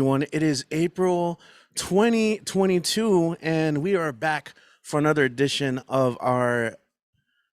Everyone. It is April 2022, and we are back for another edition of our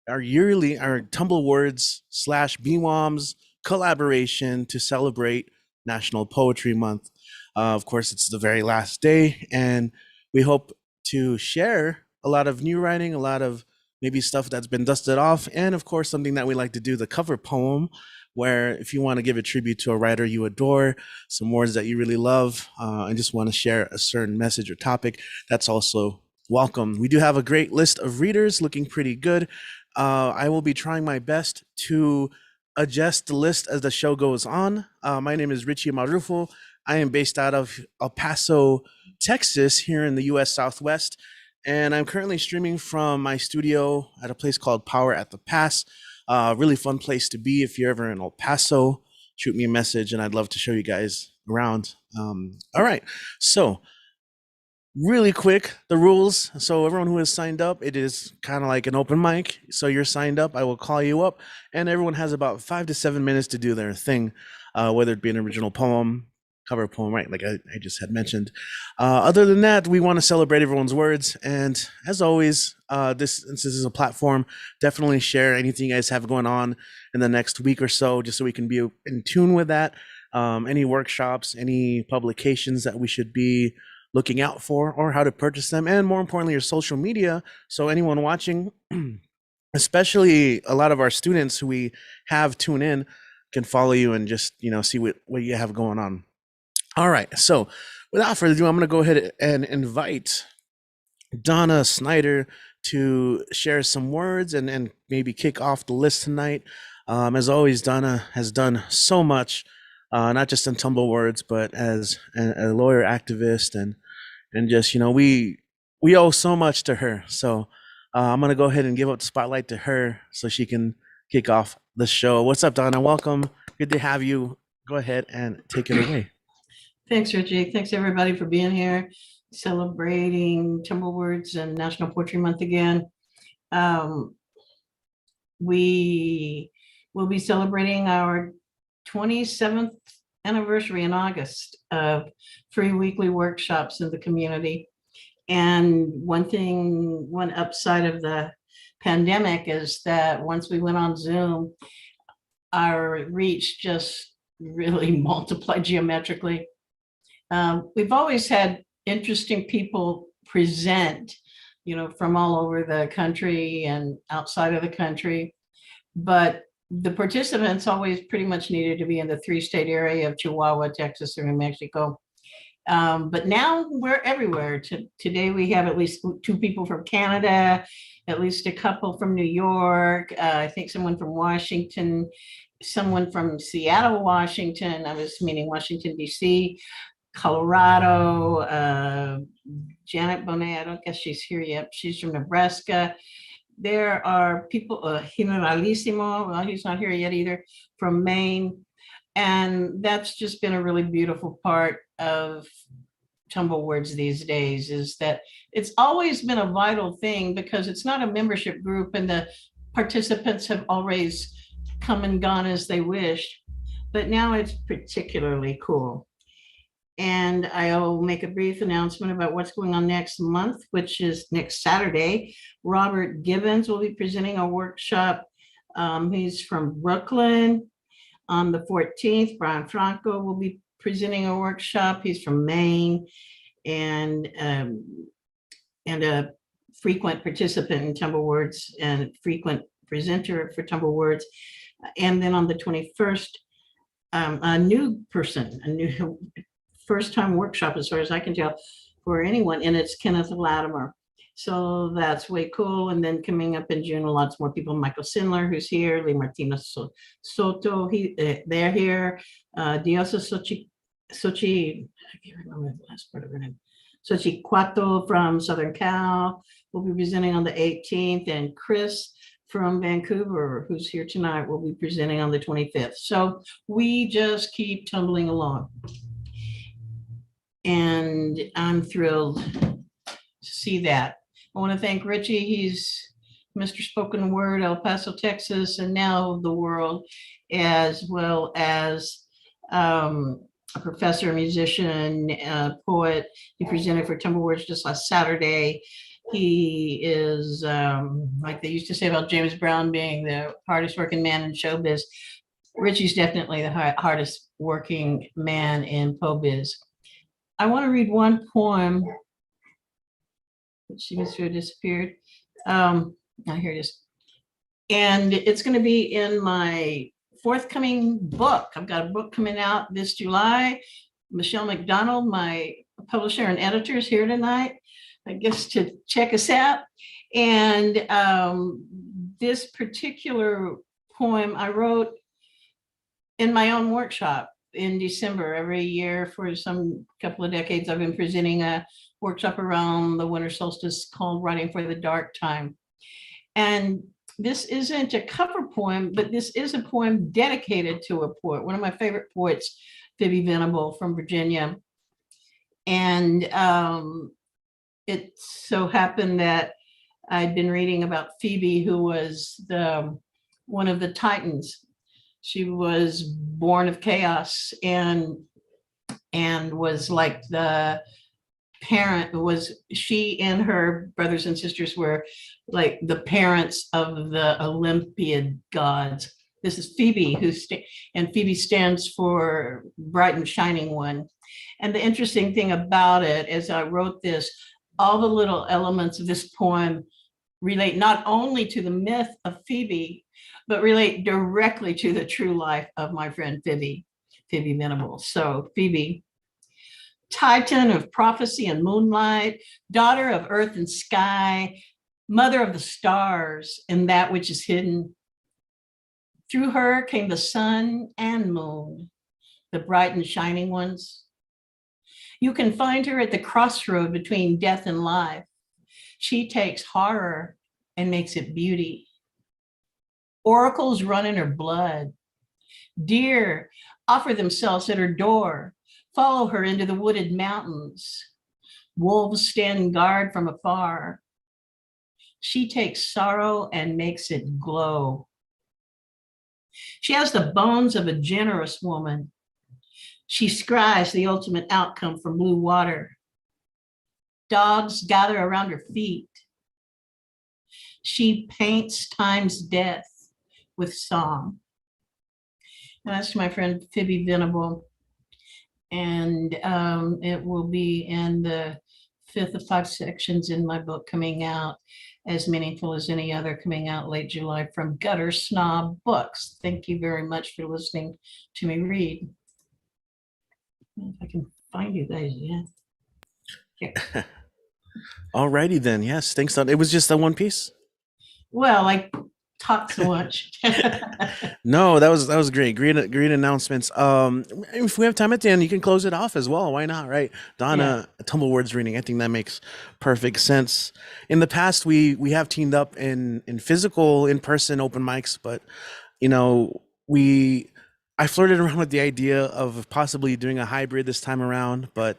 Tumblewords slash BWOMs collaboration to celebrate National Poetry Month. Of course, it's the very last day, and we hope to share a lot of new writing, a lot of maybe stuff that's been dusted off, and of course, something that we like to do, the cover poem, where if you want to give a tribute to a writer you adore, some words that you really love, and just want to share a certain message or topic, that's also welcome. We do have a great list of readers looking pretty good. I will be trying my best to adjust the list as the show goes on. My name is Richie Marufo. I am based out of El Paso, Texas, here in the US Southwest. And I'm currently streaming from my studio at a place called Power at the Pass. Really fun place to be if you're ever in El Paso. Shoot me a message and I'd love to show you guys around. All right, so really quick, the rules. So everyone who has signed up, it is kind of like an open mic. So you're signed up, I will call you up, and everyone has about 5 to 7 minutes to do their thing, whether it be an original poem, cover poem, right? Like I just had mentioned. Other than that, we want to celebrate everyone's words. And as always, since this is a platform, definitely share anything you guys have going on in the next week or so, just so we can be in tune with that. Any workshops, any publications that we should be looking out for, or how to purchase them, and more importantly, your social media. So anyone watching, especially a lot of our students who we have tune in, can follow you and just see what you have going on. All right, so without further ado, I'm going to go ahead and invite Donna Snyder to share some words and maybe kick off the list tonight. As always, Donna has done so much, not just in Tumblewords, but as a lawyer activist, and just we owe so much to her. So I'm going to go ahead and give up the spotlight to her so she can kick off the show. What's up, Donna? Welcome. Good to have you. Go ahead and take it away. Thanks, Richie. Thanks, everybody, for being here, celebrating Tumblewords and National Poetry Month again. We will be celebrating our 27th anniversary in August of free weekly workshops in the community. And one upside of the pandemic is that once we went on Zoom, our reach just really multiplied geometrically. We've always had interesting people present, from all over the country and outside of the country, but the participants always pretty much needed to be in the 3-state area of Chihuahua, Texas, or New Mexico. But now we're everywhere. Today we have at least 2 people from Canada, at least a couple from New York, I think someone from Washington, someone from Seattle, Washington. I was meaning Washington, D.C., Colorado, Janet Bonnet, I don't guess she's here yet. She's from Nebraska. There are people, Generalissimo, well, he's not here yet either, from Maine. And that's just been a really beautiful part of Tumblewords these days, is that it's always been a vital thing because it's not a membership group and the participants have always come and gone as they wished. But now it's particularly cool. And I'll make a brief announcement about what's going on next month, which is next Saturday. Robert Gibbons will be presenting a workshop. He's from Brooklyn. On the 14th, Brian Franco will be presenting a workshop. He's from Maine and a frequent participant in Tumblewords and frequent presenter for Tumblewords. And then on the 21st, a new person, a new first-time workshop, as far as I can tell, for anyone, and it's Kenneth Latimer. So that's way cool. And then coming up in June, lots more people. Michael Sindler, who's here, Lee Martina Soto, they're here. Diosa Sochi, I can't remember the last part of her name. Sochi Cuato from Southern Cal will be presenting on the 18th, and Chris from Vancouver, who's here tonight, will be presenting on the 25th. So we just keep tumbling along. And I'm thrilled to see that. I want to thank Richie. He's Mr. Spoken Word, El Paso, Texas, and now the world, as well as a professor, a musician, a poet. He presented for Tumblewords just last Saturday. He is, like they used to say about James Brown being the hardest working man in showbiz. Richie's definitely the hardest working man in POBiz. I want to read one poem, which seems to have disappeared. Now here it is. And it's going to be in my forthcoming book. I've got a book coming out this July. Michelle McDonald, my publisher and editor, is here tonight, I guess, to check us out. And this particular poem I wrote in my own workshop in December. Every year for some couple of decades, I've been presenting a workshop around the winter solstice called Writing for the Dark Time. And this isn't a cover poem, but this is a poem dedicated to a poet, one of my favorite poets, Phoebe Venable from Virginia. And it so happened that I'd been reading about Phoebe, who was one of the Titans. She was born of chaos and was like the parent. She and her brothers and sisters were like the parents of the Olympiad gods. This is Phoebe, and Phoebe stands for bright and shining one. And the interesting thing about it, as I wrote this, all the little elements of this poem relate not only to the myth of Phoebe, but relate directly to the true life of my friend Phoebe Venable. So Phoebe, Titan of prophecy and moonlight, daughter of earth and sky, mother of the stars and that which is hidden. Through her came the sun and moon, the bright and shining ones. You can find her at the crossroad between death and life. She takes horror and makes it beauty. Oracles run in her blood. Deer offer themselves at her door, follow her into the wooded mountains. Wolves stand guard from afar. She takes sorrow and makes it glow. She has the bones of a generous woman. She scries the ultimate outcome from blue water. Dogs gather around her feet. She paints time's death with song. And that's my friend Phoebe Venable. And it will be in the 5th of 5 sections in my book coming out, as meaningful as any other, coming out late July from Gutter Snob Books. Thank you very much for listening to me read. If I can find you guys, yeah. All righty then. Yes, thanks. It was just that one piece. Well, I talk so much. No, that was great. Great announcements. If we have time at the end, you can close it off as well. Why not, right? Donna, Tumblewords reading. I think that makes perfect sense. In the past, we have teamed up in physical, in-person open mics, but you know, I flirted around with the idea of possibly doing a hybrid this time around, but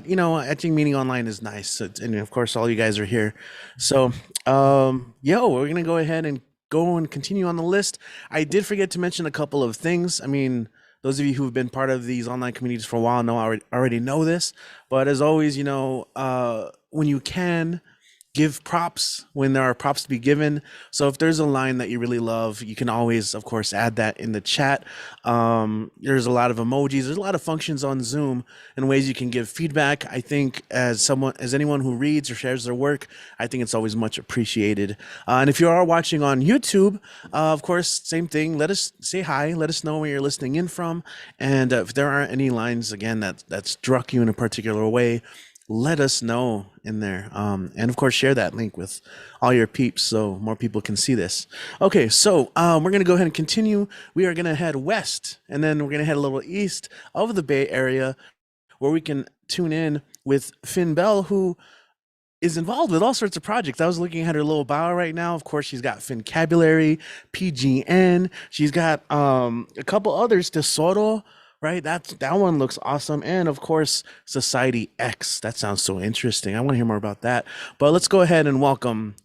you know, I think meeting online is nice, and of course, all you guys are here. So, we're gonna go ahead and continue on the list. I did forget to mention a couple of things. I mean, those of you who have been part of these online communities for a while already know this, but as always, you know, when you can, give props when there are props to be given. So if there's a line that you really love, you can always, of course, add that in the chat. There's a lot of emojis. There's a lot of functions on Zoom and ways you can give feedback. I think as anyone who reads or shares their work, I think it's always much appreciated. And if you are watching on YouTube, of course, same thing. Let us say hi. Let us know where you're listening in from. And if there aren't any lines, again, that struck you in a particular way, let us know in there. And of course, share that link with all your peeps so more people can see this. Okay, so we're going to go ahead and continue. We are going to head west, and then we're going to head a little east of the Bay Area where we can tune in with Finn Bell, who is involved with all sorts of projects. I was looking at her little bio right now. Of course, she's got Fincabulary, PGN. She's got a couple others, Tesoro. Right, that one looks awesome, and of course, Society X. That sounds so interesting. I want to hear more about that. But let's go ahead and welcome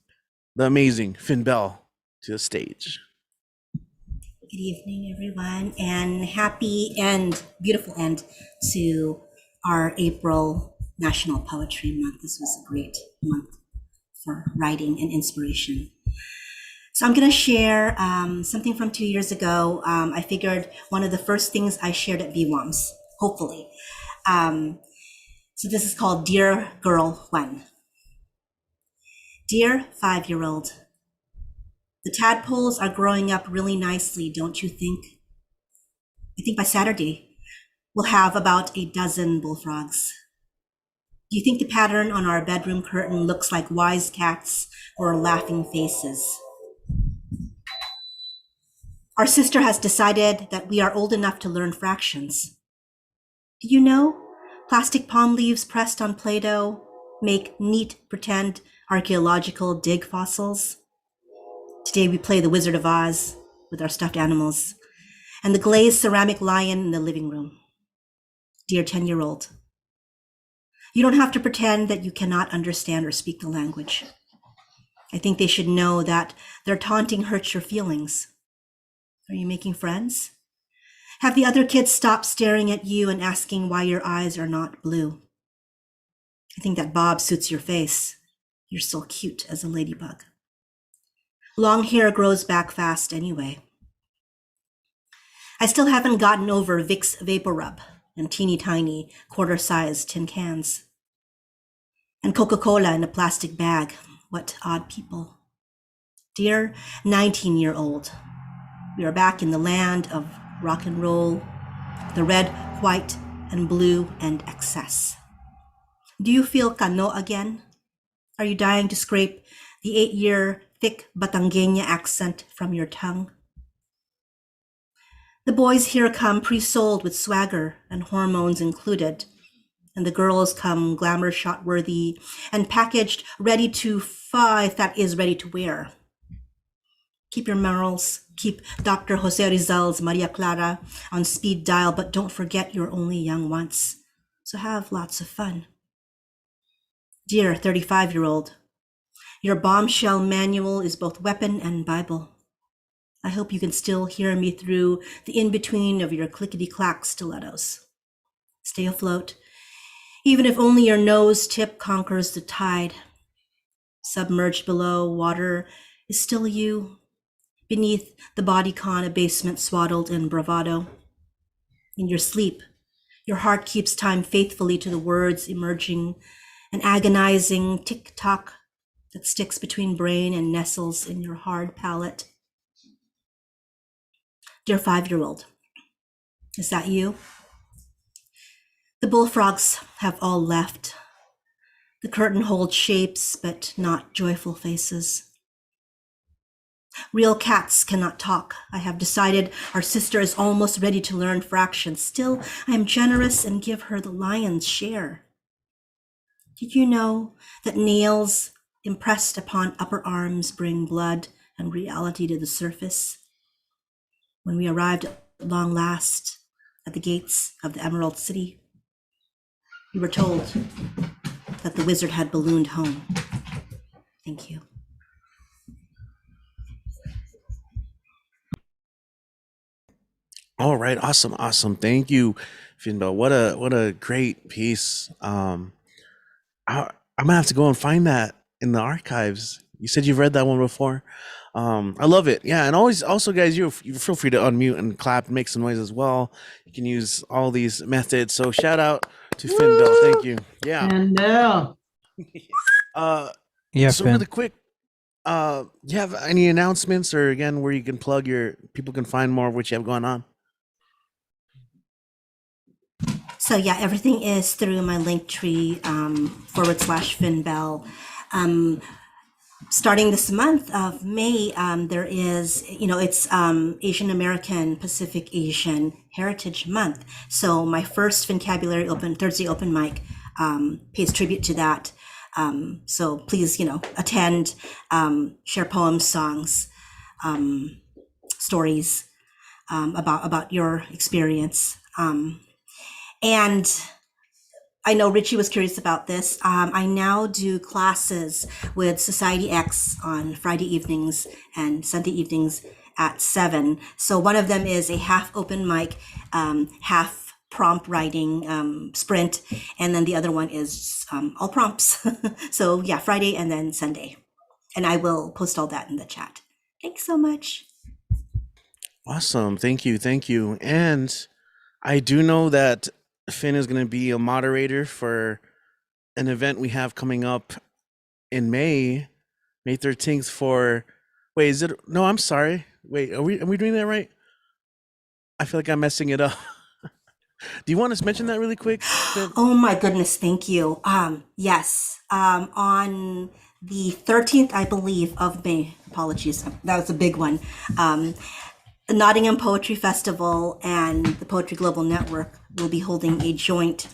the amazing Finn Bell to the stage. Good evening, everyone, and happy and beautiful end to our April National Poetry Month. This was a great month for writing and inspiration. So I'm going to share something from 2 years ago. I figured one of the first things I shared at BWAMs, hopefully. So this is called Dear Girl When. Dear 5-year-old, the tadpoles are growing up really nicely, don't you think? I think by Saturday, we'll have about a dozen bullfrogs. Do you think the pattern on our bedroom curtain looks like wise cats or laughing faces? Our sister has decided that we are old enough to learn fractions. Do you know plastic palm leaves pressed on Play-Doh make neat pretend archaeological dig fossils? Today we play the Wizard of Oz with our stuffed animals and the glazed ceramic lion in the living room. Dear 10-year-old, you don't have to pretend that you cannot understand or speak the language. I think they should know that their taunting hurts your feelings. Are you making friends? Have the other kids stopped staring at you and asking why your eyes are not blue? I think that bob suits your face. You're so cute as a ladybug. Long hair grows back fast anyway. I still haven't gotten over Vicks Vapor Rub and teeny tiny quarter-sized tin cans. And Coca-Cola in a plastic bag. What odd people. Dear 19-year-old, we are back in the land of rock and roll, the red, white, and blue, and excess. Do you feel kano again? Are you dying to scrape the 8-year thick Batangueña accent from your tongue? The boys here come pre-sold with swagger and hormones included, and the girls come glamour shot worthy and packaged ready to if that is ready to wear. Keep your morals, keep Dr. Jose Rizal's Maria Clara on speed dial, but don't forget you're only young once, so have lots of fun. Dear 35-year-old, your bombshell manual is both weapon and Bible. I hope you can still hear me through the in-between of your clickety-clack stilettos. Stay afloat, even if only your nose tip conquers the tide. Submerged below, water is still you. Beneath the bodycon, a basement swaddled in bravado. In your sleep, your heart keeps time faithfully to the words emerging, an agonizing tick-tock that sticks between brain and nestles in your hard palate. Dear 5-year-old, is that you? The bullfrogs have all left. The curtain holds shapes, but not joyful faces. Real cats cannot talk. I have decided our sister is almost ready to learn fractions. Still, I am generous and give her the lion's share. Did you know that nails impressed upon upper arms bring blood and reality to the surface? When we arrived at long last at the gates of the Emerald City, we were told that the wizard had ballooned home. Thank you. All right, awesome. Thank you, Finbo. What a great piece. I'm gonna have to go and find that in the archives. You said you've read that one before. I love it. Yeah, and always also guys, you feel free to unmute and clap and make some noise as well. You can use all these methods. So shout out to Finbo. Thank you. Yeah. And no. Yeah, So Finn. really quick, you have any announcements or again where you can plug your people can find more of what you have going on? So yeah, everything is through my Linktree /FinnBell. Starting this month of May, there is, it's Asian American Pacific Asian Heritage Month. So my first Fincabulary Thursday open mic pays tribute to that. So please, attend, share poems, songs, stories about your experience. And I know Richie was curious about this. I now do classes with Society X on Friday evenings and Sunday evenings at 7. So one of them is a half open mic, half prompt writing sprint, and then the other one is all prompts. So yeah, Friday and then Sunday. And I will post all that in the chat. Thanks so much. Awesome. Thank you. Thank you. And I do know that Finn is going to be a moderator for an event we have coming up in May 13th for, wait, is it, no, I'm sorry. Wait, are we doing that right? I feel like I'm messing it up. Do you want to mention that really quick, Finn? Oh my goodness, thank you. Yes, on the 13th, I believe, of May, apologies, that was a big one. The Nottingham Poetry Festival and the Poetry Global Network will be holding a joint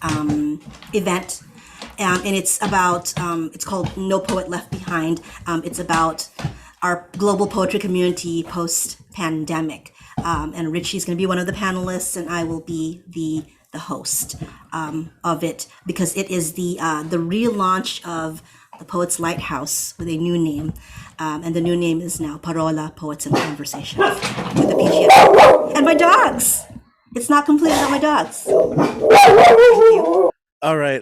event. And it's about, it's called No Poet Left Behind. It's about our global poetry community post-pandemic. And Richie's going to be one of the panelists, and I will be the host of it, because it is the relaunch of the Poets Lighthouse with a new name. And the new name is now Parola, Poets and Conversations with the PGF. And my dogs! It's not complete without my dogs. Thank you. All right.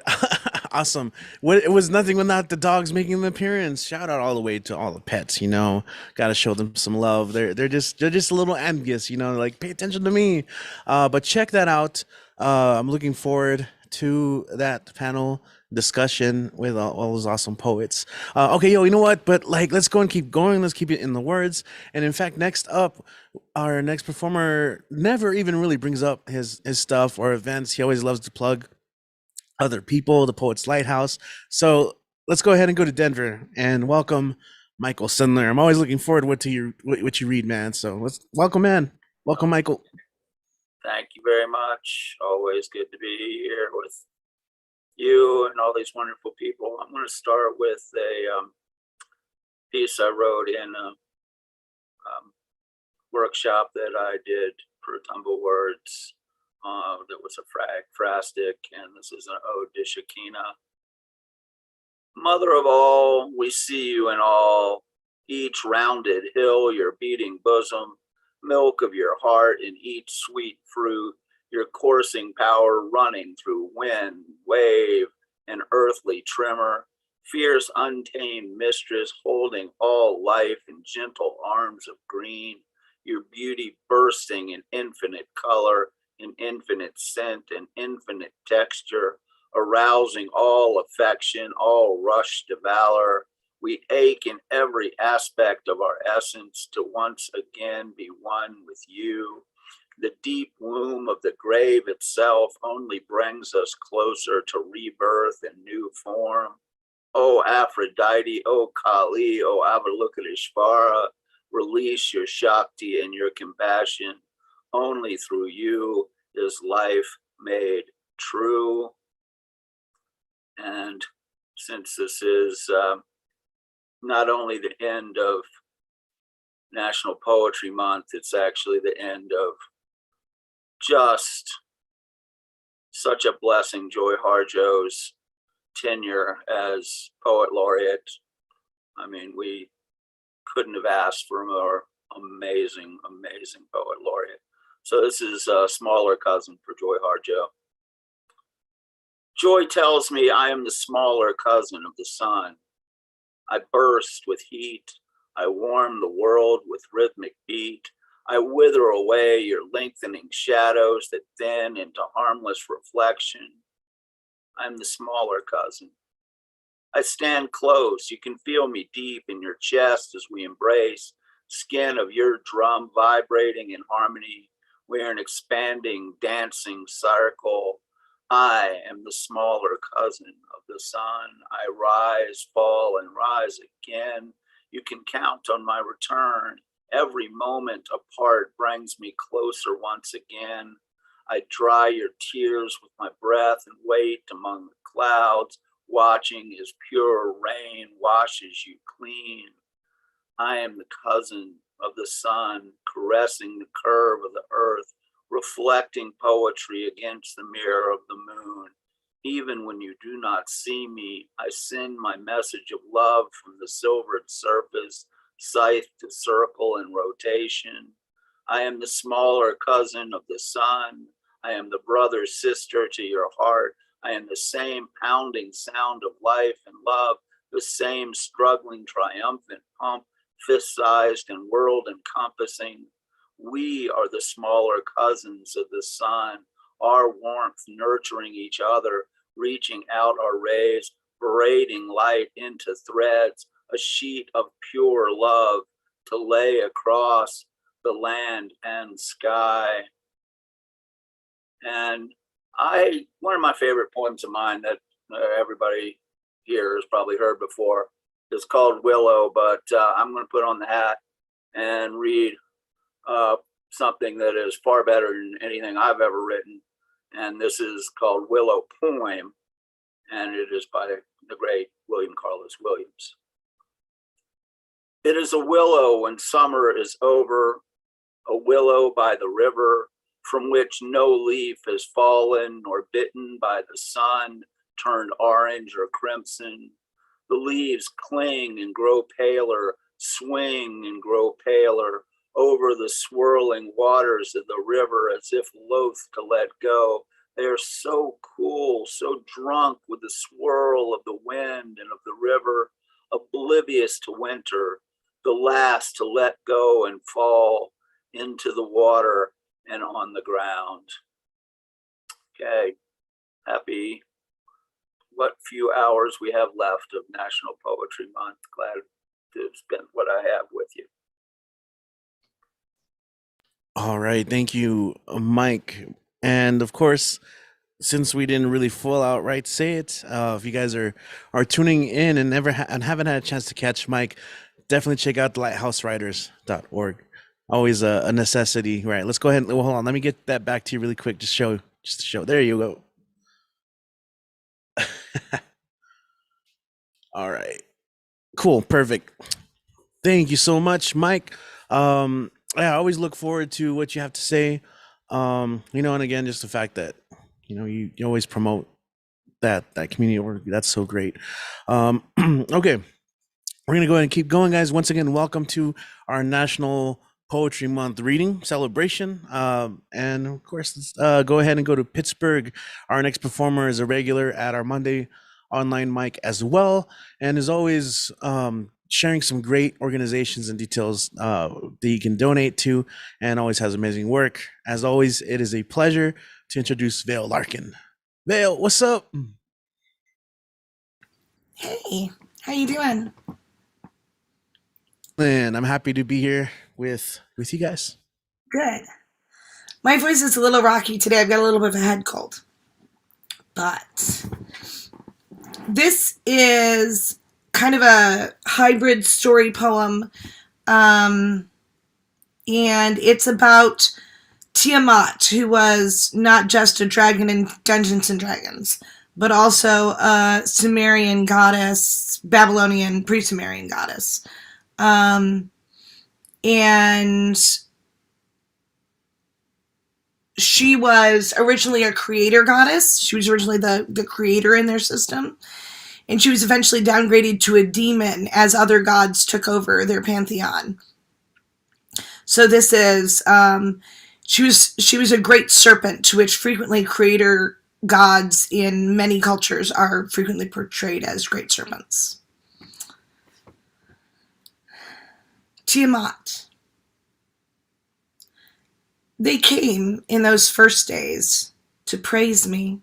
Awesome. It was nothing without the dogs making an appearance. Shout out all the way to all the pets, got to show them some love. They're just a little envious, like pay attention to me. But check that out. I'm looking forward to that panel discussion with all those awesome poets. Okay, you know what? But let's go and keep going. Let's keep it in the words. And in fact, next up, our next performer never even really brings up his stuff or events. He always loves to plug other people, the Poets Lighthouse. So let's go ahead and go to Denver and welcome Michael Sindler. I'm always looking forward to what you read, man. So let's welcome Michael. Thank you very much. Always good to be here with you and all these wonderful people. I'm going to start with a piece I wrote in a workshop that I did for Tumblewords. That was a phrastic, and this is an ode to Shekinah. Mother of all, we see you in all, each rounded hill, your beating bosom, milk of your heart in each sweet fruit, your coursing power running through wind, wave, and earthly tremor, fierce untamed mistress holding all life in gentle arms of green, your beauty bursting in infinite color, in infinite scent and infinite texture, arousing all affection, all rush to valor. We ache in every aspect of our essence to once again be one with you. The deep womb of the grave itself only brings us closer to rebirth and new form. O Aphrodite, O Kali, O Avalokiteshvara, release your Shakti and your compassion. Only through you is life made true. And since this is not only the end of National Poetry Month, it's actually the end of just such a blessing, Joy Harjo's tenure as Poet Laureate. I mean, we couldn't have asked for a more amazing, amazing Poet Laureate. So this is a smaller cousin for Joy Harjo. Joy tells me I am the smaller cousin of the sun. I burst with heat. I warm the world with rhythmic beat. I wither away your lengthening shadows that thin into harmless reflection. I am the smaller cousin. I stand close. You can feel me deep in your chest as we embrace, skin of your drum vibrating in harmony. We're an expanding, dancing circle. I am the smaller cousin of the sun. I rise, fall, and rise again. You can count on my return. Every moment apart brings me closer once again. I dry your tears with my breath and wait among the clouds, watching as pure rain washes you clean. I am the cousin of the sun, caressing the curve of the earth, reflecting poetry against the mirror of the moon. Even when you do not see me, I send my message of love from the silvered surface, scythe to circle and rotation. I am the smaller cousin of the sun. I am the brother, sister to your heart. I am the same pounding sound of life and love, the same struggling, triumphant pump, fist-sized and world-encompassing. We are the smaller cousins of the sun, our warmth nurturing each other, reaching out our rays, braiding light into threads, a sheet of pure love to lay across the land and sky. And one of my favorite poems of mine that everybody here has probably heard before is called Willow, but I'm going to put on the hat and read something that is far better than anything I've ever written. And this is called Willow Poem, and it is by the great William Carlos Williams. It is a willow when summer is over, a willow by the river, from which no leaf has fallen nor bitten by the sun, turned orange or crimson. The leaves cling and grow paler, swing and grow paler over the swirling waters of the river as if loath to let go. They are so cool, so drunk with the swirl of the wind and of the river, oblivious to winter, the last to let go and fall into the water and on the ground. Okay, happy what few hours we have left of National Poetry Month. Glad to have spent what I have with you. All right, thank you, Mike. And of course, since we didn't really full outright say it, if you guys are tuning in and and haven't had a chance to catch Mike, definitely check out lighthousewriters.org. Always a necessity. Right, let's go ahead and hold on. Let me get that back to you really quick. Just to show. There you go. All right, cool, perfect. Thank you so much, Mike. I always look forward to what you have to say. And again, just the fact that you always promote that community work. That's so great. Okay, we're gonna go ahead and keep going, guys. Once again, welcome to our National Poetry Month reading celebration. And of course, let's go ahead and go to Pittsburgh. Our next performer is a regular at our Monday online mic as well, and is always sharing some great organizations and details that you can donate to, and always has amazing work. As always, it is a pleasure to introduce Vale Larkin. Vale, what's up? Hey, how you doing? And I'm happy to be here with you guys. Good. My voice is a little rocky today. I've got a little bit of a head cold. But this is kind of a hybrid story poem. And it's about Tiamat, who was not just a dragon in Dungeons and Dragons, but also a Sumerian goddess, Babylonian pre-Sumerian goddess. And she was originally a creator goddess. She was originally the creator in their system. And she was eventually downgraded to a demon as other gods took over their pantheon. So this is, she was a great serpent, to which frequently creator gods in many cultures are frequently portrayed as great serpents. Tiamat. They came in those first days to praise me.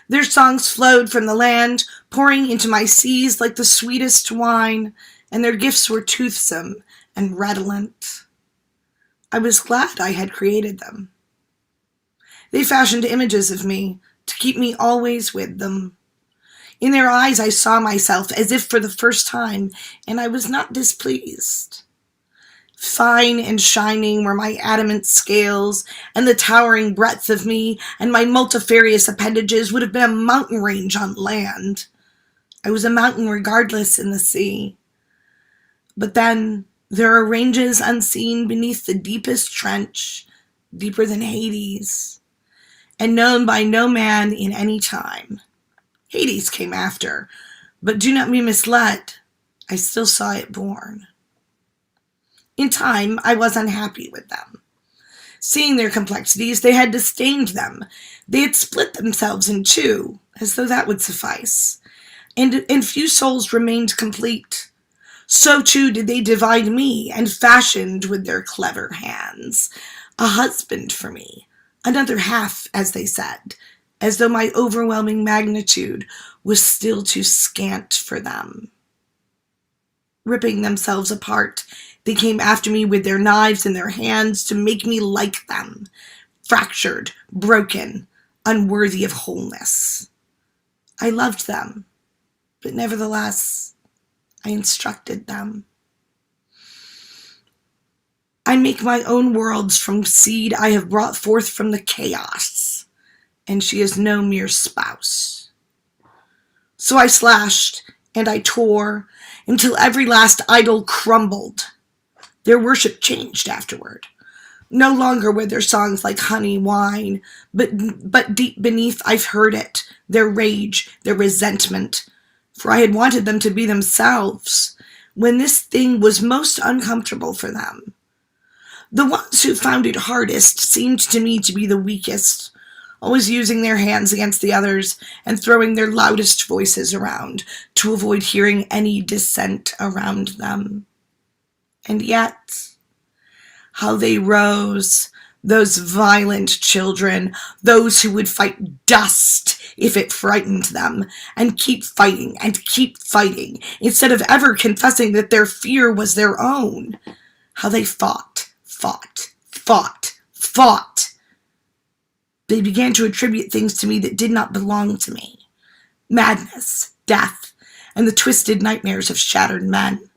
Their songs flowed from the land, pouring into my seas like the sweetest wine, and their gifts were toothsome and redolent. I was glad I had created them. They fashioned images of me to keep me always with them. In their eyes I saw myself as if for the first time, and I was not displeased. Fine and shining were my adamant scales, and the towering breadth of me and my multifarious appendages would have been a mountain range on land. I was a mountain regardless in the sea. But then there are ranges unseen beneath the deepest trench, deeper than Hades, and known by no man in any time. Hades came after, but do not be misled. I still saw it born. In time, I was unhappy with them. Seeing their complexities, they had disdained them. They had split themselves in two, as though that would suffice. And few souls remained complete. So too did they divide me, and fashioned with their clever hands a husband for me, another half, as they said, as though my overwhelming magnitude was still too scant for them. Ripping themselves apart, they came after me with their knives in their hands to make me like them, fractured, broken, unworthy of wholeness. I loved them, but nevertheless, I instructed them. I make my own worlds from seed I have brought forth from the chaos, and she is no mere spouse. So I slashed and I tore until every last idol crumbled. Their worship changed afterward. No longer were their songs like honey wine, but deep beneath I've heard it, their rage, their resentment, for I had wanted them to be themselves when this thing was most uncomfortable for them. The ones who found it hardest seemed to me to be the weakest, always using their hands against the others and throwing their loudest voices around to avoid hearing any dissent around them. And yet, how they rose, those violent children, those who would fight dust if it frightened them, and keep fighting instead of ever confessing that their fear was their own. How they fought. They began to attribute things to me that did not belong to me. Madness, death, and the twisted nightmares of shattered men.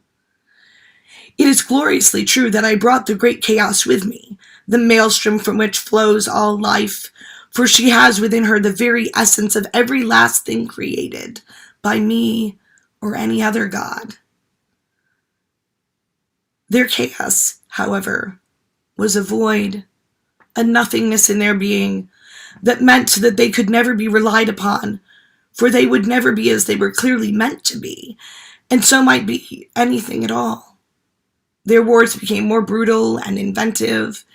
It is gloriously true that I brought the great chaos with me, the maelstrom from which flows all life, for she has within her the very essence of every last thing created by me or any other god. Their chaos, however, was a void, a nothingness in their being that meant that they could never be relied upon, for they would never be as they were clearly meant to be, and so might be anything at all. Their wars became more brutal and inventive.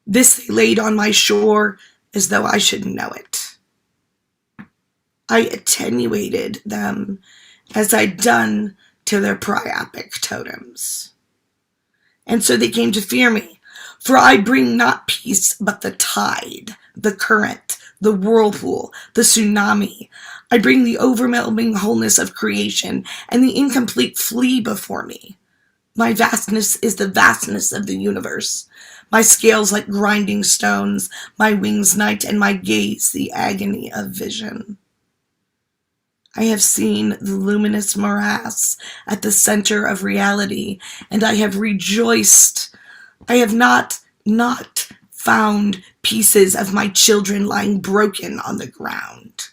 This they laid on my shore as though I should know it. I attenuated them as I'd done to their priapic totems. And so they came to fear me, for I bring not peace, but the tide, the current, the whirlpool, the tsunami. I bring the overwhelming wholeness of creation, and the incomplete flee before me. My vastness is the vastness of the universe. My scales like grinding stones, my wings night, and my gaze the agony of vision. I have seen the luminous morass at the center of reality, and I have rejoiced. I have not found pieces of my children lying broken on the ground.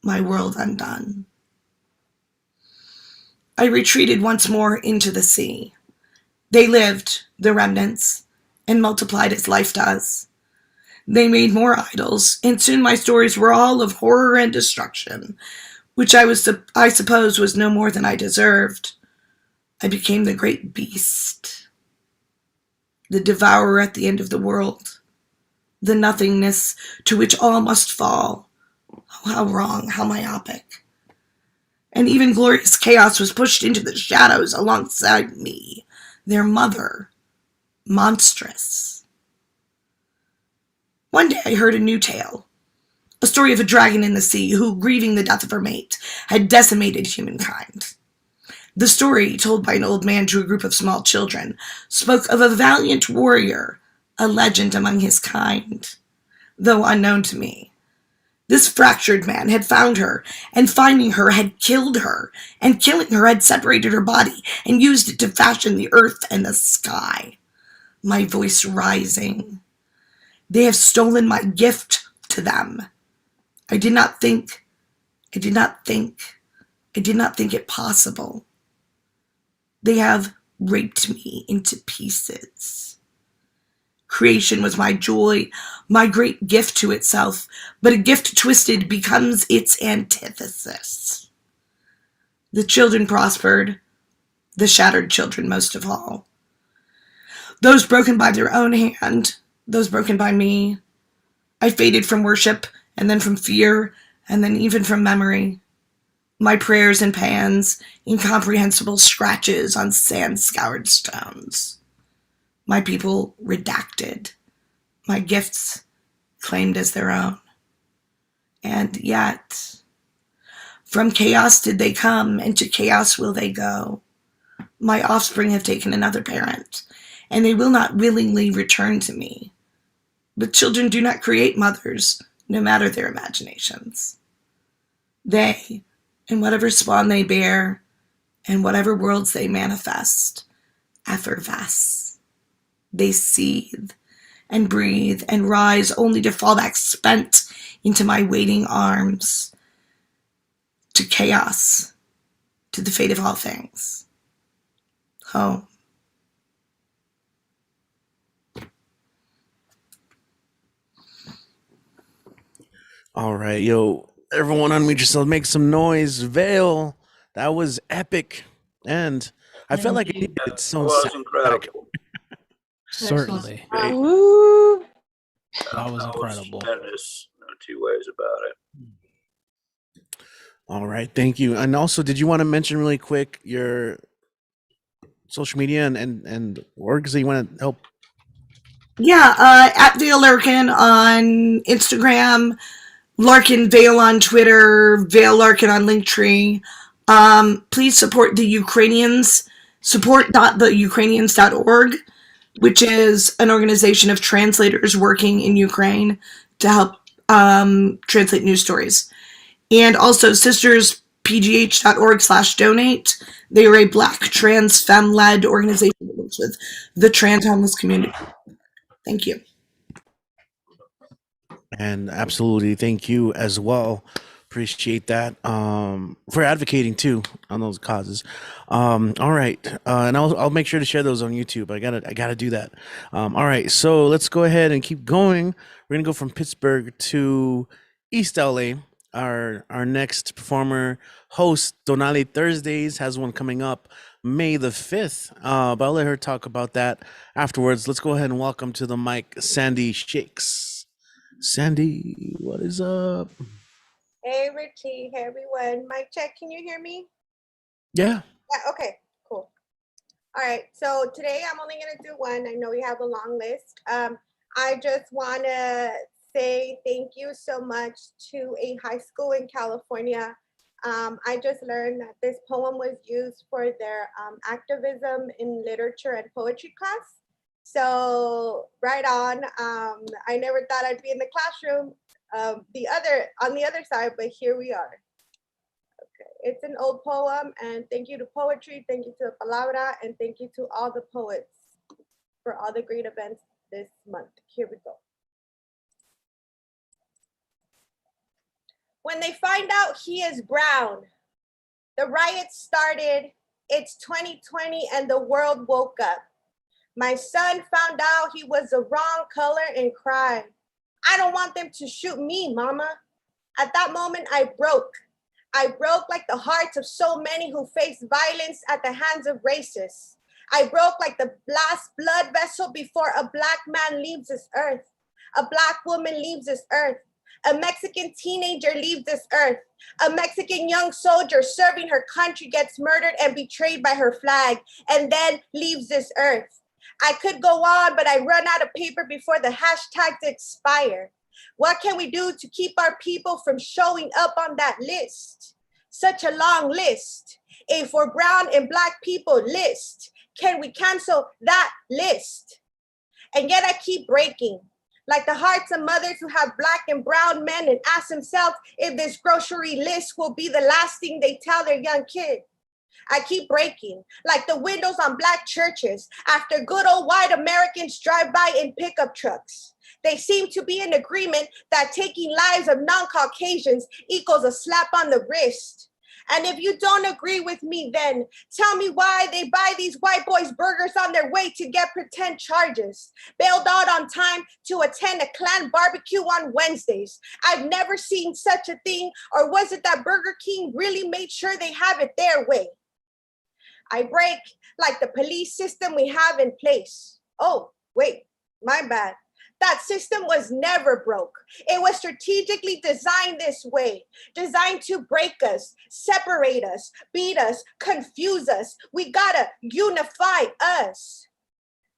My world undone. I retreated once more into the sea. They lived, the remnants, and multiplied as life does. They made more idols, and soon my stories were all of horror and destruction, which I suppose was no more than I deserved. I became the great beast, the devourer at the end of the world, the nothingness to which all must fall. Oh, how wrong, how myopic. And even glorious chaos was pushed into the shadows alongside me, their mother, monstrous. One day I heard a new tale, a story of a dragon in the sea who, grieving the death of her mate, had decimated humankind. The story, told by an old man to a group of small children, spoke of a valiant warrior, a legend among his kind, though unknown to me. This fractured man had found her, and finding her had killed her, and killing her had separated her body and used it to fashion the earth and the sky. My voice rising. They have stolen my gift to them. I did not think it possible. They have raped me into pieces. Creation was my joy, my great gift to itself, but a gift twisted becomes its antithesis. The children prospered, the shattered children most of all. those broken by their own hand, those broken by me. I faded from worship, and then from fear, and then even from memory. My prayers and pans, incomprehensible scratches on sand-scoured stones. My people redacted, my gifts claimed as their own. And yet, from chaos did they come, and to chaos will they go. My offspring have taken another parent, and they will not willingly return to me. But children do not create mothers, no matter their imaginations. They, in whatever spawn they bear, and whatever worlds they manifest, effervesce. They seethe and breathe and rise only to fall back spent into my waiting arms, to chaos, to the fate of all things. Home. All right, yo, everyone unmute yourself, make some noise. Veil, that was epic. And I felt like it needed its That own was sound. incredible. Certainly. Great. Woo! That was incredible. Tremendous. No two ways about it. All right, thank you. And also, did you want to mention really quick your social media and orgs that you want to help? Yeah, at Veil Larkin on Instagram, Larkin Veil on Twitter, Veil Larkin on Linktree. Please support the Ukrainians. Support.theukrainians.org, which is an organization of translators working in Ukraine to help translate news stories. And also sisterspgh.org/donate. They are a Black trans femme-led organization that works with the trans homeless community. Thank you. And absolutely, thank you as well. Appreciate that for advocating too on those causes. All right, and I'll make sure to share those on YouTube. I gotta do that. All right, so let's go ahead and keep going. We're gonna go from Pittsburgh to East LA. Our next performer, host Donale Thursdays, has one coming up May the 5th. But I'll let her talk about that afterwards. Let's go ahead and welcome to the mic Sandy Shakes. Sandy, what is up? Hey, Richie. Hey, everyone. Mic check. Can you hear me? Yeah. Yeah. Okay. Cool. All right. So today I'm only going to do one. I know we have a long list. I just want to say thank you so much to a high school in California. I just learned that this poem was used for their activism in literature and poetry class. So right on. I never thought I'd be in the classroom on the other side, but here we are. Okay, it's an old poem, and thank you to poetry, thank you to the palabra, and thank you to all the poets for all the great events this month. Here we go. When they find out he is brown, the riots started. It's 2020 and the world woke up. My son found out he was the wrong color and cried, "I don't want them to shoot me, mama." At that moment, I broke. I broke like the hearts of so many who face violence at the hands of racists. I broke like the last blood vessel before a Black man leaves this earth. A Black woman leaves this earth. A Mexican teenager leaves this earth. A Mexican young soldier serving her country gets murdered and betrayed by her flag and then leaves this earth. I could go on, but I run out of paper before the hashtags expire. What can we do to keep our people from showing up on that list? Such a long list. A for brown and Black people list. Can we cancel that list? And yet I keep breaking, like the hearts of mothers who have Black and brown men and ask themselves if this grocery list will be the last thing they tell their young kid. I keep breaking, like the windows on Black churches after good old white Americans drive by in pickup trucks. They seem to be in agreement that taking lives of non-Caucasians equals a slap on the wrist. And if you don't agree with me, then tell me why they buy these white boys burgers on their way to get pretend charges, bailed out on time to attend a Klan barbecue on Wednesdays. I've never seen such a thing, or was it that Burger King really made sure they have it their way? I break like the police system we have in place. Oh, wait, my bad. That system was never broke. It was strategically designed this way, designed to break us, separate us, beat us, confuse us. We gotta unify us.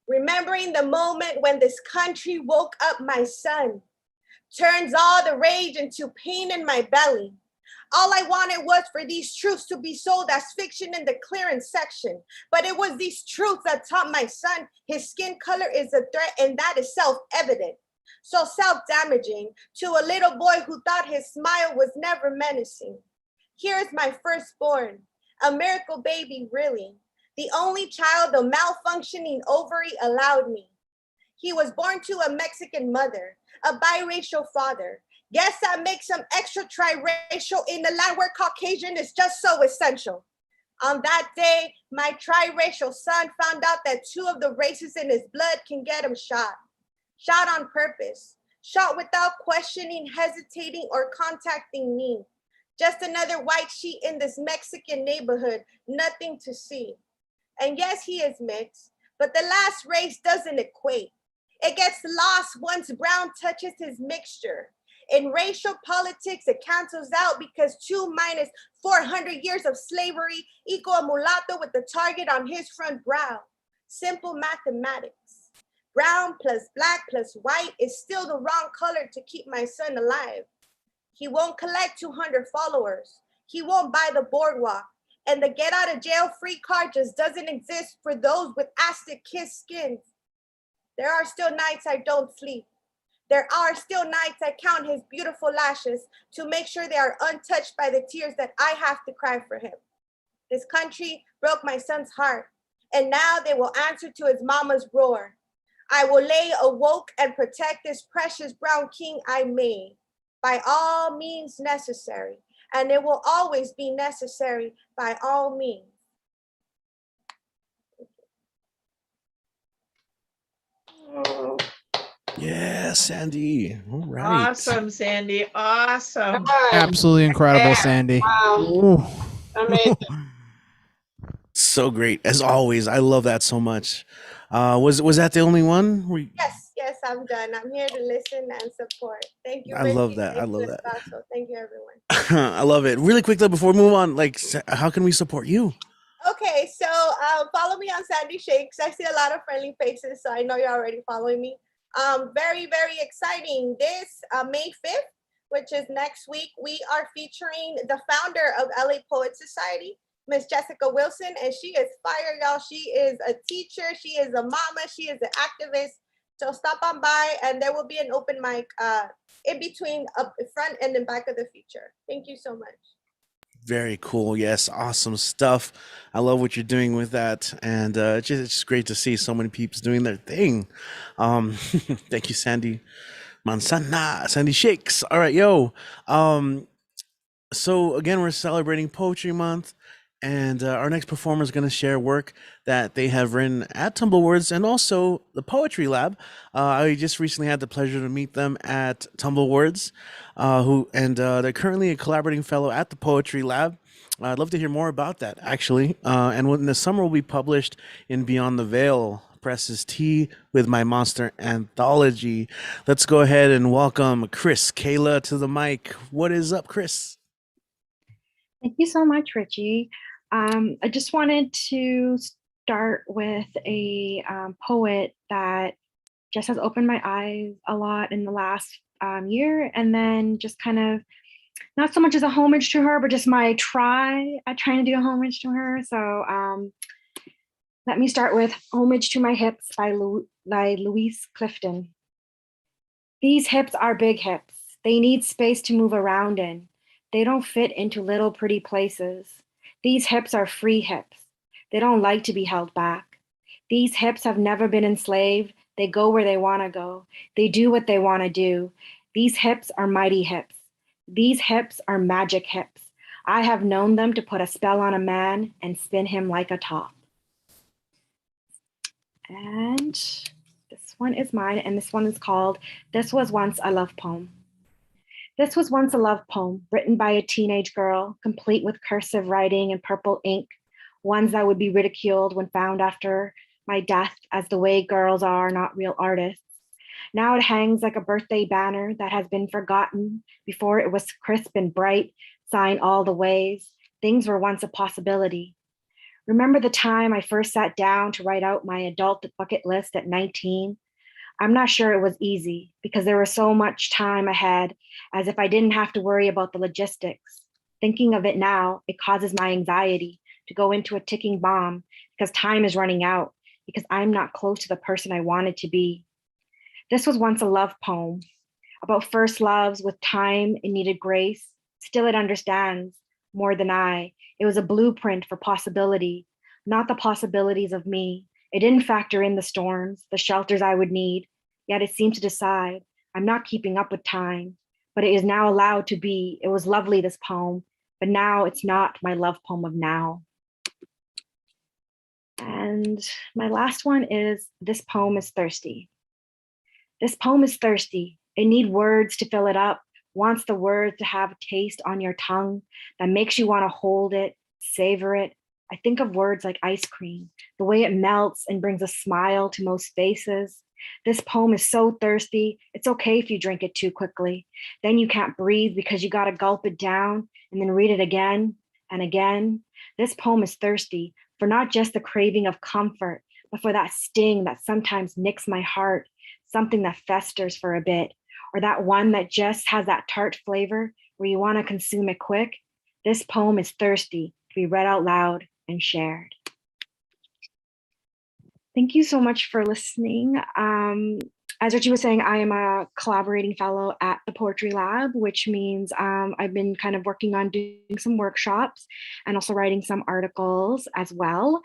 Remembering the moment when this country woke up my son, turns all the rage into pain in my belly. All I wanted was for these truths to be sold as fiction in the clearance section. But it was these truths that taught my son his skin color is a threat, and that is self-evident. So self-damaging to a little boy who thought his smile was never menacing. Here is my firstborn, a miracle baby, really. The only child a malfunctioning ovary allowed me. He was born to a Mexican mother, a biracial father. Yes, that makes him extra triracial in a land where Caucasian is just so essential. On that day, my triracial son found out that 2 of the races in his blood can get him shot. Shot on purpose, shot without questioning, hesitating, or contacting me. Just another white sheet in this Mexican neighborhood, nothing to see. And yes, he is mixed, but the last race doesn't equate. It gets lost once brown touches his mixture. In racial politics, it cancels out because 2 minus 400 years of slavery equal a mulatto with the target on his front brow. Simple mathematics. Brown plus black plus white is still the wrong color to keep my son alive. He won't collect 200 followers. He won't buy the boardwalk. And the get out of jail free card just doesn't exist for those with acid kissed skins. There are still nights I don't sleep. There are still nights I count his beautiful lashes to make sure they are untouched by the tears that I have to cry for him. This country broke my son's heart, and now they will answer to his mama's roar. I will lay awoke and protect this precious brown king I made by all means necessary, and it will always be necessary by all means. Yeah, Sandy. All right. Awesome, Sandy. Awesome. Absolutely incredible, Sandy. Wow. Ooh. Amazing. So great as always. I love that so much. Was that the only one? Yes, I'm done. I'm here to listen and support. Thank you, I Richie. love that. I Thank love you, that. Espacio. Thank you, everyone. I love it. Really quick though, before we move on, like, how can we support you? Okay, so follow me on Sandy Shakes. I see a lot of friendly faces, so I know you're already following me. Very, very exciting. This May 5th, which is next week, we are featuring the founder of LA Poet Society, Miss Jessica Wilson, and she is fire, y'all. She is a teacher, she is a mama, she is an activist. So stop on by, and there will be an open mic in between front and the back of the feature. Thank you so much. Very cool. Yes, awesome stuff. I love what you're doing with that, and it's just great to see so many people doing their thing. Thank you, Sandy Manzana, Sandy Shakes. All right, yo. So again, we're celebrating Poetry Month, and our next performer is going to share work that they have written at Tumblewords and also the Poetry Lab. I just recently had the pleasure to meet them at Tumblewords, they're currently a collaborating fellow at the Poetry Lab. I'd love to hear more about that, actually. And in the summer will be published in Beyond the Veil Press's Tea with My Monster anthology. Let's go ahead and welcome Chris Kayla to the mic. What is up, Chris? Thank you so much, Richie. I just wanted to start with a poet that just has opened my eyes a lot in the last year, and then just kind of not so much as a homage to her, but just my trying to do a homage to her. So let me start with Homage to My Hips by Louise Clifton. These hips are big hips. They need space to move around in. They don't fit into little pretty places. These hips are free hips. They don't like to be held back. These hips have never been enslaved. They go where they want to go. They do what they want to do. These hips are mighty hips. These hips are magic hips. I have known them to put a spell on a man and spin him like a top. And this one is mine, and this one is called This Was Once a Love Poem. This was once a love poem written by a teenage girl, complete with cursive writing and purple ink, ones that would be ridiculed when found after my death as the way girls are not real artists. Now it hangs like a birthday banner that has been forgotten. Before it was crisp and bright, sign all the ways. Things were once a possibility. Remember the time I first sat down to write out my adult bucket list at 19? I'm not sure it was easy because there was so much time ahead, as if I didn't have to worry about the logistics. Thinking of it now, it causes my anxiety to go into a ticking bomb because time is running out, because I'm not close to the person I wanted to be. This was once a love poem about first loves with time it needed grace. Still it understands more than I. It was a blueprint for possibility, not the possibilities of me. It didn't factor in the storms, the shelters I would need, yet it seemed to decide I'm not keeping up with time, but it is now allowed to be. It was lovely, this poem, but now it's not my love poem of now. And my last one is, this poem is thirsty. This poem is thirsty. It needs words to fill it up, wants the words to have a taste on your tongue that makes you want to hold it, savor it. I think of words like ice cream, the way it melts and brings a smile to most faces. This poem is so thirsty. It's okay if you drink it too quickly. Then you can't breathe because you got to gulp it down and then read it again and again. This poem is thirsty for not just the craving of comfort, but for that sting that sometimes nicks my heart, something that festers for a bit, or that one that just has that tart flavor where you want to consume it quick. This poem is thirsty to be read out loud and shared. Thank you so much for listening. As Richie was saying, I am a collaborating fellow at the Poetry Lab, which means I've been kind of working on doing some workshops and also writing some articles as well.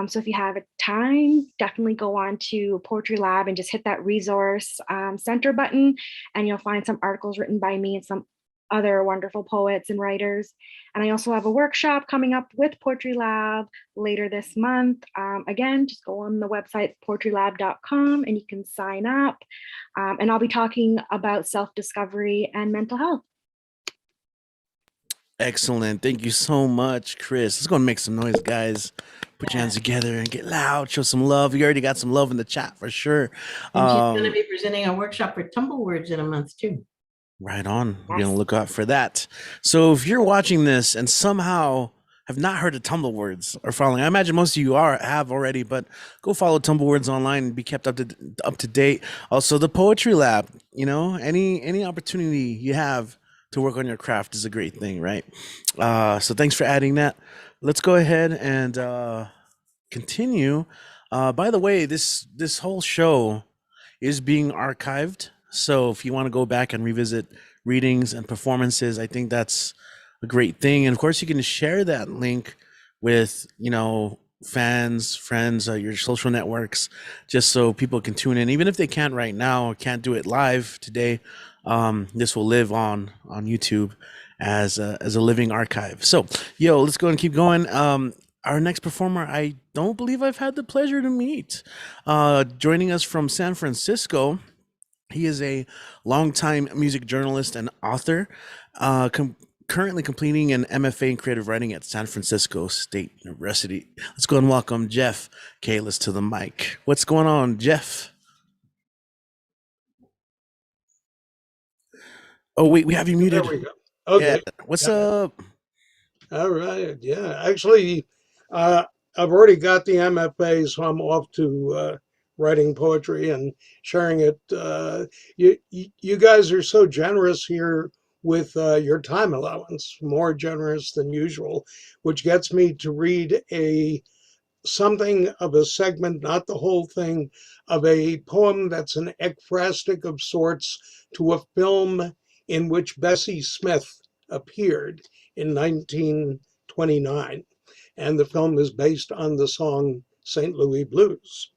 So if you have time, definitely go on to Poetry Lab and just hit that resource center button, and you'll find some articles written by me and some other wonderful poets and writers. And I also have a workshop coming up with Poetry Lab later this month. Again, just go on the website, poetrylab.com, and you can sign up. And I'll be talking about self-discovery and mental health. Excellent. Thank you so much, Chris. Let's go and make some noise, guys. Put your hands together and get loud. Show some love. You already got some love in the chat for sure. And she's going to be presenting a workshop for Tumblewords in a month too. Right on. We're Yes. going to look out for that. So if you're watching this and somehow have not heard of Tumblewords or following, I imagine most of you have already, but go follow Tumblewords online and be kept up to date. Also, the Poetry Lab, any opportunity you have to work on your craft is a great thing, right? So thanks for adding that. Let's go ahead and continue. By the way, this whole show is being archived. So if you want to go back and revisit readings and performances, I think that's a great thing. And of course, you can share that link with, fans, friends, your social networks, just so people can tune in. Even if they can't right now, can't do it live today, this will live on YouTube as a living archive. So, let's go and keep going. Our next performer, I don't believe I've had the pleasure to meet. Joining us from San Francisco, he is a longtime music journalist and author, currently completing an MFA in creative writing at San Francisco State University. Let's go and welcome Jeff Kalis to the mic. What's going on, Jeff? Oh, wait, we have you muted. There we go. Okay. Yeah. What's up? All right. Yeah. Actually, I've already got the MFA, so I'm off to writing poetry and sharing it. You guys are so generous here with your time allowance, more generous than usual, which gets me to read something of a segment, not the whole thing, of a poem that's an ekphrastic of sorts to a film in which Bessie Smith appeared in 1929. And the film is based on the song St. Louis Blues.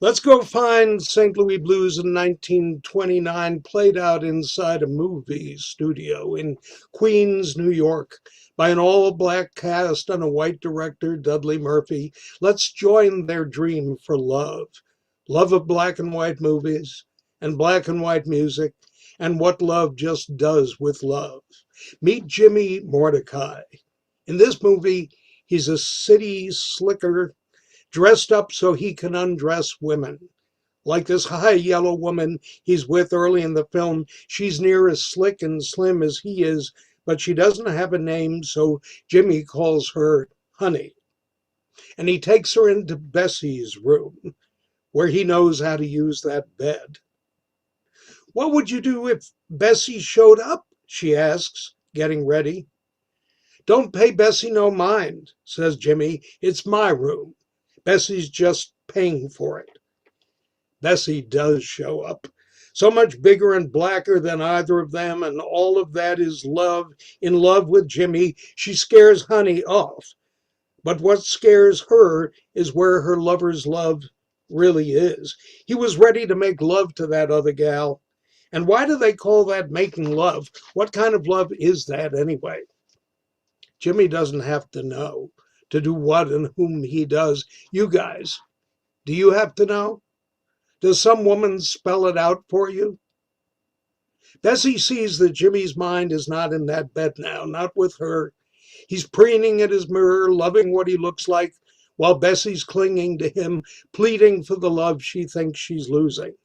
Let's go find St. Louis Blues in 1929, played out inside a movie studio in Queens, New York, by an all-black cast and a white director, Dudley Murphy. Let's join their dream for love. Love of black and white movies and black and white music, and what love just does with love. Meet Jimmy Mordecai. In this movie, He's a city slicker, dressed up so he can undress women. Like this high yellow woman he's with early in the film, she's near as slick and slim as he is, but she doesn't have a name, so Jimmy calls her Honey. And he takes her into Bessie's room, where he knows how to use that bed. What would you do if Bessie showed up? She asks, getting ready. Don't pay Bessie no mind, says Jimmy. It's my room. Bessie's just paying for it. Bessie does show up, so much bigger and blacker than either of them, and all of that is love. In love with Jimmy, she scares Honey off. But what scares her is where her lover's love really is. He was ready to make love to that other gal. And why do they call that making love? What kind of love is that anyway? Jimmy doesn't have to know to do what and whom he does. You guys, do you have to know? Does some woman spell it out for you? Bessie sees that Jimmy's mind is not in that bed now, not with her. He's preening at his mirror, loving what he looks like, while Bessie's clinging to him, pleading for the love she thinks she's losing.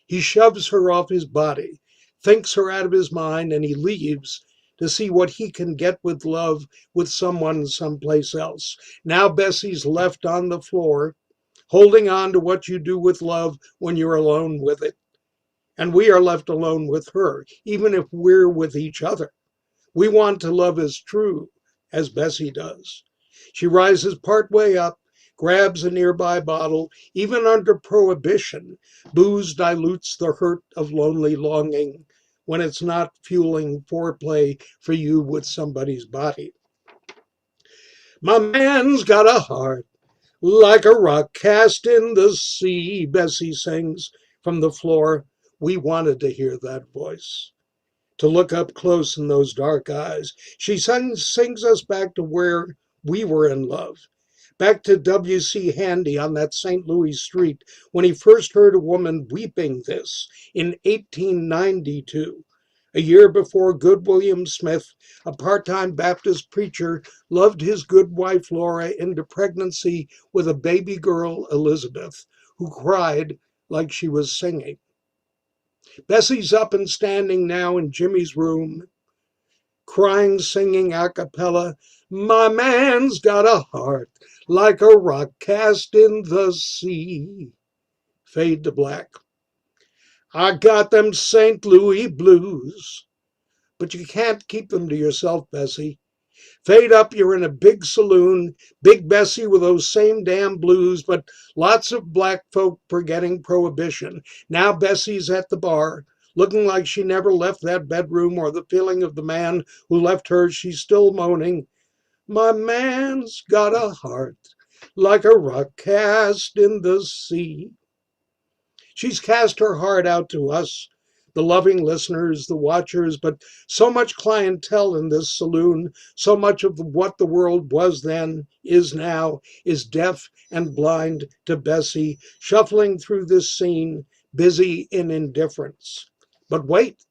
He shoves her off his body, thinks her out of his mind, and he leaves to see what he can get with love with someone someplace else. Now Bessie's left on the floor, holding on to what you do with love when you're alone with it. And we are left alone with her, even if we're with each other. We want to love as true as Bessie does. She rises partway up, grabs a nearby bottle. Even under prohibition, booze dilutes the hurt of lonely longing when it's not fueling foreplay for you with somebody's body. My man's got a heart like a rock cast in the sea, Bessie sings from the floor. We wanted to hear that voice, to look up close in those dark eyes. She sings us back to where we were in love, back to W.C. Handy on that St. Louis street when he first heard a woman weeping this in 1892, a year before good William Smith, a part-time Baptist preacher, loved his good wife Laura into pregnancy with a baby girl, Elizabeth, who cried like she was singing. Bessie's up and standing now in Jimmy's room, crying, singing a cappella, my man's got a heart like a rock cast in the sea. Fade to black. I got them St. Louis blues. But you can't keep them to yourself, Bessie. Fade up, you're in a big saloon, Big Bessie with those same damn blues, but lots of black folk forgetting prohibition. Now Bessie's at the bar, looking like she never left that bedroom or the feeling of the man who left her. She's still moaning, my man's got a heart like a rock cast in the sea. She's cast her heart out to us, the loving listeners, the watchers, but so much clientele in this saloon, so much of what the world was then, is now, is deaf and blind to Bessie, shuffling through this scene, busy in indifference. But wait,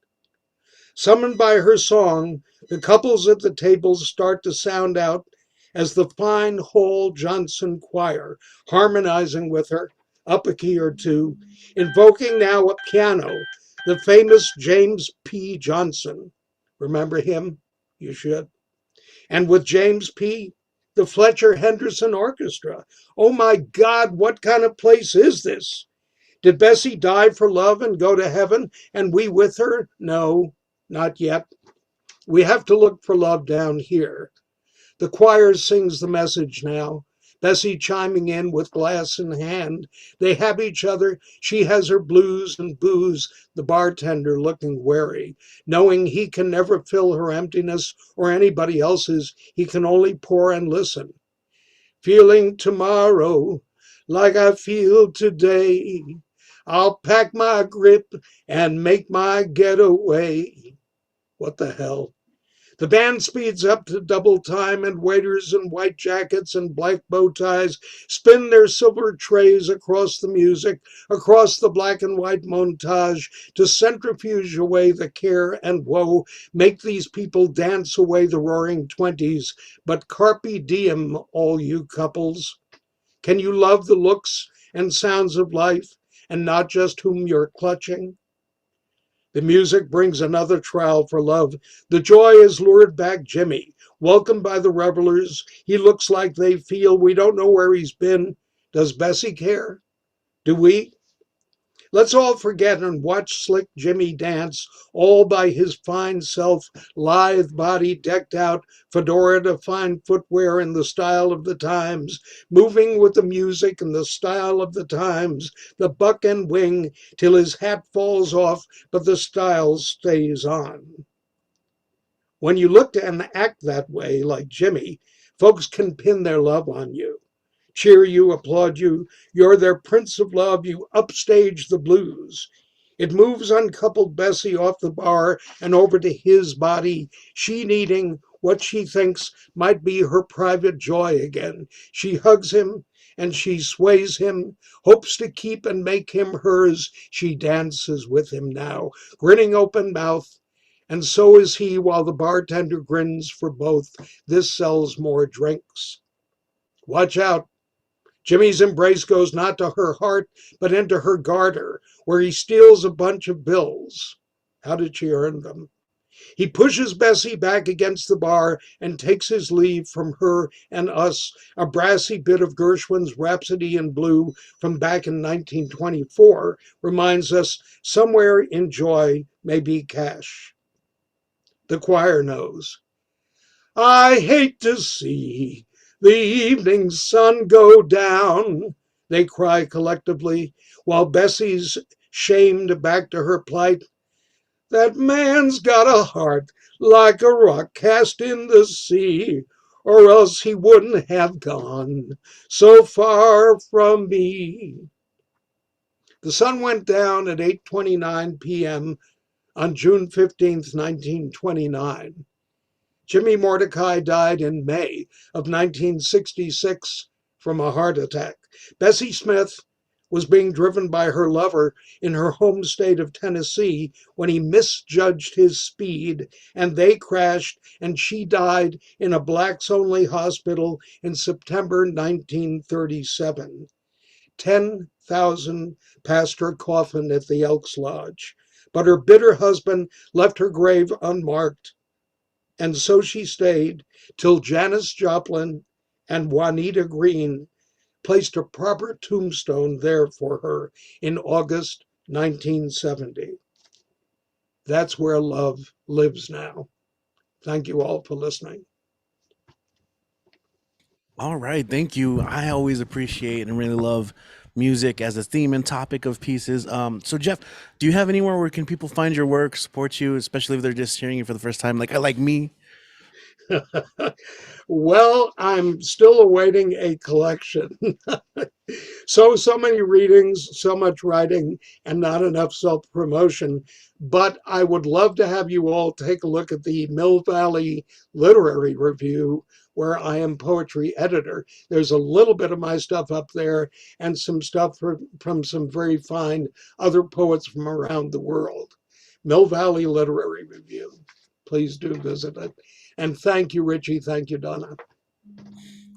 summoned by her song, the couples at the tables start to sound out as the fine whole Johnson choir, harmonizing with her, up a key or two, invoking now a piano, the famous James P. Johnson. Remember him? You should. And with James P., the Fletcher Henderson Orchestra. Oh my God, what kind of place is this? Did Bessie die for love and go to heaven, and we with her? No, not yet. We have to look for love down here. The choir sings the message now, Bessie chiming in with glass in hand. They have each other. She has her blues and booze, the bartender looking wary, knowing he can never fill her emptiness or anybody else's. He can only pour and listen. Feeling tomorrow like I feel today, I'll pack my grip and make my getaway. What the hell? The band speeds up to double time, and waiters in white jackets and black bow ties spin their silver trays across the music, across the black and white montage, to centrifuge away the care and woe, make these people dance away the roaring 20s. But carpe diem, all you couples. Can you love the looks and sounds of life, and not just whom you're clutching? The music brings another trial for love. The joy has lured back Jimmy. Welcomed by the revelers, he looks like they feel we don't know where he's been. Does Bessie care? Do we? Let's all forget and watch slick Jimmy dance, all by his fine self, lithe body decked out, fedora to fine footwear in the style of the times, moving with the music and the style of the times, the buck and wing till his hat falls off, but the style stays on. When you look and act that way, like Jimmy, folks can pin their love on you. Cheer you, applaud you. You're their prince of love. You upstage the blues. It moves uncoupled Bessie off the bar and over to his body, she needing what she thinks might be her private joy again. She hugs him and she sways him, hopes to keep and make him hers. She dances with him now, grinning open mouth. And so is he, while the bartender grins for both. This sells more drinks. Watch out. Jimmy's embrace goes not to her heart, but into her garter, where he steals a bunch of bills. How did she earn them? He pushes Bessie back against the bar and takes his leave from her and us. A brassy bit of Gershwin's Rhapsody in Blue from back in 1924 reminds us somewhere in joy may be cash. The choir knows. I hate to see the evening sun go down, they cry collectively, while Bessie's shamed back to her plight. That man's got a heart like a rock cast in the sea, or else he wouldn't have gone so far from me. The sun went down at 8:29 p.m. on June 15th, 1929. Jimmy Mordecai died in May of 1966 from a heart attack. Bessie Smith was being driven by her lover in her home state of Tennessee when he misjudged his speed and they crashed, and she died in a blacks-only hospital in September 1937. 10,000 passed her coffin at the Elks Lodge, but her bitter husband left her grave unmarked. And so she stayed till Janis Joplin and Juanita Green placed a proper tombstone there for her in August 1970. That's where love lives now. Thank you all for listening. All right, thank you. I always appreciate and really love music as a theme and topic of pieces. So Jeff, do you have anywhere where can people find your work, support you, especially if they're just hearing you for the first time, like me? Well, I'm still awaiting a collection. So many readings, so much writing, and not enough self-promotion. But I would love to have you all take a look at the Mill Valley Literary Review, where I am poetry editor. There's a little bit of my stuff up there and some stuff from some very fine other poets from around the world. Mill Valley Literary Review. Please do visit it. And thank you, Richie. Thank you, Donna.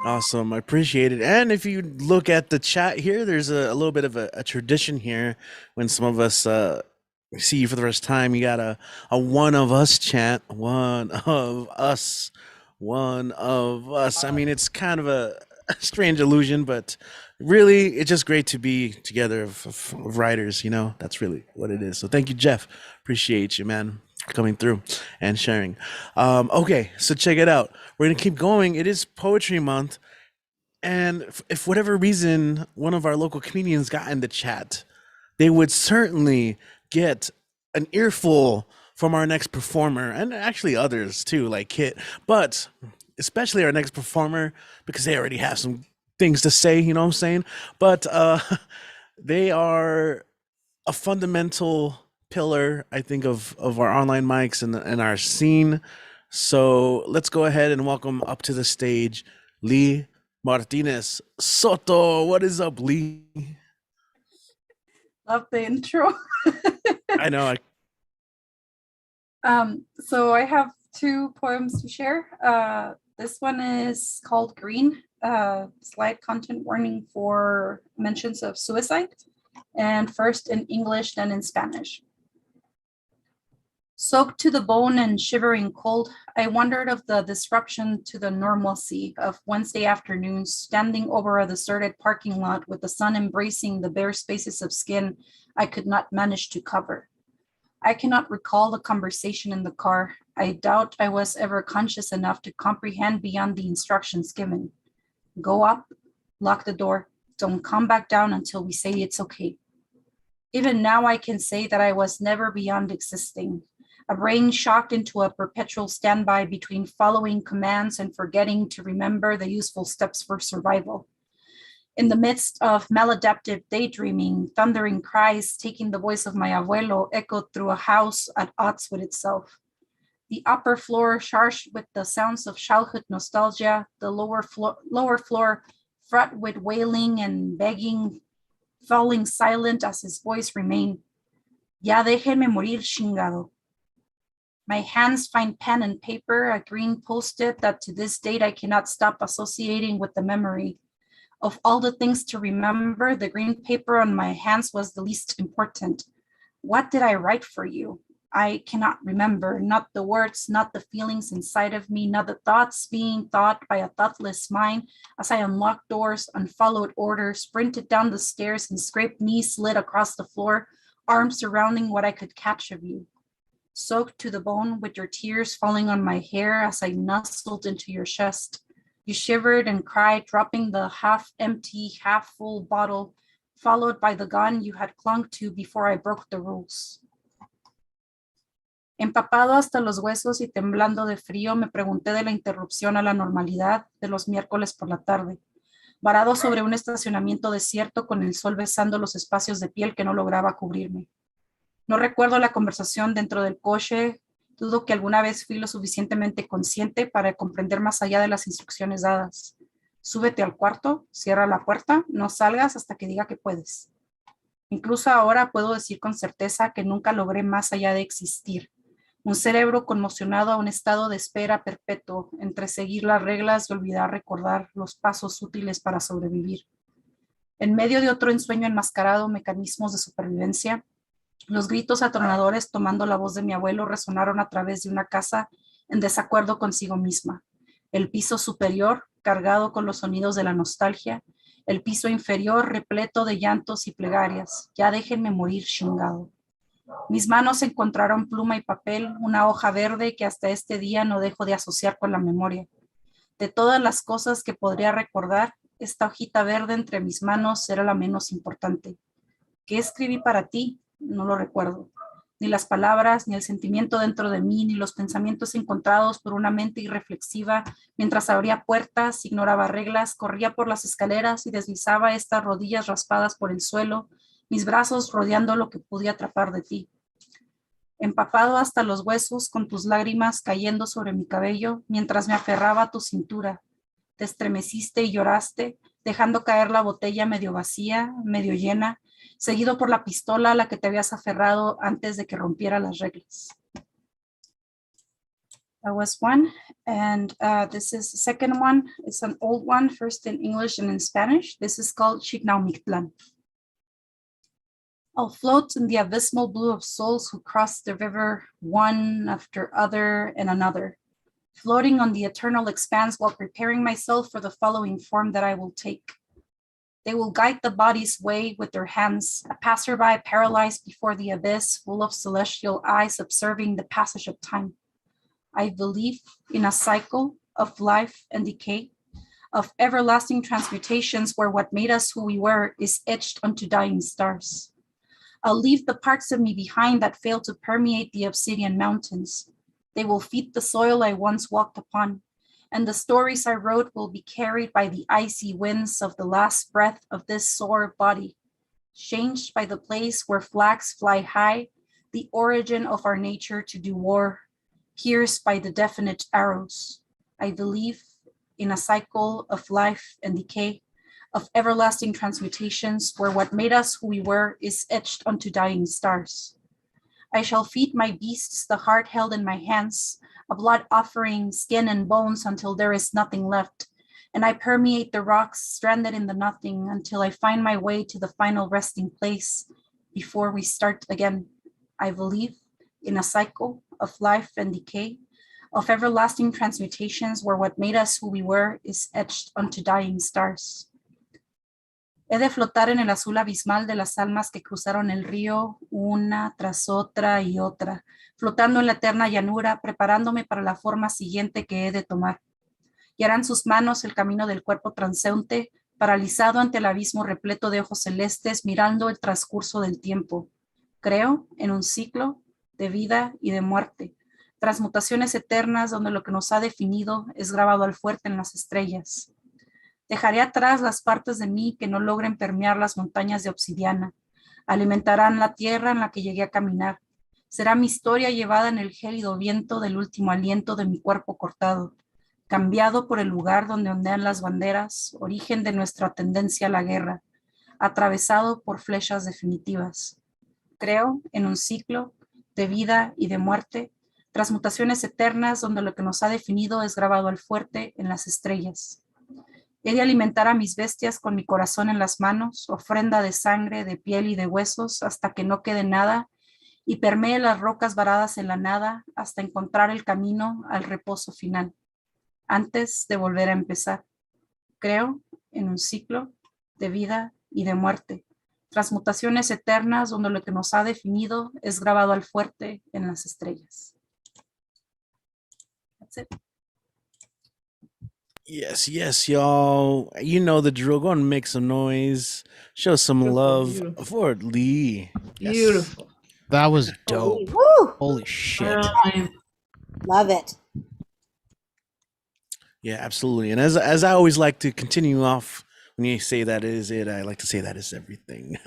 Awesome. I appreciate it. And if you look at the chat here, there's a little bit of a tradition here. When some of us see you for the first time, you got a one of us chant. One of us. One of us. I mean, it's kind of a strange illusion, but really, it's just great to be together of writers. That's really what it is. So thank you, Jeff. Appreciate you, man, coming through and sharing. Okay, so check it out. We're gonna keep going. It is Poetry Month, and if whatever reason one of our local comedians got in the chat, they would certainly get an earful from our next performer, and actually others too, like Kit, but especially our next performer, because they already have some things to say, you know what I'm saying? But they are a fundamental pillar, I think, of our online mics and our scene. So let's go ahead and welcome up to the stage Lee Martinez Soto. What is up, Lee? Love the intro. I know. So I have two poems to share. This one is called Green, slight content warning for mentions of suicide, and first in English, then in Spanish. Soaked to the bone and shivering cold, I wondered of the disruption to the normalcy of Wednesday afternoons, standing over a deserted parking lot with the sun embracing the bare spaces of skin I could not manage to cover. I cannot recall the conversation in the car. I doubt I was ever conscious enough to comprehend beyond the instructions given. Go up, lock the door, don't come back down until we say it's okay. Even now I can say that I was never beyond existing. A brain shocked into a perpetual standby between following commands and forgetting to remember the useful steps for survival. In the midst of maladaptive daydreaming, thundering cries taking the voice of my abuelo echoed through a house at odds with itself. The upper floor charged with the sounds of childhood nostalgia, the lower floor fraught with wailing and begging, falling silent as his voice remained. Ya déjenme morir, chingado. My hands find pen and paper, a green post-it that to this date I cannot stop associating with the memory. Of all the things to remember, the green paper on my hands was the least important. What did I write for you? I cannot remember, not the words, not the feelings inside of me, not the thoughts being thought by a thoughtless mind as I unlocked doors, unfollowed orders, sprinted down the stairs and scraped knees slid across the floor, arms surrounding what I could catch of you. Soaked to the bone with your tears falling on my hair as I nuzzled into your chest. You shivered and cried, dropping the half-empty, half-full bottle, followed by the gun you had clung to before I broke the rules. Empapado hasta los huesos y temblando de frío, me pregunté de la interrupción a la normalidad de los miércoles por la tarde, varado sobre un estacionamiento desierto con el sol besando los espacios de piel que no lograba cubrirme. No recuerdo la conversación dentro del coche, dudo que alguna vez fui lo suficientemente consciente para comprender más allá de las instrucciones dadas. Súbete al cuarto, cierra la puerta, no salgas hasta que diga que puedes. Incluso ahora puedo decir con certeza que nunca logré más allá de existir. Un cerebro conmocionado a un estado de espera perpetuo entre seguir las reglas y olvidar recordar los pasos útiles para sobrevivir. En medio de otro ensueño enmascarado, mecanismos de supervivencia, los gritos atronadores tomando la voz de mi abuelo resonaron a través de una casa en desacuerdo consigo misma. El piso superior, cargado con los sonidos de la nostalgia, el piso inferior repleto de llantos y plegarias. Ya déjenme morir, chingado. Mis manos encontraron pluma y papel, una hoja verde que hasta este día no dejo de asociar con la memoria. De todas las cosas que podría recordar, esta hojita verde entre mis manos era la menos importante. ¿Qué escribí para ti? No lo recuerdo. Ni las palabras, ni el sentimiento dentro de mí, ni los pensamientos encontrados por una mente irreflexiva mientras abría puertas, ignoraba reglas, corría por las escaleras y deslizaba estas rodillas raspadas por el suelo, mis brazos rodeando lo que pude atrapar de ti. Empapado hasta los huesos con tus lágrimas cayendo sobre mi cabello mientras me aferraba a tu cintura. Te estremeciste y lloraste, dejando caer la botella medio vacía, medio llena, seguido por la pistola a la que te habías aferrado antes de que rompiera las reglas. That was one, and this is the second one. It's an old one, first in English and in Spanish. This is called Chignaumichtlan. I'll float in the abysmal blue of souls who cross the river one after other and another, floating on the eternal expanse while preparing myself for the following form that I will take. They will guide the body's way with their hands, a passerby paralyzed before the abyss, full of celestial eyes observing the passage of time. I believe in a cycle of life and decay, of everlasting transmutations where what made us who we were is etched onto dying stars. I'll leave the parts of me behind that fail to permeate the obsidian mountains. They will feed the soil I once walked upon, and the stories I wrote will be carried by the icy winds of the last breath of this sore body, changed by the place where flags fly high, the origin of our nature to do war, pierced by the definite arrows. I believe in a cycle of life and decay, of everlasting transmutations, where what made us who we were is etched onto dying stars. I shall feed my beasts the heart held in my hands, a blood offering skin and bones until there is nothing left, and I permeate the rocks stranded in the nothing until I find my way to the final resting place before we start again. I believe in a cycle of life and decay, of everlasting transmutations where what made us who we were is etched onto dying stars. He de flotar en el azul abismal de las almas que cruzaron el río una tras otra y otra, flotando en la eterna llanura, preparándome para la forma siguiente que he de tomar. Guiarán sus manos el camino del cuerpo transeúnte, paralizado ante el abismo repleto de ojos celestes, mirando el transcurso del tiempo. Creo en un ciclo de vida y de muerte, transmutaciones eternas donde lo que nos ha definido es grabado al fuerte en las estrellas. Dejaré atrás las partes de mí que no logren permear las montañas de obsidiana. Alimentarán la tierra en la que llegué a caminar. Será mi historia llevada en el gélido viento del último aliento de mi cuerpo cortado, cambiado por el lugar donde ondean las banderas, origen de nuestra tendencia a la guerra, atravesado por flechas definitivas. Creo en un ciclo de vida y de muerte, transmutaciones eternas donde lo que nos ha definido es grabado al fuerte en las estrellas. He de alimentar a mis bestias con mi corazón en las manos, ofrenda de sangre, de piel y de huesos, hasta que no quede nada, y permee las rocas varadas en la nada, hasta encontrar el camino al reposo final, antes de volver a empezar. Creo en un ciclo de vida y de muerte, transmutaciones eternas donde lo que nos ha definido es grabado al fuerte en las estrellas. That's it. Yes, yes, y'all. You know the drill. Go and make some noise. Show some Beautiful, love beautiful. for Lee. Yes. Beautiful. That was dope. Woo! Holy shit. Love it. Yeah, absolutely. And as I always like to continue off when you say that is it, I like to say that is everything.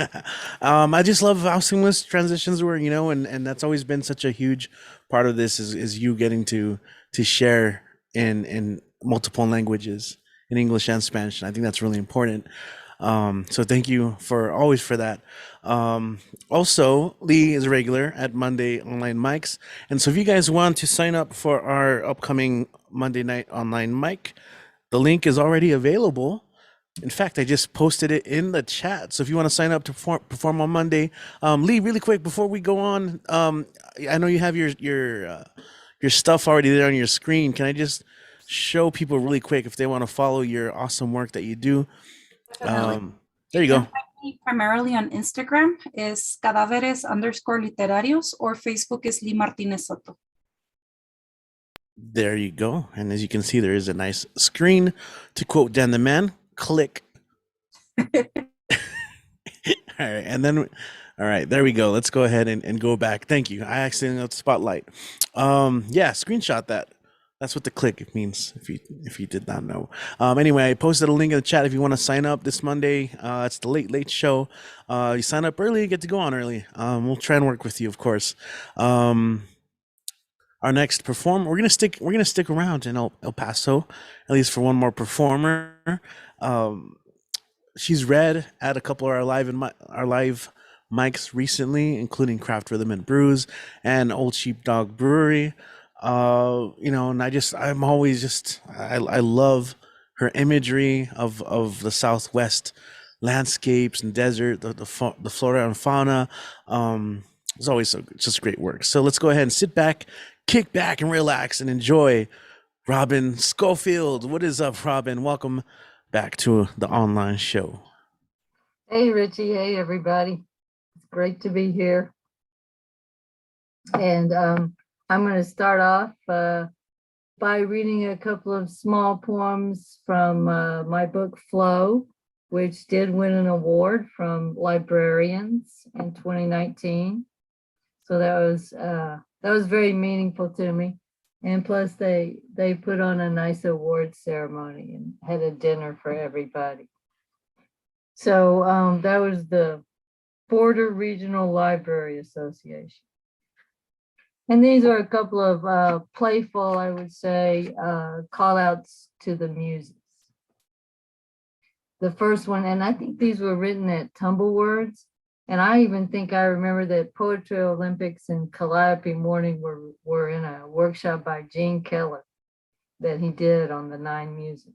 I just love how seamless transitions were, and that's always been such a huge part of this is you getting to share in multiple languages, in English and Spanish. And I think that's really important. So thank you for that. Also, Lee is a regular at Monday Online Mics. And so if you guys want to sign up for our upcoming Monday night online mic, the link is already available. In fact, I just posted it in the chat. So if you want to sign up to perform on Monday, Lee, really quick before we go on, I know you have your stuff already there on your screen. Can I just show people really quick if they want to follow your awesome work that you do? There you go. Primarily on Instagram is cadáveres_literarios, or Facebook is Lee Martinez Soto. There you go. And as you can see, there is a nice screen. To quote Dan the Man, click. All right. And then, all right, there we go. Let's go ahead and go back. Thank you. I accidentally got the spotlight. Yeah, screenshot that. That's what the click means, if you did not know. Anyway, I posted a link in the chat if you want to sign up this Monday. It's the late show. You sign up early, you get to go on early. We'll try and work with you, of course. Our next performer, we're gonna stick around in El Paso, at least for one more performer. She's read at a couple of our live mics recently, including Craft Rhythm and Brews and Old Sheepdog Brewery. And I love her imagery of the Southwest landscapes and desert, the flora and fauna. It's always just great work. So let's go ahead and sit back, kick back and relax and enjoy Robin Schofield. What is up, Robin? Welcome back to the online show. Hey, Richie. Hey, everybody. It's great to be here. And I'm going to start off by reading a couple of small poems from my book, Flow, which did win an award from librarians in 2019. So that was very meaningful to me. And plus they put on a nice award ceremony and had a dinner for everybody. So that was the Border Regional Library Association. And these are a couple of playful, I would say, call outs to the Muses. The first one, and I think these were written at Tumblewords. And I even think I remember that Poetry Olympics and Calliope Morning were in a workshop by Gene Keller that he did on the 9 Muses.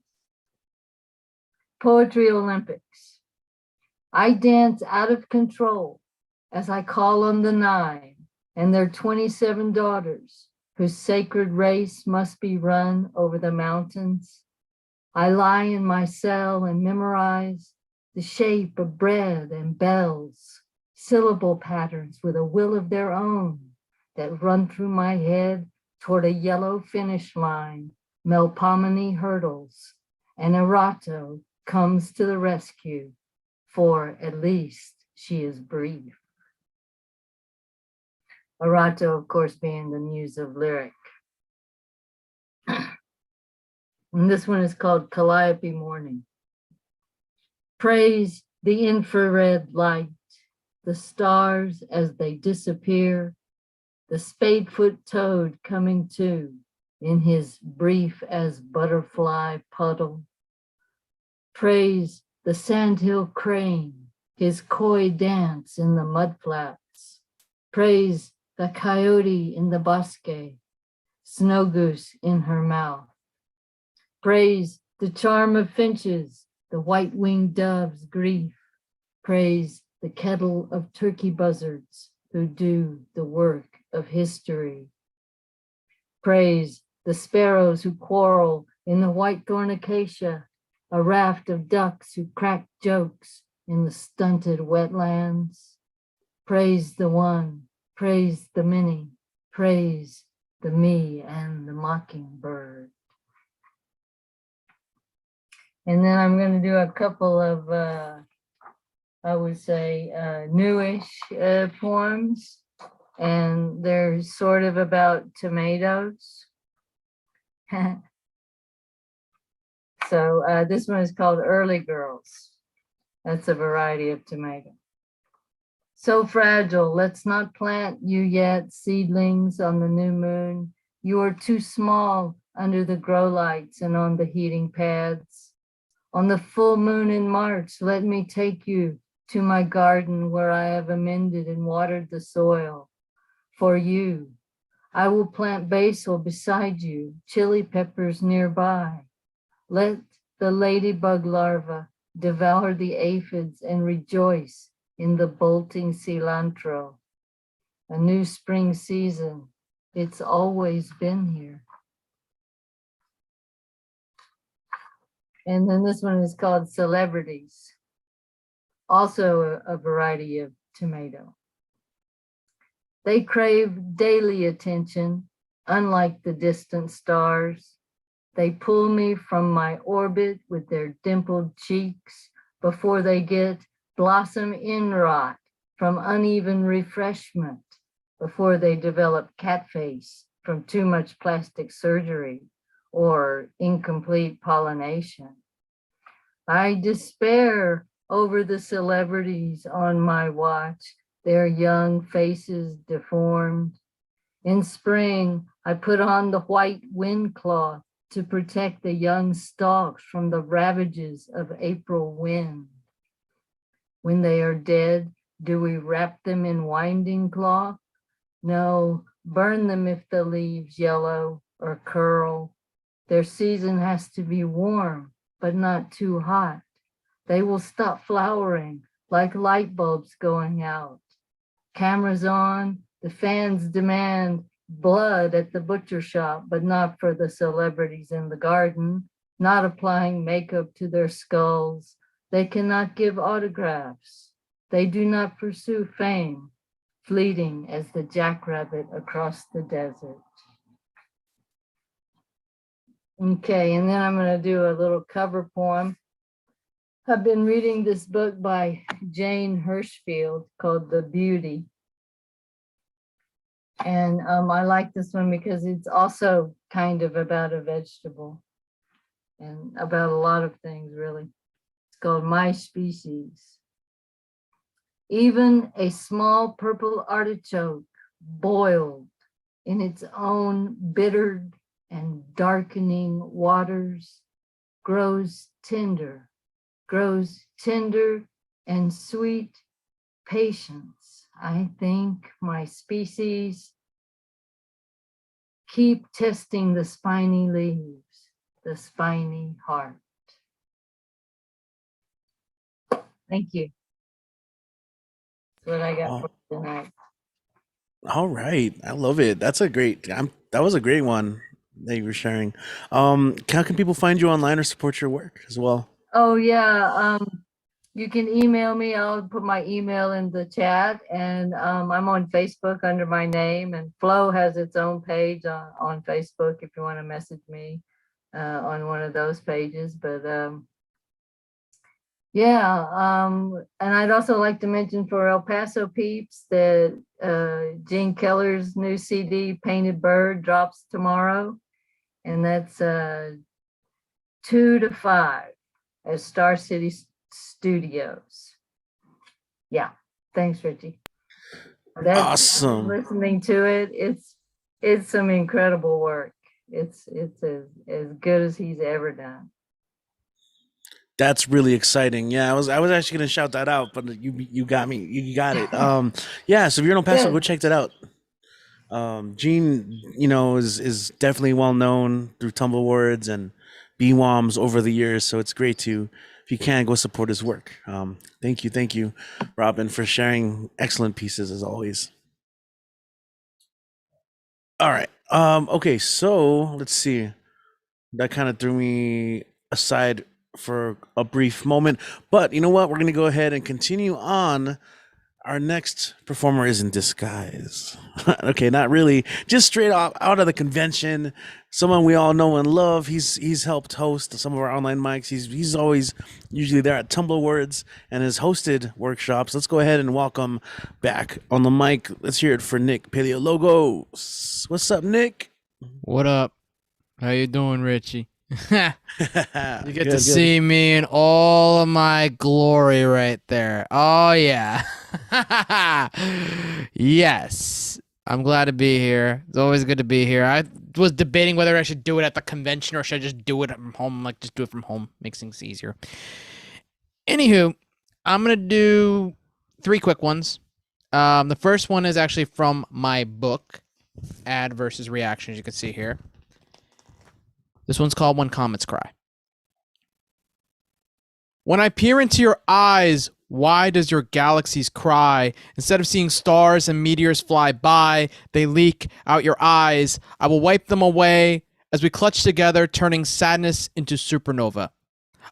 Poetry Olympics. I dance out of control as I call on the 9 and their 27 daughters, whose sacred race must be run over the mountains. I lie in my cell and memorize the shape of bread and bells, syllable patterns with a will of their own that run through my head toward a yellow finish line. Melpomene hurdles, and Erato comes to the rescue, for at least she is brief. Erato, of course, being the muse of lyric. And this one is called Calliope Morning. Praise the infrared light, the stars as they disappear, the spadefoot toad coming to in his brief as butterfly puddle. Praise the sandhill crane, his coy dance in the mudflats. Praise the coyote in the bosque, snow goose in her mouth. Praise the charm of finches, the white-winged dove's grief. Praise the kettle of turkey buzzards who do the work of history. Praise the sparrows who quarrel in the white thorn acacia, a raft of ducks who crack jokes in the stunted wetlands. Praise the one, praise the many, praise the me and the mockingbird. And then I'm going to do a couple of, I would say, newish poems, and they're sort of about tomatoes. So this one is called Early Girls. That's a variety of tomato. So fragile, let's not plant you yet, seedlings on the new moon. You are too small under the grow lights and on the heating pads. On the full moon in March, let me take you to my garden where I have amended and watered the soil. For you, I will plant basil beside you, chili peppers nearby. Let the ladybug larva devour the aphids and rejoice in the bolting cilantro. A new spring season, it's always been here. And then this one is called Celebrities. Also a variety of tomato. They crave daily attention, unlike the distant stars. They pull me from my orbit with their dimpled cheeks before they get blossom in rot from uneven refreshment, before they develop cat face from too much plastic surgery or incomplete pollination. I despair over the celebrities on my watch, their young faces deformed. In spring, I put on the white wind cloth to protect the young stalks from the ravages of April wind. When they are dead, do we wrap them in winding cloth? No, burn them if the leaves yellow or curl. Their season has to be warm, but not too hot. They will stop flowering like light bulbs going out. Cameras on, the fans demand blood at the butcher shop, but not for the celebrities in the garden, not applying makeup to their skulls. They cannot give autographs. They do not pursue fame, fleeting as the jackrabbit across the desert. Okay, and then I'm going to do a little cover poem. I've been reading this book by Jane Hirschfield called The Beauty. And I like this one because it's also kind of about a vegetable and about a lot of things, really. It's called My Species. Even a small purple artichoke boiled in its own bittered and darkening waters, grows tender and sweet patience. I think my species keep testing the spiny leaves, the spiny heart. Thank you. That's what I got for tonight. All right, I love it. That's a great. That was a great one that you were sharing. How can people find you online or support your work as well? Oh yeah, you can email me. I'll put my email in the chat, and I'm on Facebook under my name, and Flow has its own page on Facebook if you want to message me on one of those pages. But yeah, and I'd also like to mention for El Paso peeps that Gene Keller's new CD, Painted Bird, drops tomorrow, and that's 2 to 5 at Star City Studios. Yeah, thanks, Richie. Awesome. Listening to it, it's some incredible work. It's as good as he's ever done. That's really exciting. Yeah, I was actually gonna shout that out, but you got me. You got it. Yeah. So if you're in El Paso, go check that out. Gene, is definitely well known through Tumblewords and BWOMs over the years. So it's great to, if you can, go support his work. Thank you, Robin, for sharing excellent pieces as always. All right. Okay. So let's see. That kind of threw me aside for a brief moment, but you know what? We're going to go ahead and continue on. Our next performer is in disguise. Okay, not really, just straight off out of the convention. Someone we all know and love. He's helped host some of our online mics. He's always usually there at Tumblewords and has hosted workshops. Let's go ahead and welcome back on the mic. Let's hear it for Nick Paleologos. What's up, Nick? What up? How you doing, Richie? You get Good, to see me in all of my glory right there. Oh yeah. Yes. I'm glad to be here. It's always good to be here. I was debating whether I should do it at the convention or should I just do it from home. Like, just do it from home. Makes things easier. Anywho, I'm going to do 3 quick ones. The first one is actually from my book, Ad versus Reaction, as you can see here. This one's called When Comets Cry. When I peer into your eyes, why does your galaxies cry? Instead of seeing stars and meteors fly by, they leak out your eyes. I will wipe them away as we clutch together, turning sadness into supernova.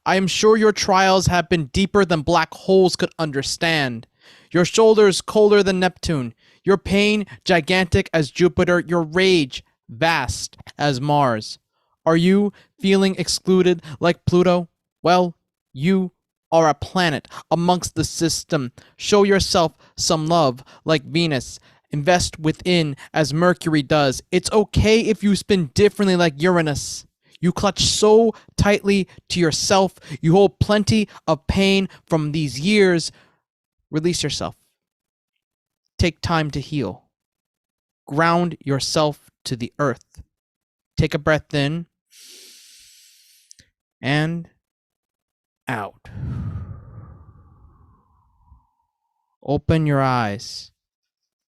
I am sure your trials have been deeper than black holes could understand. Your shoulders colder than Neptune. Your pain gigantic as Jupiter. Your rage vast as Mars. Are you feeling excluded like Pluto? Well, you are a planet amongst the system. Show yourself some love like Venus. Invest within as Mercury does. It's okay if you spin differently like Uranus. You clutch so tightly to yourself. You hold plenty of pain from these years. Release yourself. Take time to heal. Ground yourself to the earth. Take a breath in and out. Open your eyes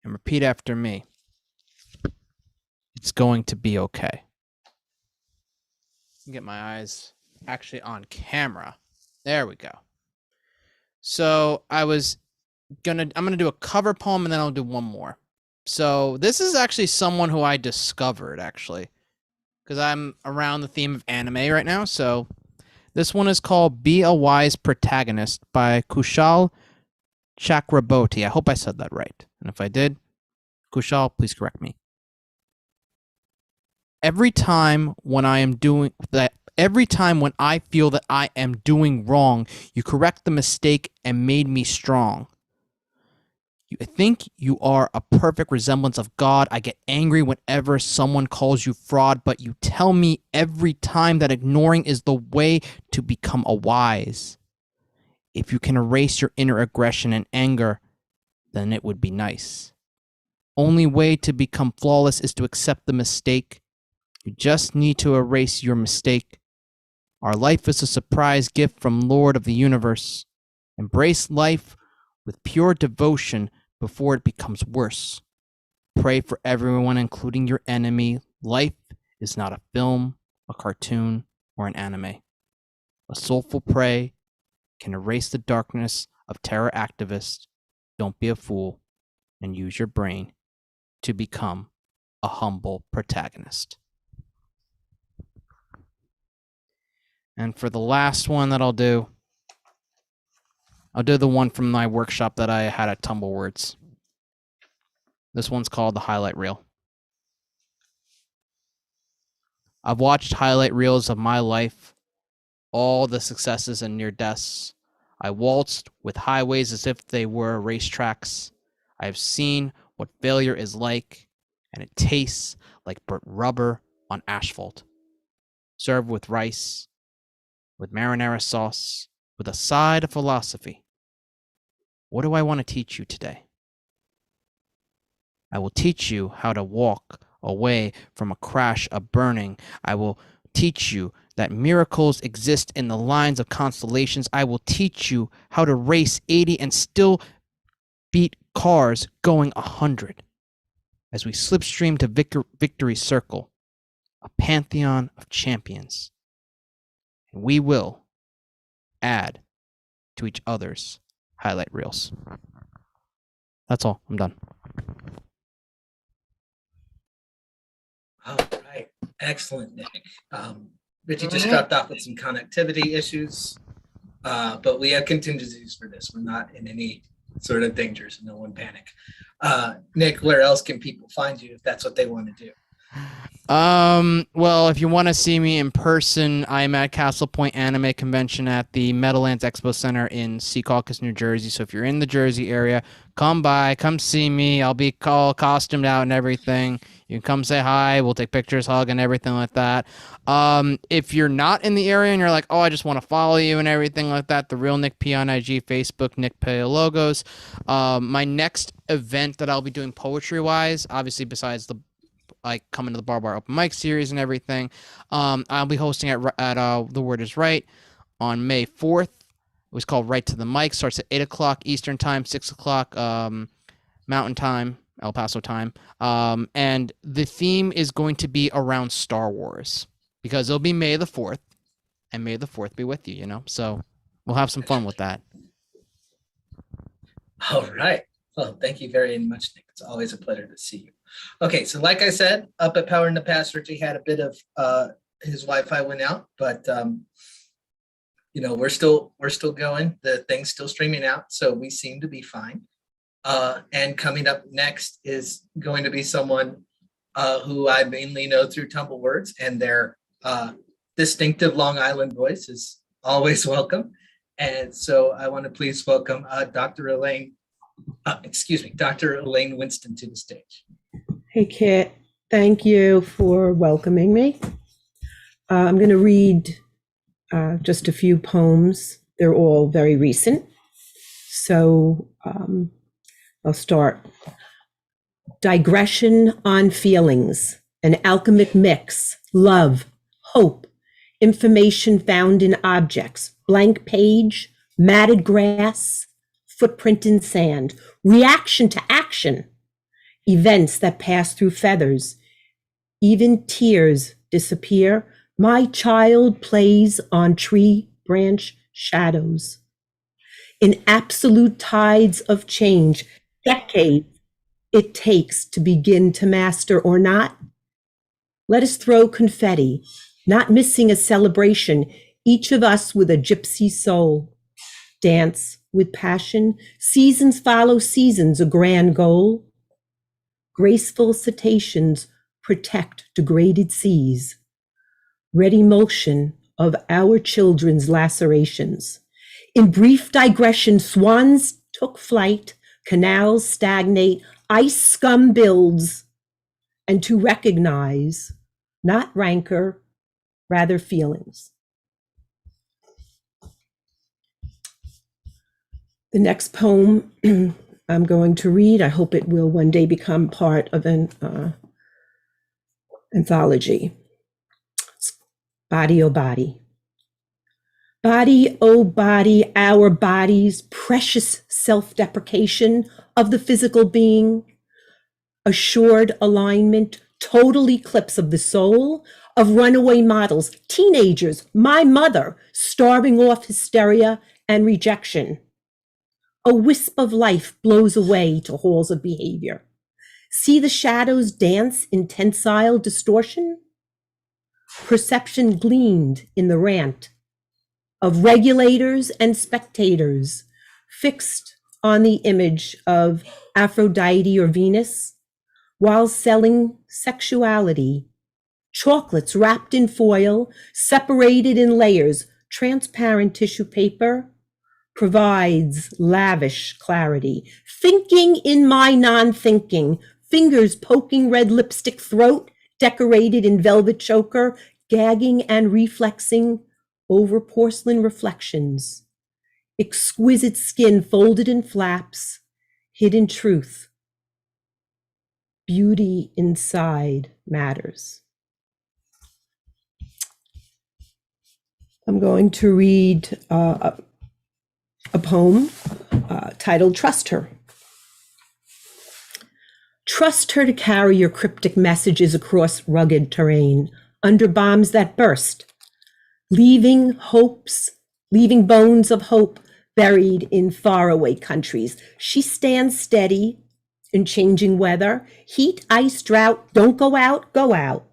and repeat after me. It's going to be okay. Get my eyes actually on camera. There we go. So I'm gonna do a cover poem and then I'll do one more. So this is actually someone who I discovered actually, because I'm around the theme of anime right now. So this one is called Be a Wise Protagonist by Kushal Chakraboti. I hope I said that right. And if I did, Kushal, please correct me. Every time when I feel that I am doing wrong, you correct the mistake and made me strong. I think you are a perfect resemblance of God. I get angry whenever someone calls you fraud, but you tell me every time that ignoring is the way to become a wise. If you can erase your inner aggression and anger, then it would be nice. Only way to become flawless is to accept the mistake. You just need to erase your mistake. Our life is a surprise gift from Lord of the Universe. Embrace life with pure devotion before it becomes worse. Pray for everyone, including your enemy. Life is not a film, a cartoon, or an anime. A soulful prayer can erase the darkness of terror activists. Don't be a fool and use your brain to become a humble protagonist. And for the last one that I'll do the one from my workshop that I had at Tumblewords. This one's called the highlight reel. I've watched highlight reels of my life, all the successes and near deaths. I waltzed with highways as if they were racetracks. I have seen what failure is like, and it tastes like burnt rubber on asphalt. Served with rice, with marinara sauce, with a side of philosophy. What do I want to teach you today? I will teach you how to walk away from a crash of burning. I will teach you that miracles exist in the lines of constellations. I will teach you how to race 80 and still beat cars going 100. As we slipstream to Victory Circle, a pantheon of champions. And we will add to each other's highlight reels. That's all. I'm done. All right. Excellent, Nick. Richie just dropped off with some connectivity issues, but we have contingencies for this. We're not in any sort of danger, so no one panic. Nick, where else can people find you if that's what they want to do? Well, if you want to see me in person, I'm at Castle Point Anime Convention at the Meadowlands Expo Center in Secaucus, New Jersey. So if you're in the Jersey area, come by, come see me. I'll be all costumed out and everything. You can come say hi. We'll take pictures, hug, and everything like that. If you're not in the area and you're like, oh, I just want to follow you and everything like that, The Real Nick P on IG, Facebook, Nick P Logos. My next event that I'll be doing poetry-wise, obviously besides the coming to the Bar Open Mic series and everything. I'll be hosting at The Word Is Right on May 4th. It was called Right to the Mic. Starts at 8 o'clock Eastern Time, 6 o'clock Mountain Time, El Paso time. And the theme is going to be around Star Wars because it'll be May the 4th, and May the 4th be with you, you know? So we'll have some fun with that. All right. Well, thank you very much, Nick. It's always a pleasure to see you. Okay, so like I said, up at Power in the Past, Richie had a bit of his Wi-Fi went out, but we're still going. The thing's still streaming out, so we seem to be fine. And coming up next is going to be someone who I mainly know through Tumblewords, and their distinctive Long Island voice is always welcome. And so I want to please welcome Dr. Elaine Winston to the stage. Hey, Kit. Thank you for welcoming me. I'm going to read just a few poems. They're all very recent. So I'll start. Digression on feelings, an alchemic mix, love, hope, information found in objects, blank page, matted grass, footprint in sand, reaction to action, events that pass through feathers, even tears disappear. My child plays on tree branch shadows. In absolute tides of change, decades it takes to begin to master or not. Let us throw confetti, not missing a celebration, each of us with a gypsy soul. Dance with passion, seasons follow seasons, a grand goal. Graceful cetaceans protect degraded seas. Ready motion of our children's lacerations. In brief digression, swans took flight, canals stagnate, ice scum builds, and to recognize, not rancor, rather feelings. The next poem I'm going to read. I hope it will one day become part of an anthology. It's Body, oh body. Body, oh body, our bodies, precious self-deprecation of the physical being, assured alignment, total eclipse of the soul, of runaway models, teenagers, my mother, starving off hysteria and rejection. A wisp of life blows away to halls of behavior. See the shadows dance in tensile distortion? Perception gleamed in the rant of regulators and spectators fixed on the image of Aphrodite or Venus while selling sexuality. Chocolates wrapped in foil, separated in layers, transparent tissue paper provides lavish clarity. Thinking in my non-thinking, fingers poking red lipstick throat, decorated in velvet choker, gagging and reflexing over porcelain reflections. Exquisite skin folded in flaps, hidden truth. Beauty inside matters. I'm going to read a poem titled Trust Her. Trust her to carry your cryptic messages across rugged terrain, under bombs that burst, leaving bones of hope buried in faraway countries. She stands steady in changing weather, heat, ice, drought. Don't go out, go out.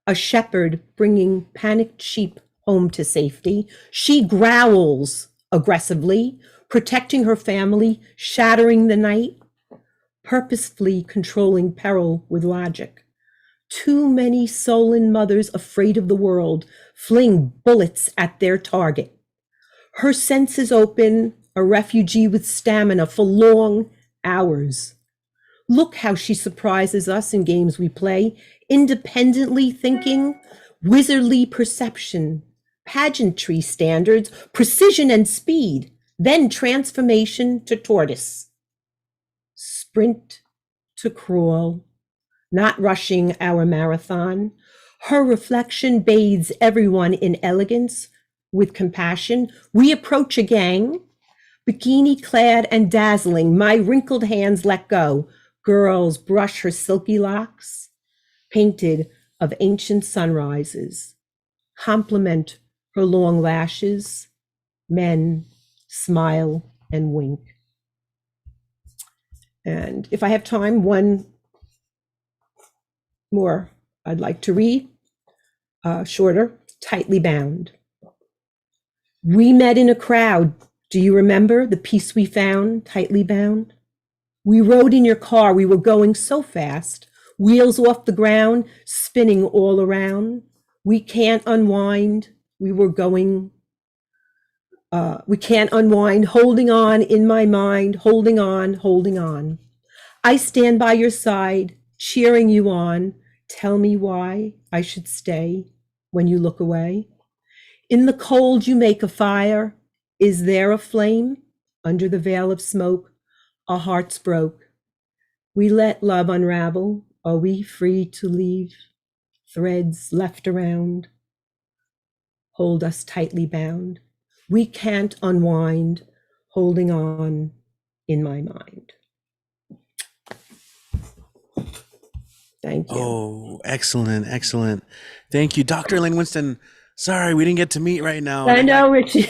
A shepherd bringing panicked sheep home to safety. She growls aggressively, protecting her family, shattering the night, purposefully controlling peril with logic. Too many sullen mothers afraid of the world fling bullets at their target. Her senses open, a refugee with stamina for long hours. Look how she surprises us in games we play, independently thinking, wizardly perception, pageantry standards, precision and speed, then transformation to tortoise. Sprint to crawl, not rushing our marathon. Her reflection bathes everyone in elegance with compassion. We approach a gang, bikini clad and dazzling. My wrinkled hands let go. Girls brush her silky locks, painted of ancient sunrises. Compliment her long lashes. Men smile and wink. And if I have time, one more I'd like to read, shorter, Tightly Bound. We met in a crowd. Do you remember the peace we found, tightly bound? We rode in your car. We were going so fast, wheels off the ground, spinning all around. We can't unwind. We can't unwind, holding on in my mind, holding on, holding on. I stand by your side, cheering you on. Tell me why I should stay when you look away. In the cold you make a fire. Is there a flame? Under the veil of smoke, our hearts broke. We let love unravel. Are we free to leave? Threads left around hold us tightly bound. We can't unwind, holding on in my mind. Thank you. Oh, excellent, excellent. Thank you, Dr. Elaine Winston. Sorry, we didn't get to meet right now. I know, Richie.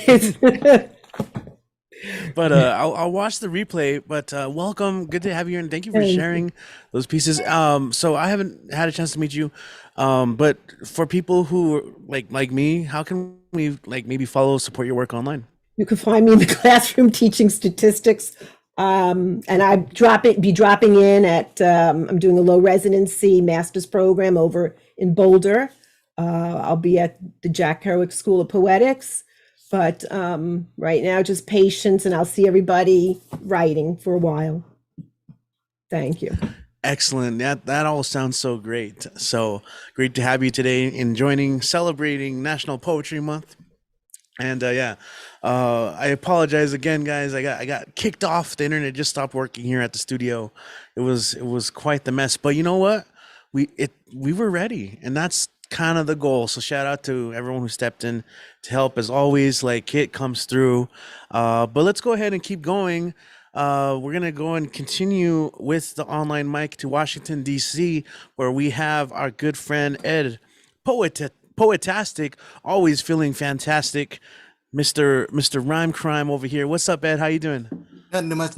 But I'll watch the replay. But welcome, good to have you, and thank you for sharing those pieces. So I haven't had a chance to meet you, but for people who like me, how can we maybe support your work online? You can find me in the classroom teaching statistics, and I be dropping in at. I'm doing a low residency master's program over in Boulder. I'll be at the Jack Kerouac School of Poetics. But right now, just patience, and I'll see everybody writing for a while. Thank you. Excellent. That all sounds so great. So great to have you today in celebrating National Poetry Month. And I apologize again, guys. I got kicked off. The internet just stopped working here at the studio. It was quite the mess. But you know what? We were ready, and that's kind of the goal. So shout out to everyone who stepped in to help. As always, like Kit comes through. But let's go ahead and keep going. We're gonna go and continue with the online mic to Washington D.C., where we have our good friend Ed, poetastic, always feeling fantastic, Mr. Rhyme Crime over here. What's up, Ed? How you doing? Nothing much.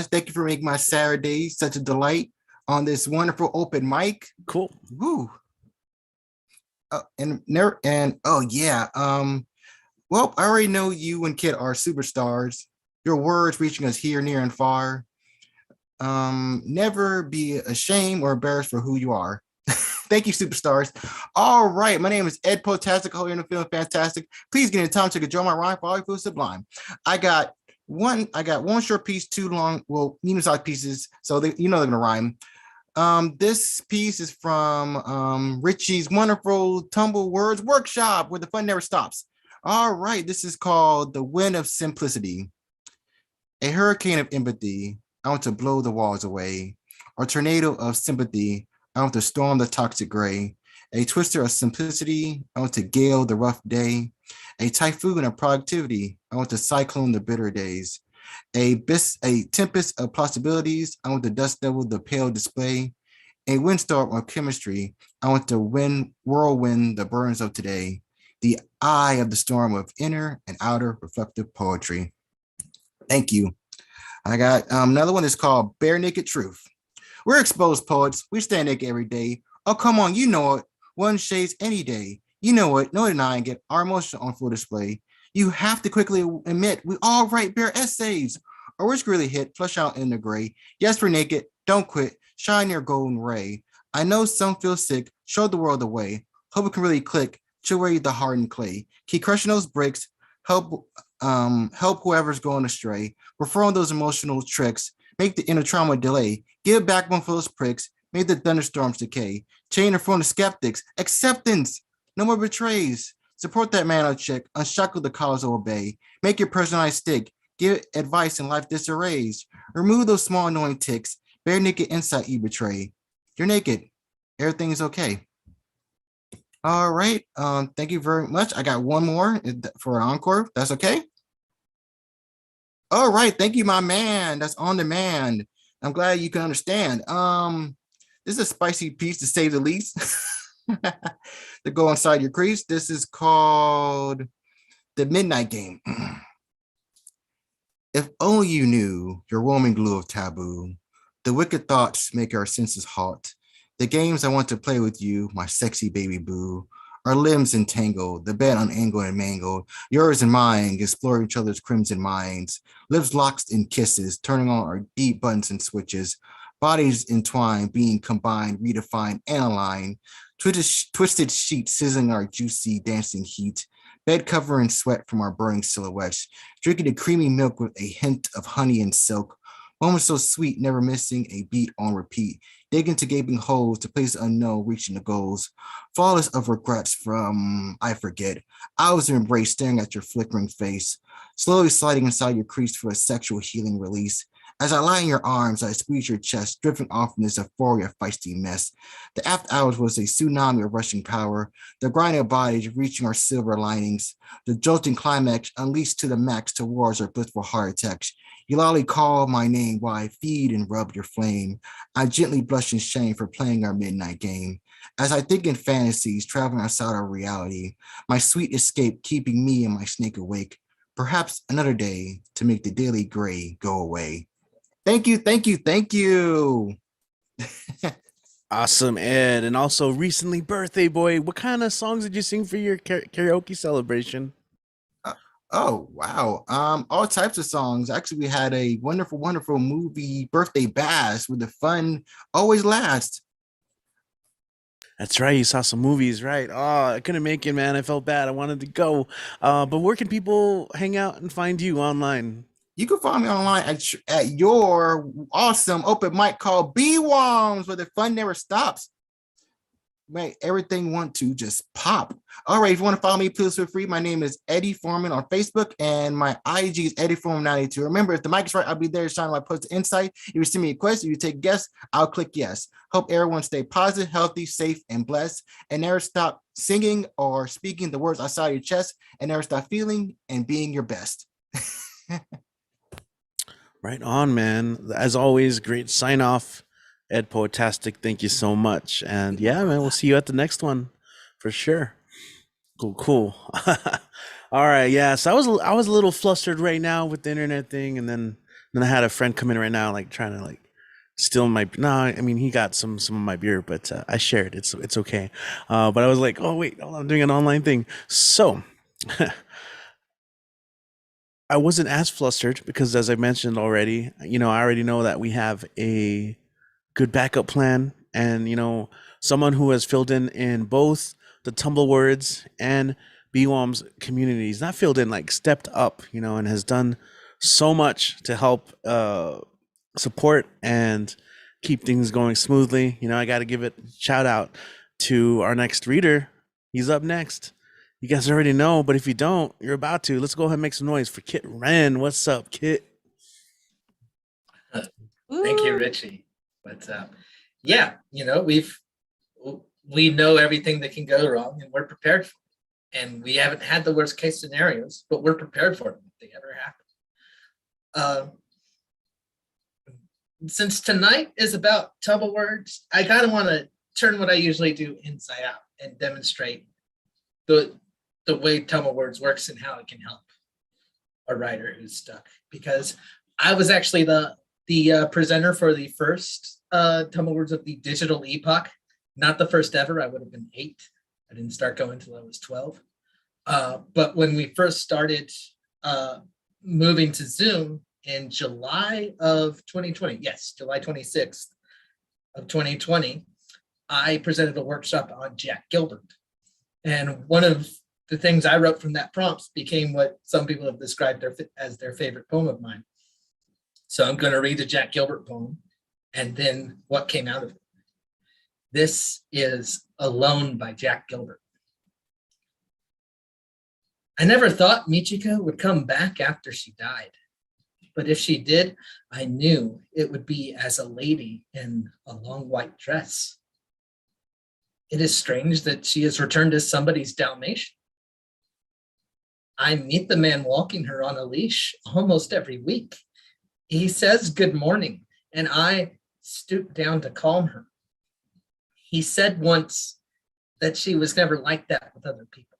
Thank you for making my Saturday such a delight on this wonderful open mic. Cool. Woo. Oh yeah. Well, I already know you and Kit are superstars. Your words reaching us here, near, and far. Never be ashamed or embarrassed for who you are. Thank you, superstars. All right, my name is Ed Potastic. I hope you're feeling fantastic. Please get in time to enjoy my rhyme for all you feel sublime. I got one short piece, two long, well, medium-sized pieces, so they're gonna rhyme. This piece is from Richie's wonderful Tumblewords workshop where the fun never stops. All right, this is called The Wind of Simplicity. A hurricane of empathy, I want to blow the walls away. A tornado of sympathy, I want to storm the toxic gray. A twister of simplicity, I want to gale the rough day. A typhoon of productivity, I want to cyclone the bitter days. A tempest of possibilities, I want to dust devil the pale display. A windstorm of chemistry, I want to whirlwind the burns of today. The eye of the storm of inner and outer reflective poetry. Thank you. I got another one that's called Bare Naked Truth. We're exposed poets. We stand naked every day. Oh, come on, you know it. One shades any day. You know it. No denying it. Our emotion on full display. You have to quickly admit we all write bare essays. Our words really hit, flush out in the gray. Yes, we're naked. Don't quit. Shine your golden ray. I know some feel sick. Show the world the way. Hope it can really click. Chill away the hardened clay. Keep crushing those bricks. Help whoever's going astray. Perform those emotional tricks. Make the inner trauma delay. Give back one for those pricks. Make the thunderstorms decay. Chain and from the skeptics. Acceptance. No more betrays. Support that man or chick. Unshackle the cause or obey. Make your personalized stick. Give advice in life disarrays. Remove those small annoying ticks. Bare naked insight you betray. You're naked. Everything is okay. All right. Thank you very much. I got one more for an encore. That's okay. All right. Thank you, my man. That's on demand. I'm glad you can understand. This is a spicy piece to say the least. To go inside your crease. This is called The Midnight Game. If only you knew your warming glue of taboo. The wicked thoughts make our senses halt. The games I want to play with you, my sexy baby boo. Our limbs entangled, the bed unangled and mangled. Yours and mine, explore each other's crimson minds. Lips locked in kisses, turning on our deep buttons and switches. Bodies entwined, being combined, redefined, and aligned. Twisted sheets sizzling our juicy dancing heat. Bed cover in sweat from our burning silhouettes. Drinking the creamy milk with a hint of honey and silk. Moments so sweet, never missing a beat on repeat. Dig into gaping holes to places unknown, reaching the goals. Flawless of regrets from, I forget. Hours of embrace staring at your flickering face. Slowly sliding inside your crease for a sexual healing release. As I lie in your arms, I squeeze your chest, drifting off in this euphoria feisty mess. The after hours was a tsunami of rushing power, the grinding of bodies reaching our silver linings, the jolting climax unleashed to the max towards our blissful heart attacks. You loudly call my name while I feed and rub your flame. I gently blush in shame for playing our midnight game. As I think in fantasies, traveling outside our reality, my sweet escape keeping me and my snake awake. Perhaps another day to make the daily gray go away. Thank you, thank you, thank you. Awesome, Ed. And also recently birthday boy, what kind of songs did you sing for your karaoke celebration? Oh, wow. All types of songs. Actually, we had a wonderful, wonderful movie birthday bash where the fun always lasts. That's right. You saw some movies, right? Oh, I couldn't make it, man. I felt bad. I wanted to go. But where can people hang out and find you online? You can find me online at your awesome open mic called B-Woms, where the fun never stops. make everything want to just pop. All right, if you want to follow me, please feel free. My name is Eddie Foreman on Facebook, and my IG is Eddie Foreman 92. Remember, if the mic is right, I'll be there shining my post insight. If you send me a question, if you take guess, I'll click yes. Hope everyone stay positive, healthy, safe, and blessed, and never stop singing or speaking the words outside your chest, and never stop feeling and being your best. Right on, man. As always, great sign off. Ed Poetastic, thank you so much. And yeah, man, we'll see you at the next one for sure. Cool. All right, yeah. So I was a little flustered right now with the internet thing, and then I had a friend come in right now, like trying to like steal my. No, I mean he got some of my beer, but I shared. It's okay. But I was like, oh wait, I'm doing an online thing. So I wasn't as flustered because, as I mentioned already, I already know that we have a good backup plan, and someone who has filled in both the Tumblewords and BWOM's communities, not filled in, like stepped up, and has done so much to help support and keep things going smoothly. I got to give it a shout out to our next reader. He's up next. You guys already know, but if you don't, you're about to. Let's go ahead and make some noise for Kit Wren. What's up, Kit? Thank you, Richie. But yeah, we know everything that can go wrong, and we're prepared for it. And we haven't had the worst case scenarios, but we're prepared for them if they ever happen. Since tonight is about Tumblewords, I kind of want to turn what I usually do inside out and demonstrate the way Tumblewords works and how it can help a writer who's stuck. Because I was actually the presenter for the first Tumblewords of the digital epoch, not the first ever. I would have been 8. I didn't start going until I was 12. But when we first started moving to Zoom in July of 2020, yes, July 26th of 2020, I presented a workshop on Jack Gilbert. And one of the things I wrote from that prompts became what some people have described as their favorite poem of mine. So I'm going to read the Jack Gilbert poem and then what came out of it. This is Alone by Jack Gilbert. I never thought Michiko would come back after she died. But if she did, I knew it would be as a lady in a long white dress. It is strange that she has returned as somebody's Dalmatian. I meet the man walking her on a leash almost every week. He says good morning, and I stoop down to calm her. He said once that she was never like that with other people.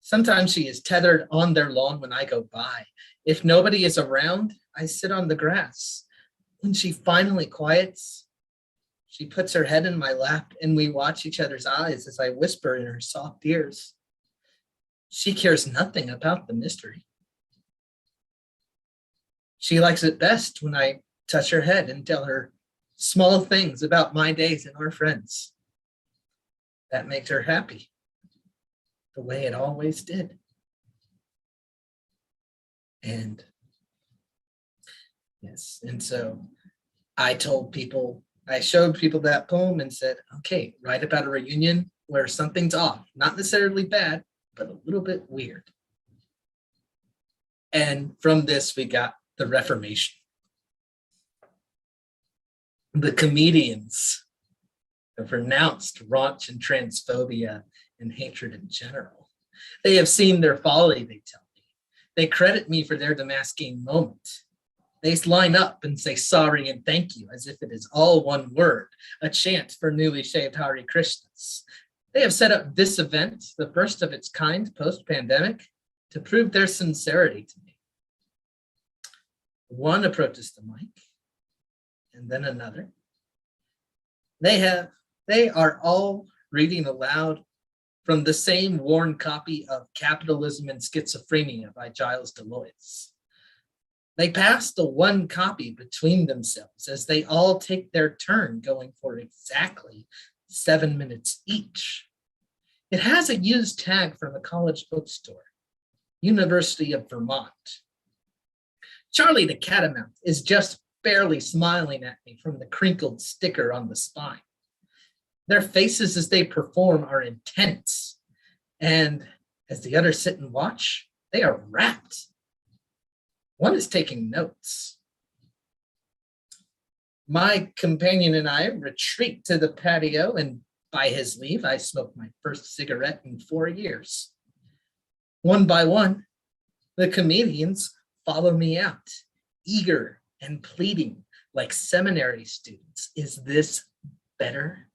Sometimes she is tethered on their lawn when I go by. If nobody is around, I sit on the grass. When she finally quiets, she puts her head in my lap and we watch each other's eyes as I whisper in her soft ears. She cares nothing about the mystery. She likes it best when I touch her head and tell her small things about my days and our friends. That makes her happy, the way it always did. And yes, and so I showed people that poem and said, okay, write about a reunion where something's off, not necessarily bad, but a little bit weird. And from this, we got the Reformation. The comedians have renounced raunch and transphobia and hatred in general. They have seen their folly, they tell me. They credit me for their Damascene moment. They line up and say sorry and thank you as if it is all one word, a chant for newly shaved Hare Krishnas. They have set up this event, the first of its kind post-pandemic, to prove their sincerity to me. One approaches the mic, and then another. They are all reading aloud from the same worn copy of Capitalism and Schizophrenia by Giles Delois. They pass the one copy between themselves as they all take their turn, going for exactly 7 minutes each. It has a used tag from a college bookstore, University of Vermont. Charlie the Catamount is just barely smiling at me from the crinkled sticker on the spine. Their faces as they perform are intense. And as the others sit and watch, they are rapt. One is taking notes. My companion and I retreat to the patio, and by his leave, I smoke my first cigarette in 4 years. One by one, the comedians follow me out, eager and pleading like seminary students. Is this better?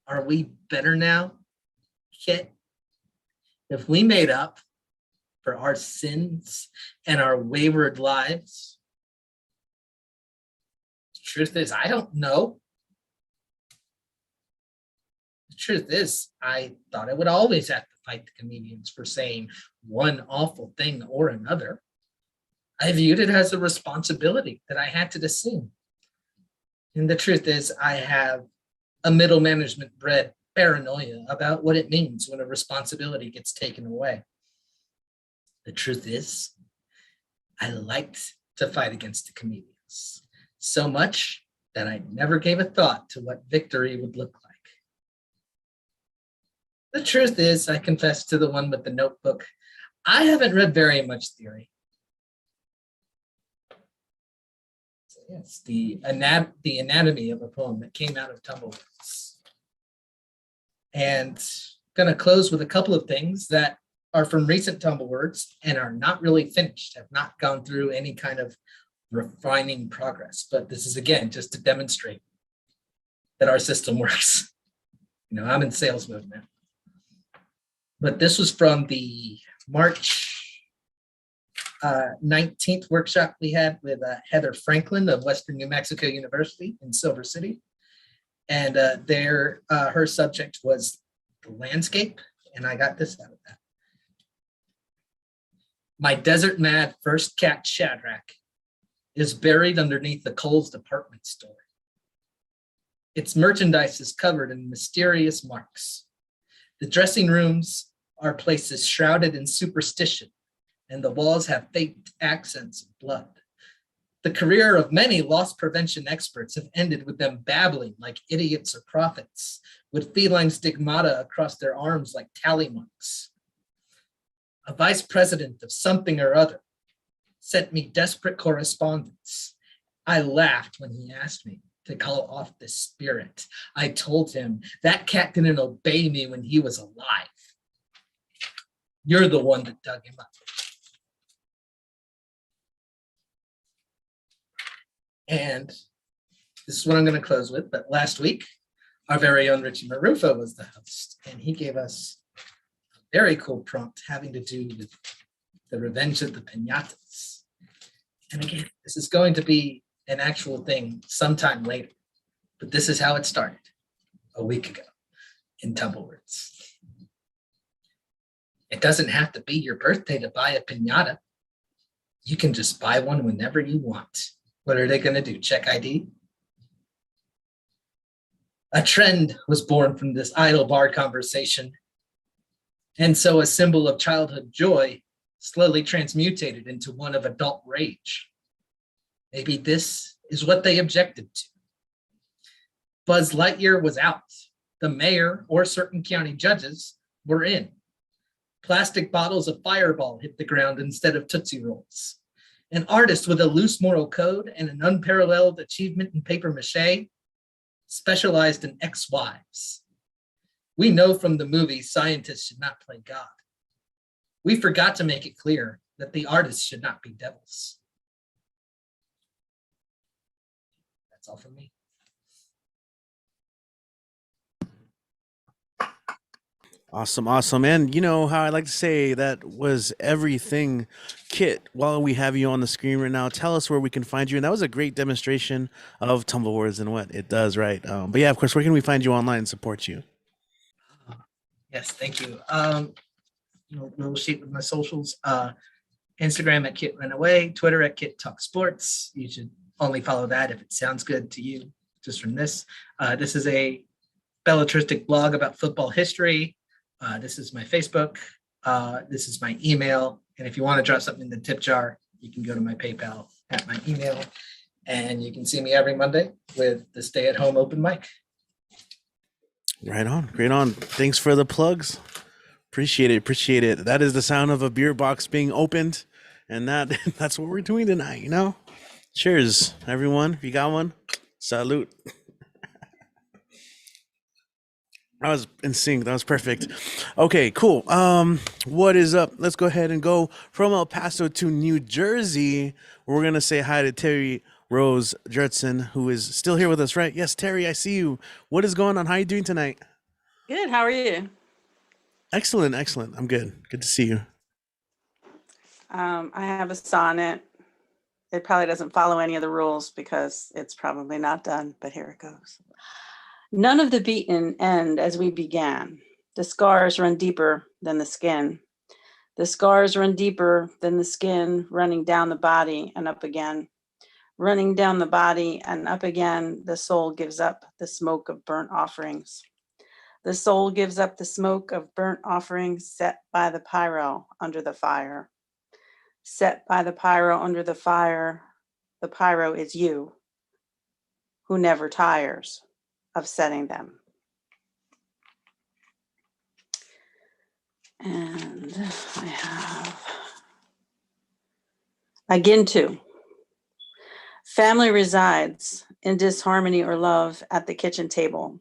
Are we better now, Kit? If we made up for our sins and our wayward lives, the truth is, I don't know. The truth is, I thought I would always have to fight the comedians for saying one awful thing or another. I viewed it as a responsibility that I had to assume. And the truth is, I have a middle management bred paranoia about what it means when a responsibility gets taken away. The truth is, I liked to fight against the comedians so much that I never gave a thought to what victory would look like. The truth is, I confess to the one with the notebook, I haven't read very much theory. So yes, the anatomy of a poem that came out of Tumblewords. And going to close with a couple of things that are from recent Tumblewords and are not really finished, have not gone through any kind of refining progress. But this is, again, just to demonstrate that our system works. You know, I'm in sales mode now. But this was from the March 19th workshop we had with Heather Franklin of Western New Mexico University in Silver City. And her subject was the landscape, and I got this out of that. My desert mad first cat Shadrach is buried underneath the Kohl's department store. Its merchandise is covered in mysterious marks. The dressing rooms are places shrouded in superstition, and the walls have faked accents of blood. The career of many loss prevention experts have ended with them babbling like idiots or prophets, with feline stigmata across their arms like tally marks. A vice president of something or other sent me desperate correspondence. I laughed when he asked me to call off this spirit. I told him that cat didn't obey me when he was alive. You're the one that dug him up. And this is what I'm going to close with. But last week, our very own Richie Marufo was the host, and he gave us a very cool prompt having to do with the revenge of the piñatas. And again, this is going to be an actual thing sometime later, but this is how it started a week ago in Tumblewords. It doesn't have to be your birthday to buy a piñata. You can just buy one whenever you want. What are they going to do? Check ID? A trend was born from this idle bar conversation. And so a symbol of childhood joy slowly transmutated into one of adult rage. Maybe this is what they objected to. Buzz Lightyear was out. The mayor or certain county judges were in. Plastic bottles of Fireball hit the ground instead of Tootsie Rolls. An artist with a loose moral code and an unparalleled achievement in paper mache specialized in ex-wives. We know from the movie scientists should not play God. We forgot to make it clear that the artists should not be devils. That's all from me. Awesome, awesome. And you know how I like to say that was everything. Kit, while we have you on the screen right now, tell us where we can find you. And that was a great demonstration of Tumblewords and what it does, right? But yeah, of course, where can we find you online and support you? Yes, thank you. Little sheet with my socials. Instagram at Kit Runaway, Twitter at Kit Talk Sports. You should only follow that if it sounds good to you, just from this. This is a belletristic blog about football history. This is my Facebook. This is my email. And if you want to drop something in the tip jar, you can go to my PayPal at my email. And you can see me every Monday with the Stay at Home open mic. Right on. Great on. Thanks for the plugs. Appreciate it. Appreciate it. That is the sound of a beer box being opened. And that's what we're doing tonight, you know? Cheers, everyone. If you got one, salute. That was in sync. That was perfect. Okay, cool. What is up? Let's go ahead and go from El Paso to New Jersey. We're gonna say hi to Terry Rose Jurtson, who is still here with us, right? Yes, Terry, I see you. What is going on? How are you doing tonight? Good. How are you? Excellent, excellent. I'm good. Good to see you. I have a sonnet. It probably doesn't follow any of the rules because it's probably not done, but here it goes. None of the beaten end as we began. The scars run deeper than the skin. The scars run deeper than the skin, running down the body and up again. Running down the body and up again, the soul gives up the smoke of burnt offerings. The soul gives up the smoke of burnt offerings set by the pyro under the fire. Set by the pyro under the fire, the pyro is you, who never tires of setting them. And I have again to. Family resides in disharmony or love at the kitchen table.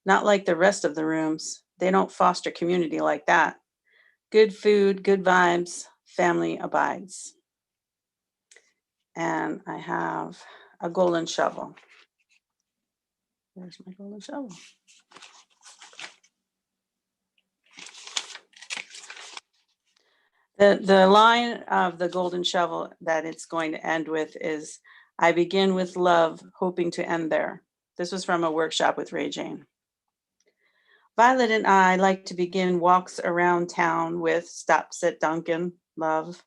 Not like the rest of the rooms. They don't foster community like that. Good food, good vibes, family abides. And I have a golden shovel. Where's my golden shovel? The line of the golden shovel that it's going to end with is, I begin with love, hoping to end there. This was from a workshop with Ray Jane. Violet and I like to begin walks around town with stops at Dunkin', love.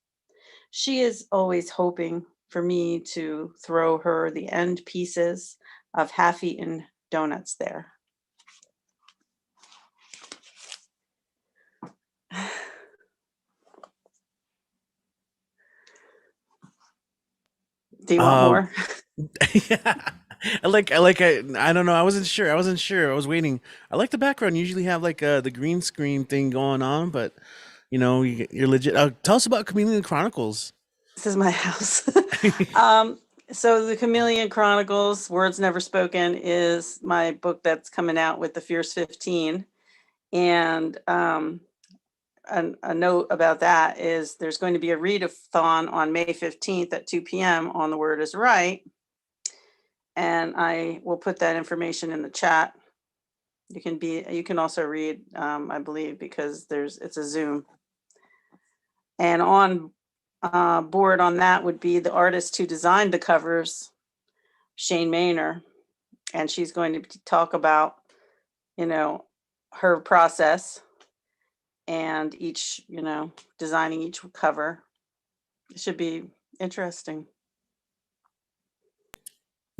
She is always hoping for me to throw her the end pieces of half-eaten donuts there. Do you want more? Yeah. I don't know. I wasn't sure. I was waiting. I like the background. You usually have like the green screen thing going on, but you know, you're legit. Tell us about Chameleon Chronicles. This is my house. So the Chameleon Chronicles, Words Never Spoken, is my book that's coming out with the Fierce 15. And a note about that is there's going to be a readathon on May 15th at 2 p.m. on The Word is Right. And I will put that information in the chat. You can also read, I believe, because it's a Zoom. And on board on that would be the artist who designed the covers, Shane Maynor, and she's going to talk about, her process and each, designing each cover. It should be interesting.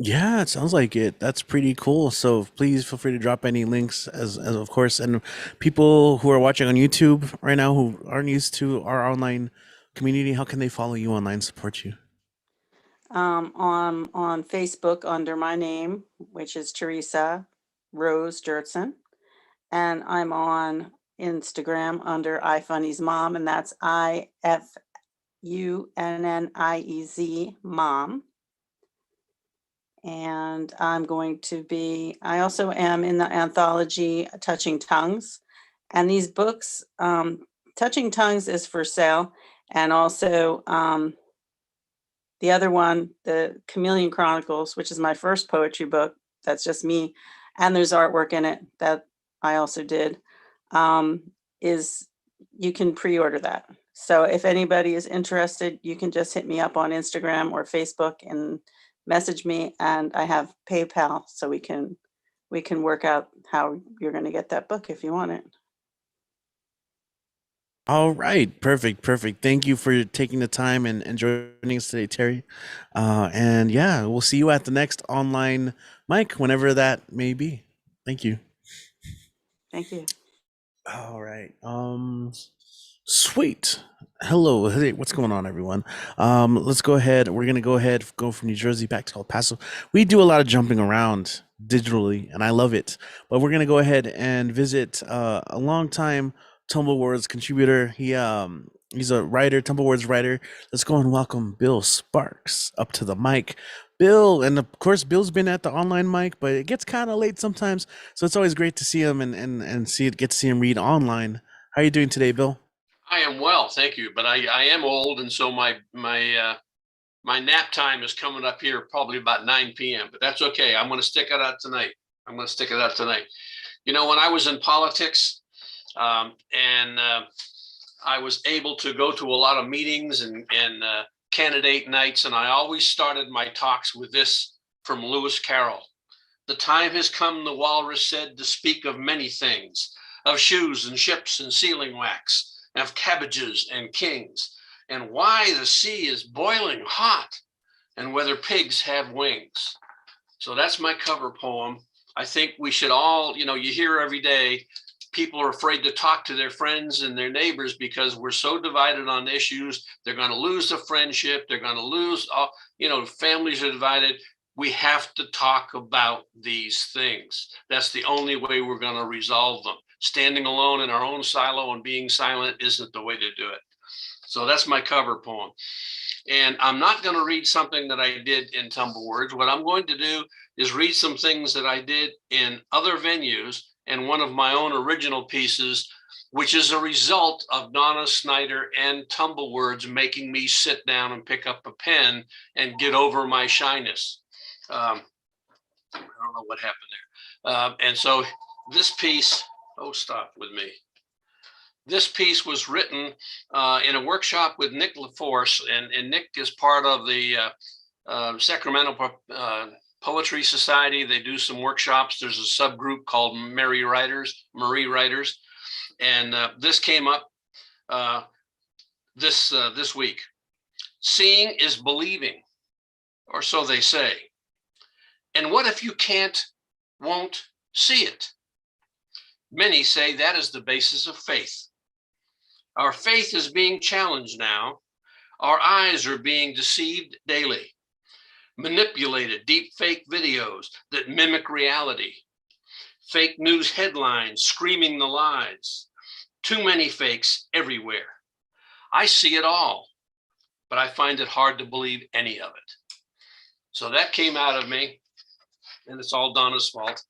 Yeah, it sounds like it. That's pretty cool. So please feel free to drop any links as of course, and people who are watching on YouTube right now who aren't used to our online community, how can they follow you online, support you? On Facebook under my name, which is Teresa Rose Jurtson, and I'm on Instagram under iFunnies Mom, and that's IFUNNIEZ Mom. And I also am in the anthology Touching Tongues, and these books, Touching Tongues is for sale, and also the other one, the Chameleon Chronicles, which is my first poetry book, that's just me, and there's artwork in it that I also did, is you can pre-order that. So if anybody is interested, you can just hit me up on Instagram or Facebook and message me, and I have PayPal, so we can work out how you're going to get that book if you want it. All right, perfect. Thank you for taking the time and joining us today, Terry. And yeah, we'll see you at the next online mic, whenever that may be. Thank you. Thank you. All right. Sweet. Hello. Hey, what's going on, everyone? Let's go ahead. We're gonna go from New Jersey back to El Paso. We do a lot of jumping around digitally, and I love it. But we're gonna go ahead and visit a longtime Tumblewords contributor. He's a writer, Tumblewords writer. Let's go and welcome Bill Sparks up to the mic. Bill, and of course, Bill's been at the online mic, but it gets kind of late sometimes, so it's always great to see him and get to see him read online. How are you doing today, Bill? I am well, thank you. But I am old, and so my nap time is coming up here probably about 9 p.m. But that's okay. I'm going to stick it out tonight. You know, when I was in politics, and I was able to go to a lot of meetings and candidate nights, and I always started my talks with this from Lewis Carroll. The time has come, the walrus said, to speak of many things, of shoes and ships and sealing wax, of cabbages and kings, and why the sea is boiling hot, and whether pigs have wings. So that's my cover poem. I think we should all, you know, you hear every day, people are afraid to talk to their friends and their neighbors because we're so divided on issues. They're going to lose the friendship. They're going to lose, you know, families are divided. We have to talk about these things. That's the only way we're going to resolve them. Standing alone in our own silo and being silent isn't the way to do it. So that's my cover poem. And I'm not going to read something that I did in Tumblewords. What I'm going to do is read some things that I did in other venues and one of my own original pieces, which is a result of Donna Snyder and Tumblewords making me sit down and pick up a pen and get over my shyness. I don't know what happened there. And so this piece, oh, stop with me. This piece was written in a workshop with Nick LaForce, and Nick is part of the Sacramento Poetry Society. They do some workshops. There's a subgroup called Marie Writers, and this came up this week. Seeing is believing, or so they say. And what if you won't see it? Many say that is the basis of faith. Our faith is being challenged now. Our eyes are being deceived daily. Manipulated deep fake videos that mimic reality. Fake news headlines screaming the lies. Too many fakes everywhere. I see it all, but I find it hard to believe any of it. So that came out of me, and it's all Donna's fault.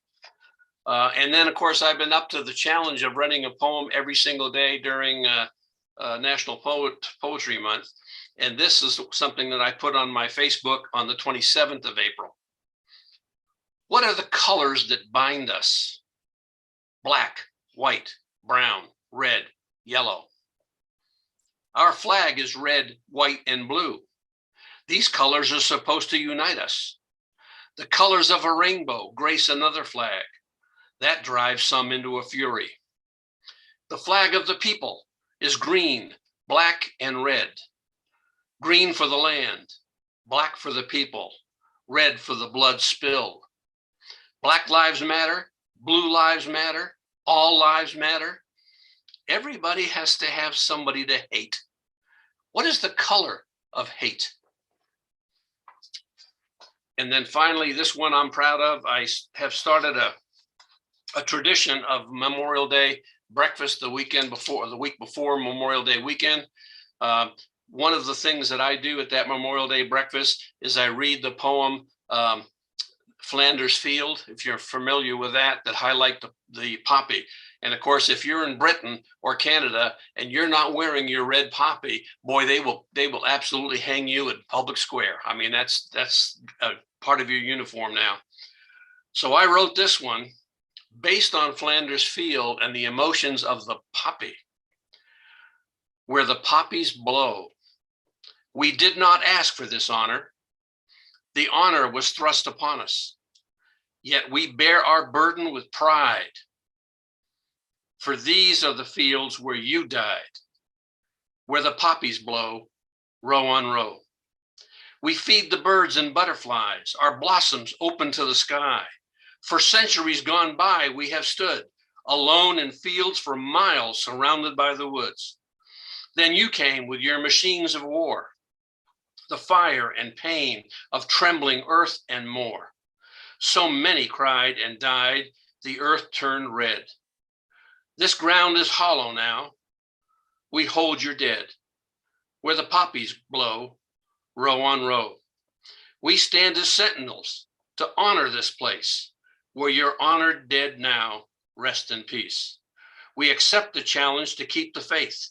And then, of course, I've been up to the challenge of writing a poem every single day during National Poetry Month. And this is something that I put on my Facebook on the 27th of April. What are the colors that bind us? Black, white, brown, red, yellow. Our flag is red, white, and blue. These colors are supposed to unite us. The colors of a rainbow grace another flag. That drives some into a fury. The flag of the people is green, black, and red. Green for the land, black for the people, red for the blood spilled. Black lives matter, blue lives matter, all lives matter. Everybody has to have somebody to hate. What is the color of hate? And then finally, this one I'm proud of. I have started a tradition of Memorial Day breakfast the week before Memorial Day weekend. One of the things that I do at that Memorial Day breakfast is I read the poem Flanders Field, if you're familiar with that highlight the poppy. And of course, if you're in Britain or Canada and you're not wearing your red poppy, boy, they will absolutely hang you at public square. I mean, that's a part of your uniform now. So I wrote this one based on Flanders Field and the emotions of the poppy. Where the poppies blow. We did not ask for this honor. The honor was thrust upon us. Yet we bear our burden with pride. For these are the fields where you died, where the poppies blow, row on row. We feed the birds and butterflies, our blossoms open to the sky. For centuries gone by, we have stood alone in fields for miles surrounded by the woods. Then you came with your machines of war, the fire and pain of trembling earth and more. So many cried and died, the earth turned red. This ground is hollow now. We hold your dead. Where the poppies blow, row on row. We stand as sentinels to honor this place, where your honored dead now rest in peace. We accept the challenge to keep the faith.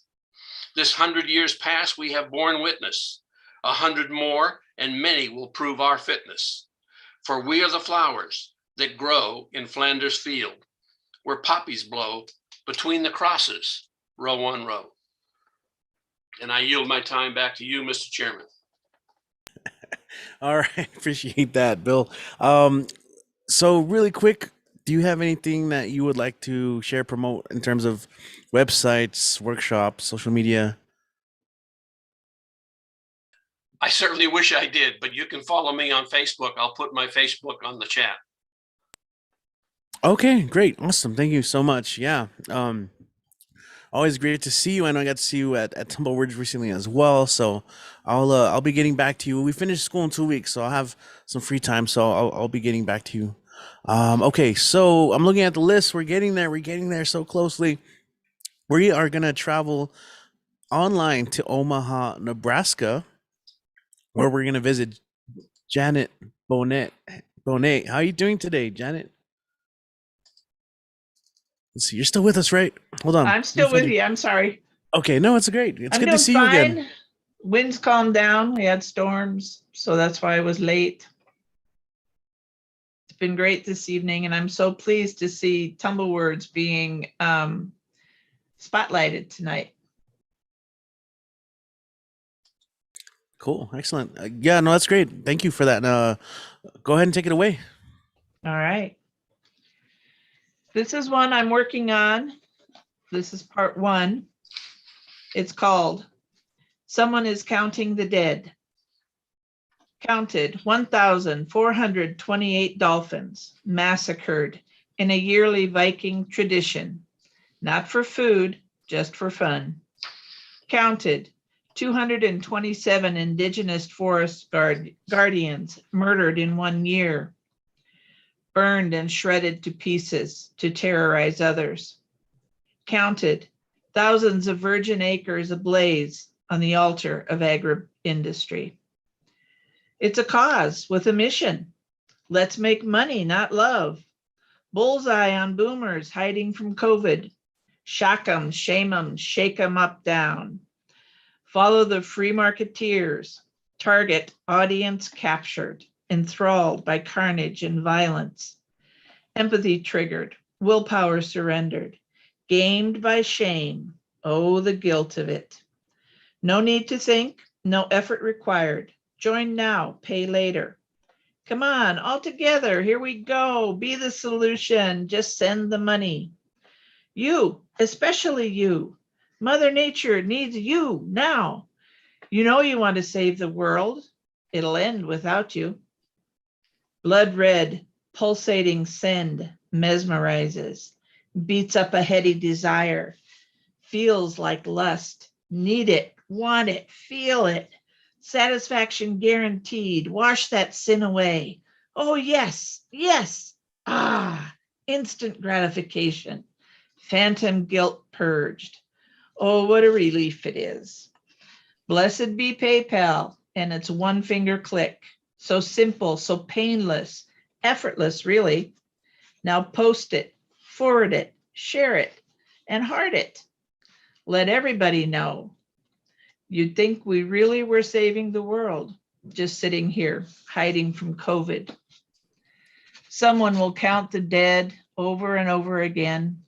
This 100 years past, we have borne witness. 100 more, and many will prove our fitness. For we are the flowers that grow in Flanders field, where poppies blow between the crosses, row on row. And I yield my time back to you, Mr. Chairman. All right, appreciate that, Bill. So really quick, do you have anything that you would like to share, promote in terms of websites, workshops, social media? I certainly wish I did, but you can follow me on Facebook. I'll put my Facebook on the chat. Okay, great. Awesome. Thank you so much. Yeah. Always great to see you. I know I got to see you at Tumblewords recently as well. So I'll be getting back to you. We finished school in 2 weeks, so I'll have some free time. So I'll be getting back to you. Okay, so I'm looking at the list. We're getting there. We're getting there so closely. We are gonna travel online to Omaha, Nebraska, where we're gonna visit Janet Bonnet. Bonnet, how are you doing today, Janet? Let's see, you're still with us, right? Hold on. I'm still with you. I'm sorry. Okay, no, it's great. It's I'm good to doing see you again. fine. Winds calmed down. We had storms, so that's why I was late. It's been great this evening, and I'm so pleased to see Tumblewords being spotlighted tonight. Cool, excellent. Yeah, no, that's great. Thank you for that. Go ahead and take it away. All right. This is one I'm working on. This is part 1. It's called Someone is Counting the Dead. Counted 1,428 dolphins massacred in a yearly Viking tradition, not for food, just for fun. Counted 227 indigenous forest guardians murdered in 1 year. Burned and shredded to pieces to terrorize others. Counted thousands of virgin acres ablaze on the altar of agri-industry. It's a cause with a mission. Let's make money, not love. Bullseye on boomers hiding from COVID. Shock 'em, shame 'em, shake 'em up, down. Follow the free marketeers. Target audience captured, enthralled by carnage and violence. Empathy triggered, willpower surrendered, gamed by shame. Oh, the guilt of it. No need to think, no effort required. Join now, pay later. Come on, all together, here we go. Be the solution, just send the money. You, especially you. Mother Nature needs you now. You know you want to save the world. It'll end without you. Blood red, pulsating send, mesmerizes, beats up a heady desire, feels like lust, need it, want it, feel it, satisfaction guaranteed, wash that sin away. Oh, yes, yes, instant gratification, phantom guilt purged. Oh, what a relief it is. Blessed be PayPal and its one finger click. So simple, so painless, effortless, really. Now post it, forward it, share it, and heart it. Let everybody know. You'd think we really were saving the world, just sitting here, hiding from COVID. Someone will count the dead over and over again.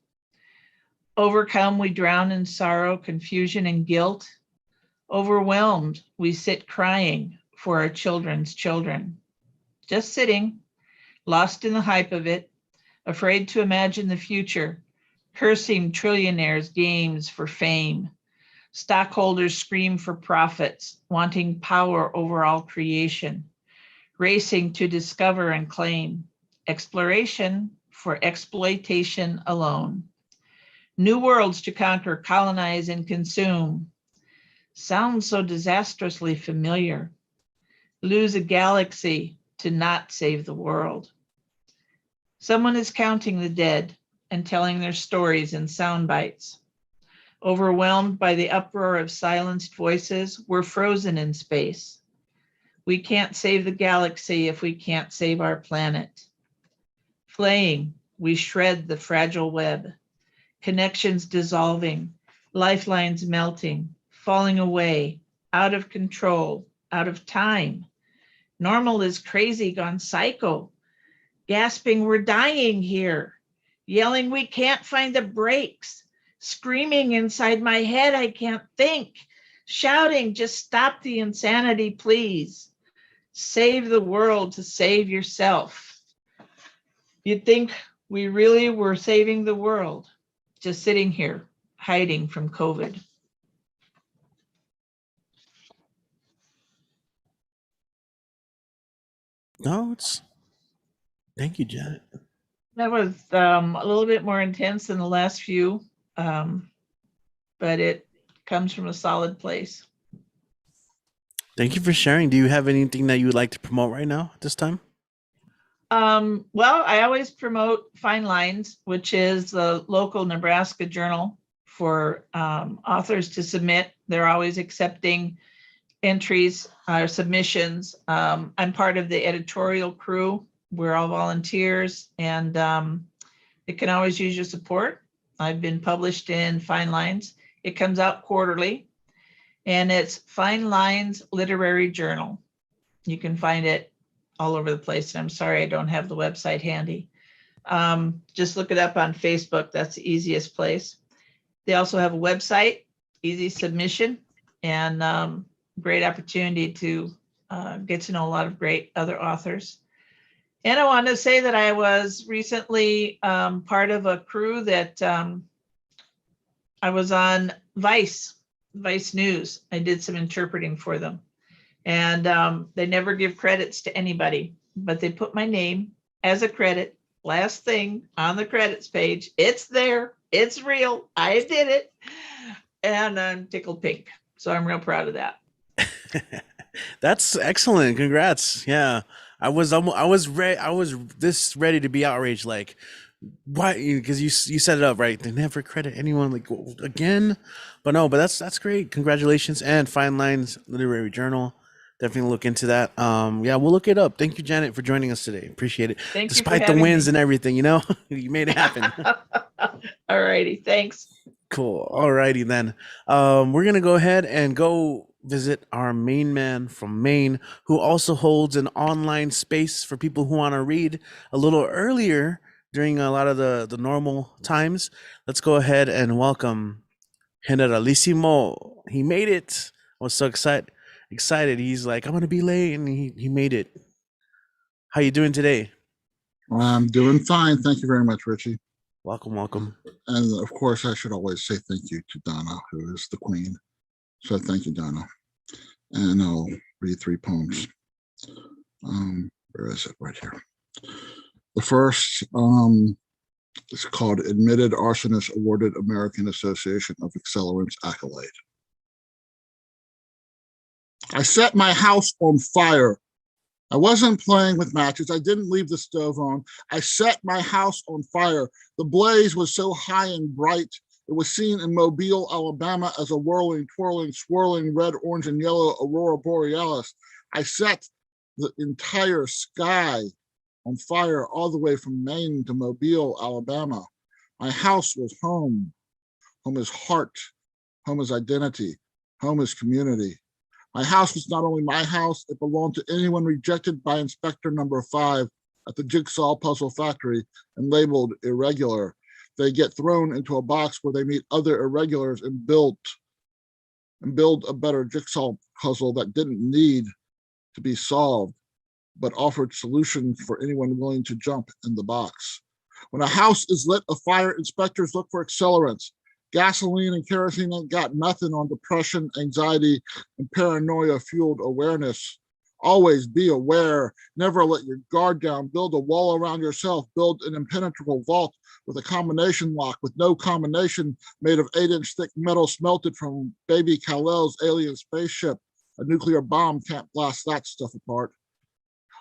Overcome, we drown in sorrow, confusion, and guilt. Overwhelmed, we sit crying for our children's children. Just sitting, lost in the hype of it, afraid to imagine the future, cursing trillionaires' games for fame. Stockholders scream for profits, wanting power over all creation, racing to discover and claim, exploration for exploitation alone. New worlds to conquer, colonize, and consume. Sounds so disastrously familiar. Lose a galaxy to not save the world. Someone is counting the dead and telling their stories in sound bites. Overwhelmed by the uproar of silenced voices, we're frozen in space. We can't save the galaxy if we can't save our planet. Flaying, we shred the fragile web. Connections dissolving, lifelines melting, falling away, out of control, out of time. Normal is crazy, gone psycho. Gasping, we're dying here. Yelling, we can't find the brakes. Screaming inside my head, I can't think. Shouting, just stop the insanity, please. Save the world to save yourself. You'd think we really were saving the world, just sitting here, hiding from COVID. No, thank you, Janet. That was a little bit more intense than the last few, but it comes from a solid place. Thank you for sharing. Do you have anything that you would like to promote right now at this time? Well, I always promote Fine Lines, which is the local Nebraska journal for authors to submit. They're always accepting entries or submissions. I'm part of the editorial crew. We're all volunteers, and it can always use your support. I've been published in Fine Lines. It comes out quarterly, and it's Fine Lines Literary Journal. You can find it all over the place. And I'm sorry I don't have the website handy. Just look it up on Facebook. That's the easiest place. They also have a website, easy submission, and great opportunity to get to know a lot of great other authors. And I want to say that I was recently part of a crew that I was on Vice News. I did some interpreting for them. And they never give credits to anybody, but they put my name as a credit, last thing on the credits page. It's there. It's real. I did it. And I'm tickled pink. So I'm real proud of that. That's excellent. Congrats. Yeah. I was this ready to be outraged. Like, why? Because you set it up right. They never credit anyone. Like, again, but no. But that's great. Congratulations. And Fine Lines Literary Journal. Definitely look into that. Yeah, we'll look it up. Thank you, Janet, for joining us today. Appreciate it. Thank you for Despite the having wins me. and everything, you made it happen. All righty. Thanks. Cool. All righty then. We're gonna go ahead and go visit our main man from Maine, who also holds an online space for people who want to read a little earlier during a lot of the normal times. Let's go ahead and welcome Generalissimo. He made it. I was so excited. He's like, I'm gonna be late, and he made it. How you doing today? I'm doing fine. Thank you very much, Richie. Welcome. And of course, I should always say thank you to Donna, who is the queen. So thank you, Donna. And I'll read 3 poems. Where is it? Right here. The first is called Admitted Arsonist Awarded American Association of Accelerants Accolade. I set my house on fire. I wasn't playing with matches. I didn't leave the stove on. I set my house on fire. The blaze was so high and bright. It was seen in Mobile, Alabama as a whirling, twirling, swirling red, orange, and yellow aurora borealis. I set the entire sky on fire all the way from Maine to Mobile, Alabama. My house was home. Home is heart. Home is identity. Home is community. My house was not only my house, it belonged to anyone rejected by Inspector Number 5 at the Jigsaw Puzzle Factory and labeled irregular. They get thrown into a box where they meet other irregulars and build a better jigsaw puzzle that didn't need to be solved, but offered solutions for anyone willing to jump in the box. When a house is lit afire, inspectors look for accelerants. Gasoline and kerosene ain't got nothing on depression, anxiety, and paranoia-fueled awareness. Always be aware. Never let your guard down. Build a wall around yourself. Build an impenetrable vault with a combination lock with no combination, made of 8-inch thick metal smelted from baby Kal-El's alien spaceship. A nuclear bomb can't blast that stuff apart.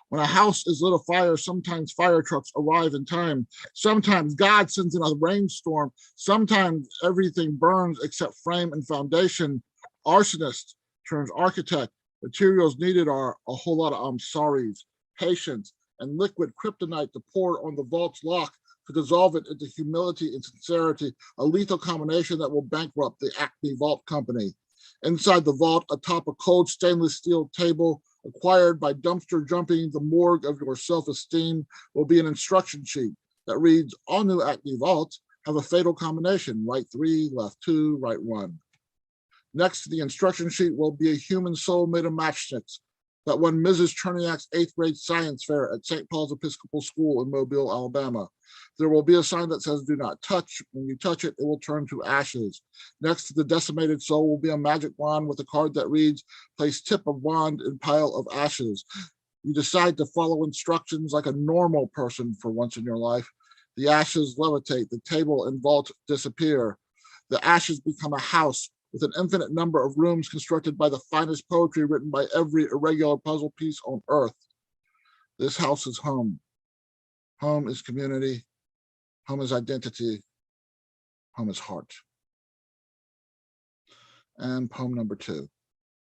When a house is lit afire, sometimes fire trucks arrive in time. Sometimes God sends in a rainstorm. Sometimes everything burns except frame and foundation. Arsonist turns architect. Materials needed are a whole lot of I'm sorries, patience, and liquid kryptonite to pour on the vault's lock to dissolve it into humility and sincerity, a lethal combination that will bankrupt the Acme Vault Company. Inside the vault, atop a cold stainless steel table, acquired by dumpster jumping the morgue of your self-esteem, will be an instruction sheet that reads, all new Acme Vaults have a fatal combination, right 3, left 2, right 1. Next to the instruction sheet will be a human soul made of matchsticks that won Mrs. Cherniak's 8th grade science fair at St. Paul's Episcopal School in Mobile, Alabama. There will be a sign that says, do not touch. When you touch it, it will turn to ashes. Next to the decimated soul will be a magic wand with a card that reads, place tip of wand in pile of ashes. You decide to follow instructions like a normal person for once in your life. The ashes levitate, the table and vault disappear. The ashes become a house with an infinite number of rooms constructed by the finest poetry written by every irregular puzzle piece on earth. This house is home. Home is community. Home is identity. Home is heart. And poem number 2.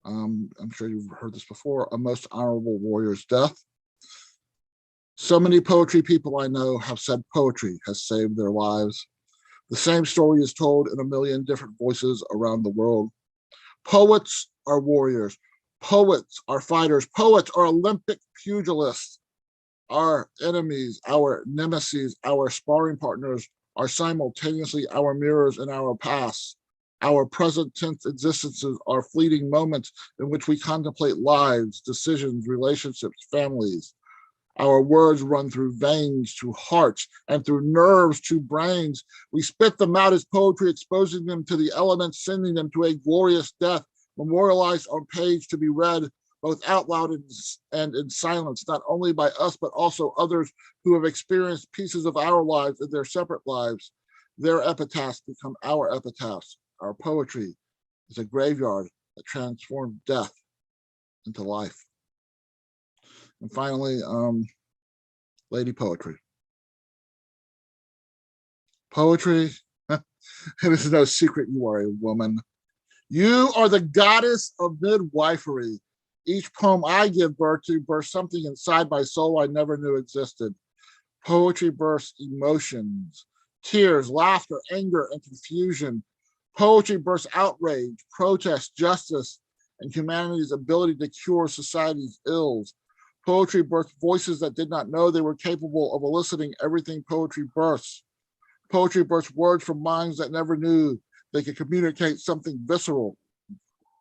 I'm sure you've heard this before. A most honorable warrior's death. So many poetry people I know have said poetry has saved their lives. The same story is told in a million different voices around the world. Poets are warriors. Poets are fighters. Poets are Olympic pugilists. Our enemies, our nemesis, our sparring partners are simultaneously our mirrors and our past. Our present tense existences are fleeting moments in which we contemplate lives, decisions, relationships, families. Our words run through veins to hearts and through nerves to brains. We spit them out as poetry, exposing them to the elements, sending them to a glorious death, memorialized on page to be read both out loud and in silence, not only by us, but also others who have experienced pieces of our lives in their separate lives. Their epitaphs become our epitaphs. Our poetry is a graveyard that transforms death into life. And finally, lady poetry. Poetry, it is no secret you are a woman. You are the goddess of midwifery. Each poem I give birth to bursts something inside my soul I never knew existed. Poetry bursts emotions, tears, laughter, anger, and confusion. Poetry bursts outrage, protest, justice, and humanity's ability to cure society's ills. Poetry births voices that did not know they were capable of eliciting everything poetry bursts. Poetry bursts words from minds that never knew they could communicate something visceral.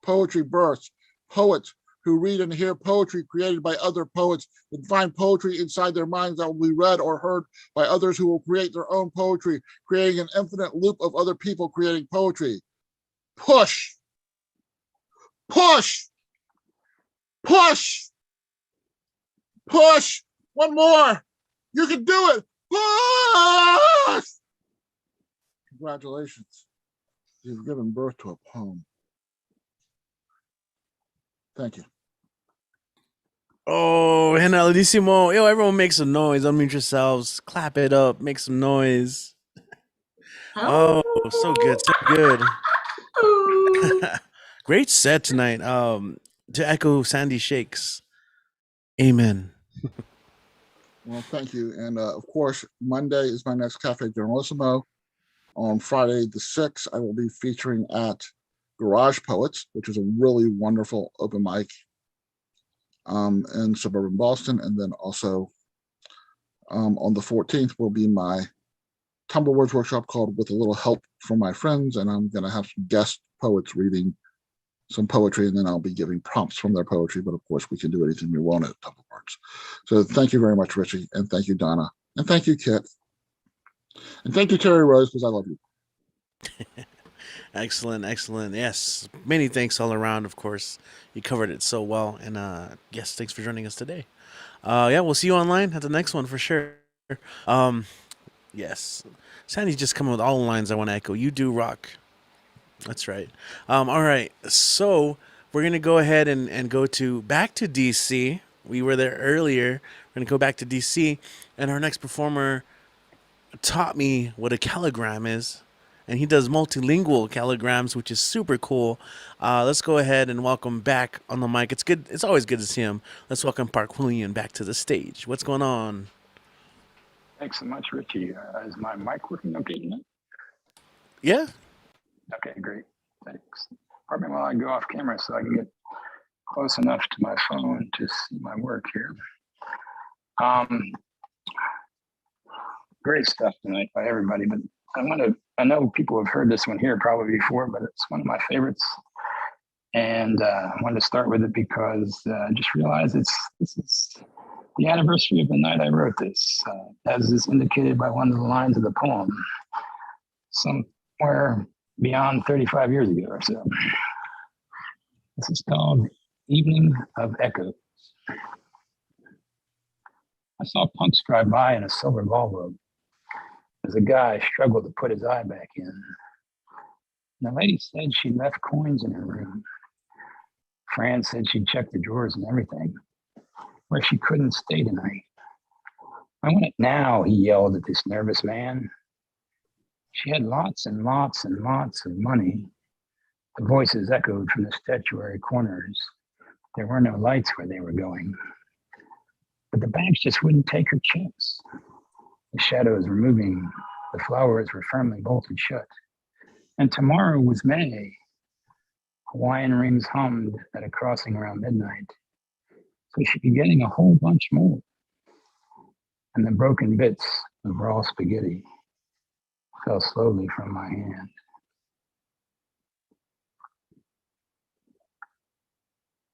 Poetry bursts poets who read and hear poetry created by other poets and find poetry inside their minds that will be read or heard by others who will create their own poetry, creating an infinite loop of other people creating poetry. Push, push, push, push. One more. You can do it. Push. Congratulations. You've given birth to a poem. Thank you. Oh, Generalissimo. Yo, everyone make some noise. Unmute yourselves. Clap it up. Make some noise. Oh, so good. So good. Great set tonight. To echo Sandy Shakes. Amen. Well, thank you. And of course, Monday is my next Cafe Generalissimo. On Friday the 6th, I will be featuring at Garage Poets, which is a really wonderful open mic in suburban Boston. And then also on the 14th will be my Tumblewords workshop called With a Little Help from My Friends. And I'm going to have some guest poets reading some poetry, and then I'll be giving prompts from their poetry. But of course, we can do anything we want at Tumblewords. So thank you very much, Richie. And thank you, Donna. And thank you, Kit. And thank you, Terry Rose, because I love you. Excellent, excellent. Yes, many thanks all around. Of course, you covered it so well, and yes, thanks for joining us today. Yeah, we'll see you online at the next one for sure. Um, yes, Sandy's just coming with all the lines I want to echo. You do rock. That's right. All right, so we're gonna go ahead and go to back to DC. We were there earlier. We're gonna go back to DC, and our next performer taught me what a calligram is, and he does multilingual calligrams, which is super cool. Let's go ahead and welcome back on the mic. It's good. It's always good to see him. Let's welcome Park William back to the stage. What's going on? Thanks so much, Richie. Is my mic working okay tonight? Yeah. Okay, great. Thanks. Pardon me while I go off camera so I can get close enough to my phone to see my work here. Great stuff tonight by everybody, but I know people have heard this one here probably before, but it's one of my favorites. And I wanted to start with it because I just realized this is the anniversary of the night I wrote this, as is indicated by one of the lines of the poem, somewhere beyond 35 years ago or so. This is called Evening of Echoes. I saw punks drive by in a silver Volvo as a guy struggled to put his eye back in. And the lady said she left coins in her room. Fran said she'd checked the drawers and everything, where she couldn't stay tonight. I want it now, he yelled at this nervous man. She had lots and lots and lots of money. The voices echoed from the statuary corners. There were no lights where they were going. But the banks just wouldn't take her checks. The shadows were moving. The flowers were firmly bolted shut. And tomorrow was May. Hawaiian rings hummed at a crossing around midnight. So she'd be getting a whole bunch more. And the broken bits of raw spaghetti fell slowly from my hand.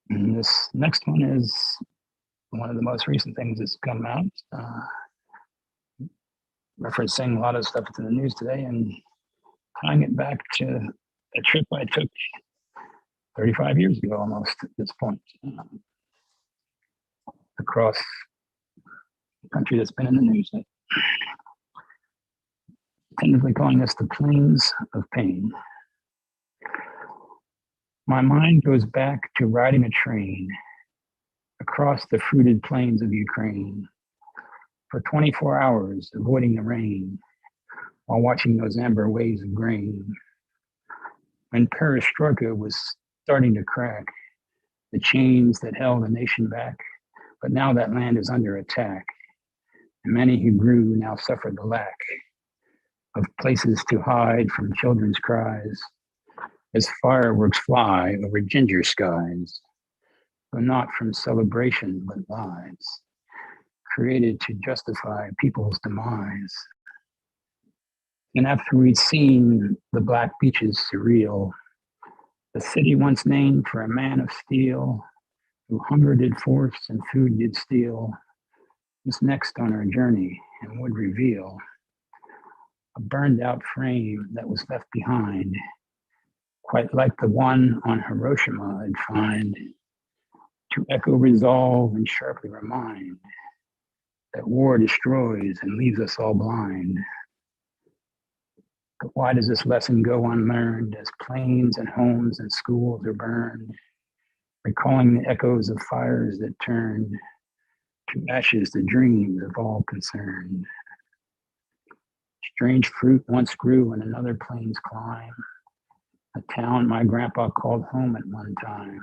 And this next one is one of the most recent things that's come out, referencing a lot of stuff that's in the news today and tying it back to a trip I took 35 years ago almost at this point, across the country that's been in the news. Tentatively calling this the Plains of Pain. My mind goes back to riding a train across the fruited plains of Ukraine for 24 hours, avoiding the rain while watching those amber waves of grain. When perestroika was starting to crack, the chains that held the nation back, but now that land is under attack, and many who grew now suffer the lack of places to hide from children's cries as fireworks fly over ginger skies, though not from celebration but lies, created to justify people's demise. And after we'd seen the black beaches surreal, the city once named for a man of steel, who hunger did force and food did steal, was next on our journey and would reveal a burned out frame that was left behind, quite like the one on Hiroshima I'd find, to echo resolve and sharply remind that war destroys and leaves us all blind. But why does this lesson go unlearned as planes and homes and schools are burned, recalling the echoes of fires that turned to ashes the dreams of all concerned? Strange fruit once grew in another plains clime, a town my grandpa called home at one time,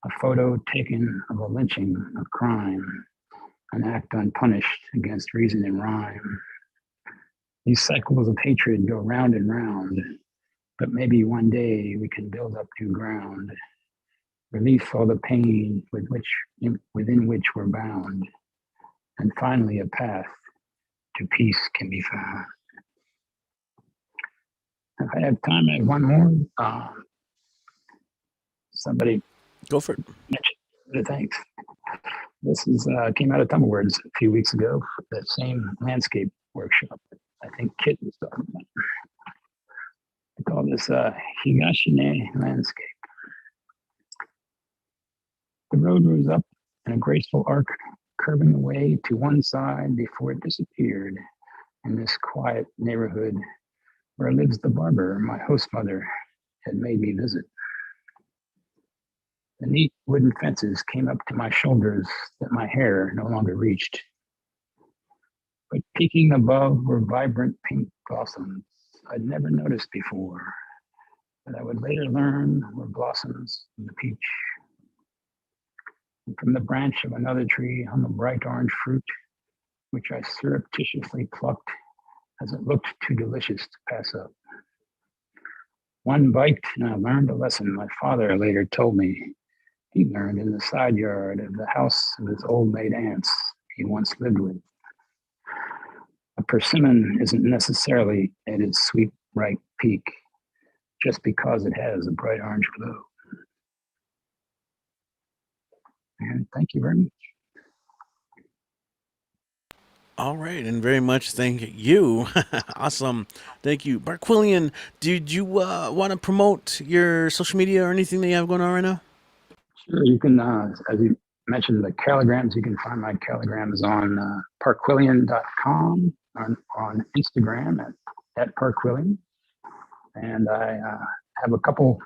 a photo taken of a lynching of crime, an act unpunished against reason and rhyme. These cycles of hatred go round and round, but maybe one day we can build up new ground, release all the pain within which we're bound, and finally a path to peace can be found. If I have time, I have one more. Somebody go for it. Thanks. This is came out of Tumblewords a few weeks ago, that same landscape workshop. I think Kit was talking about. I call this Higashine landscape. The road rose up in a graceful arc, curving away to one side before it disappeared in this quiet neighborhood where lives the barber my host mother had made me visit. The neat wooden fences came up to my shoulders that my hair no longer reached. But peeking above were vibrant pink blossoms I'd never noticed before, that I would later learn were blossoms of the peach. And from the branch of another tree hung a bright orange fruit, which I surreptitiously plucked as it looked too delicious to pass up. One bite and I learned a lesson my father later told me he learned in the side yard of the house of his old maid aunts he once lived with. A persimmon isn't necessarily at its sweet, ripe peak just because it has a bright orange glow. And thank you very much. All right, and very much thank you. Awesome. Thank you. Barquillian, did you want to promote your social media or anything that you have going on right now? Sure, you can, as you mentioned, the calligrams, you can find my calligrams on parquillian.com, on Instagram at Parquillian. And I have a couple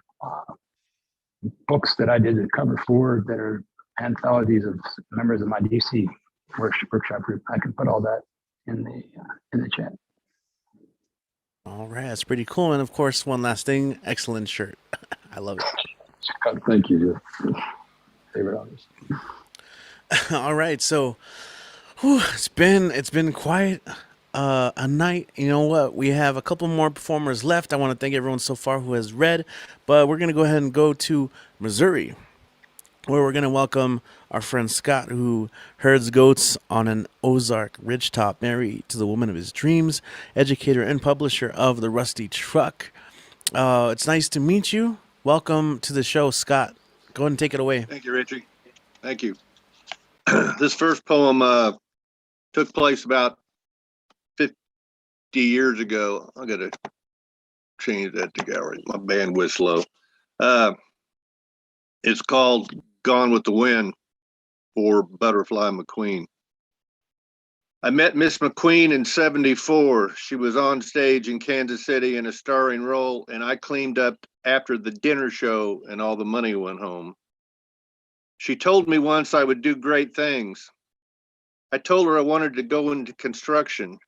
books that I did the cover for that are anthologies of members of my DC workshop group. I can put all that in the chat. All right, that's pretty cool. And of course, one last thing, excellent shirt. I love it. Oh, thank you. Favorite artist. All right, so it's been quite a night. You know what? We have a couple more performers left. I want to thank everyone so far who has read, but we're gonna go ahead and go to Missouri, where we're gonna welcome our friend Scott, who herds goats on an Ozark ridgetop, married to the woman of his dreams, educator and publisher of The Rusty Truck. It's nice to meet you. Welcome to the show, Scott. Go ahead and take it away. Thank you, Richie. Thank you. This first poem took place about 50 years ago. I got to change that to gallery. My bandwidth's low. It's called Gone with the Wind for Butterfly McQueen. I met Miss McQueen in '74. She was on stage in Kansas City in a starring role, and I cleaned up after the dinner show and all the money went home. She told me once I would do great things. I told her I wanted to go into construction.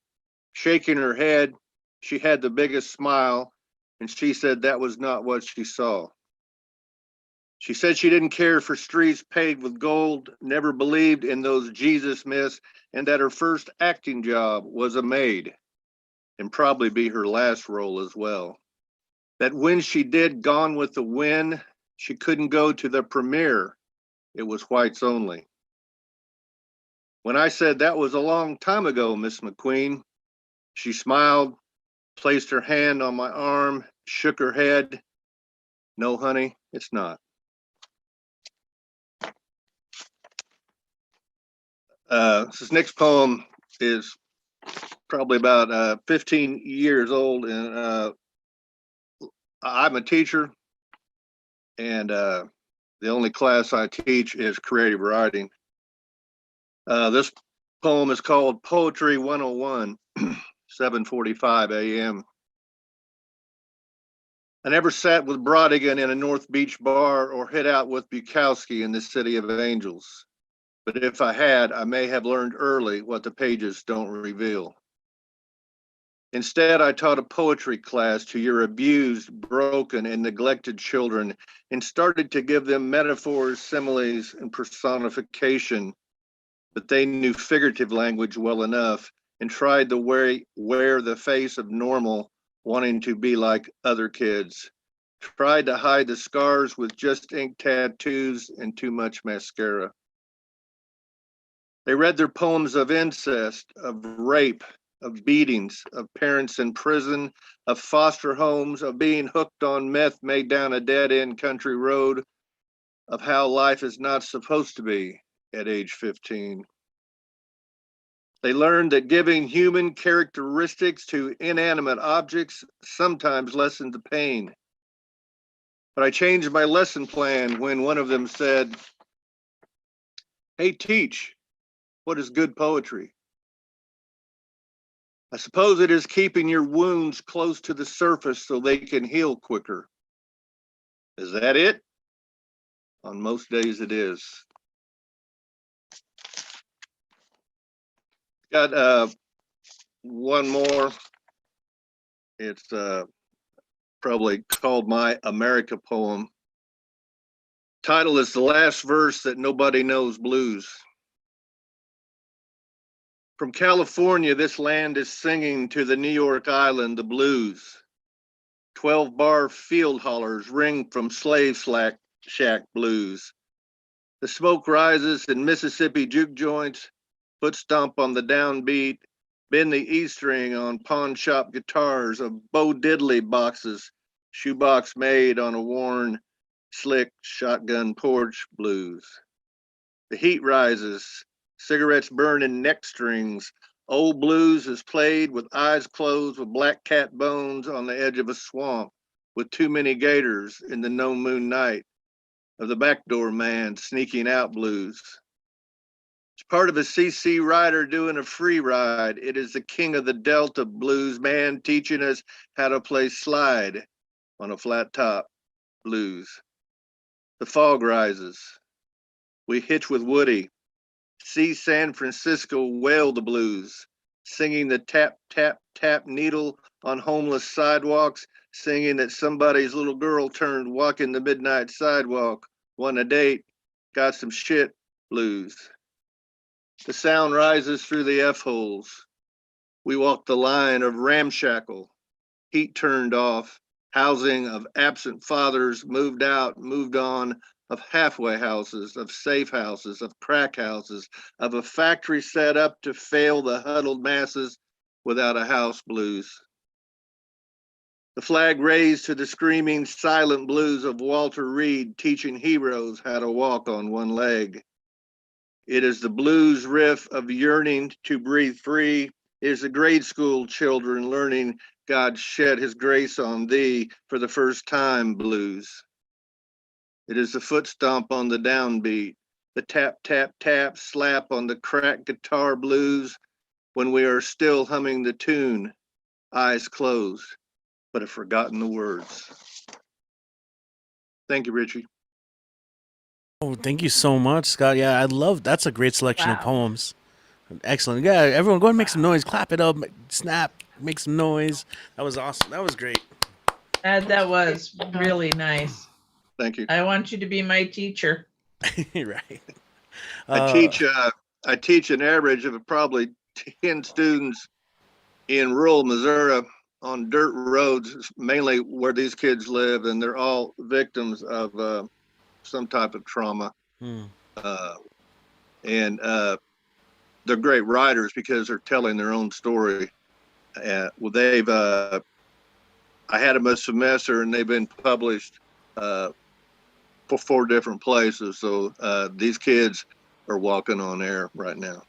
Shaking her head, she had the biggest smile, and she said that was not what she saw. She said she didn't care for streets paved with gold, never believed in those Jesus myths, and that her first acting job was a maid, and probably be her last role as well. That when she did Gone with the Wind, she couldn't go to the premiere. It was whites only. When I said that was a long time ago, Miss McQueen, she smiled, placed her hand on my arm, shook her head. No, honey, it's not. This next poem is probably about 15 years old, and I'm a teacher, and the only class I teach is creative writing. This poem is called Poetry 101, 7:45 a.m. I never sat with Brodigan in a North Beach bar or hit out with Bukowski in the City of Angels. But if I had, I may have learned early what the pages don't reveal. Instead, I taught a poetry class to your abused, broken, and neglected children and started to give them metaphors, similes, and personification. But they knew figurative language well enough and tried to wear the face of normal, wanting to be like other kids. Tried to hide the scars with just ink tattoos and too much mascara. They read their poems of incest, of rape, of beatings, of parents in prison, of foster homes, of being hooked on meth made down a dead-end country road, of how life is not supposed to be at age 15. They learned that giving human characteristics to inanimate objects sometimes lessened the pain. But I changed my lesson plan when one of them said, "Hey, teach, what is good poetry?" I suppose it is keeping your wounds close to the surface so they can heal quicker. Is that it? On most days it is. Got one more. It's probably called my America poem. Title is The Last Verse That Nobody Knows Blues. From California, this land is singing to the New York Island the blues. 12-bar field hollers ring from slave shack blues. The smoke rises in Mississippi juke joints, foot stomp on the downbeat, bend the E string on pawn shop guitars of Bo Diddley boxes, shoebox made on a worn, slick shotgun porch blues. The heat rises, cigarettes burn in neck strings. Old blues is played with eyes closed with black cat bones on the edge of a swamp with too many gators in the no moon night of the backdoor man sneaking out blues. It's part of a CC rider doing a free ride. It is the king of the Delta blues man teaching us how to play slide on a flat top blues. The fog rises. We hitch with Woody. See San Francisco wail the blues, singing the tap, tap, tap needle on homeless sidewalks, singing that somebody's little girl turned walking the midnight sidewalk, won a date, got some shit blues. The sound rises through the F-holes. We walk the line of ramshackle, heat turned off, housing of absent fathers moved out, moved on, of halfway houses, of safe houses, of crack houses, of a factory set up to fail the huddled masses without a house blues. The flag raised to the screaming silent blues of Walter Reed teaching heroes how to walk on one leg. It is the blues riff of yearning to breathe free. It is the grade school children learning God shed his grace on thee for the first time blues. It is the foot stomp on the downbeat, the tap, tap, tap, slap on the cracked guitar blues when we are still humming the tune, eyes closed, but have forgotten the words. Thank you, Richie. Oh, thank you so much, Scott. Yeah, I love that's a great selection of poems. Excellent. Yeah, everyone go and make some noise. Clap it up, snap, make some noise. That was awesome. That was great. That was really nice. Thank you. I want you to be my teacher. Right. I teach an average of probably 10 students in rural Missouri on dirt roads, mainly where these kids live, and they're all victims of some type of trauma. And they're great writers because they're telling their own story. Well, they've I had them a semester, and they've been published for 4 different places. So these kids are walking on air right now.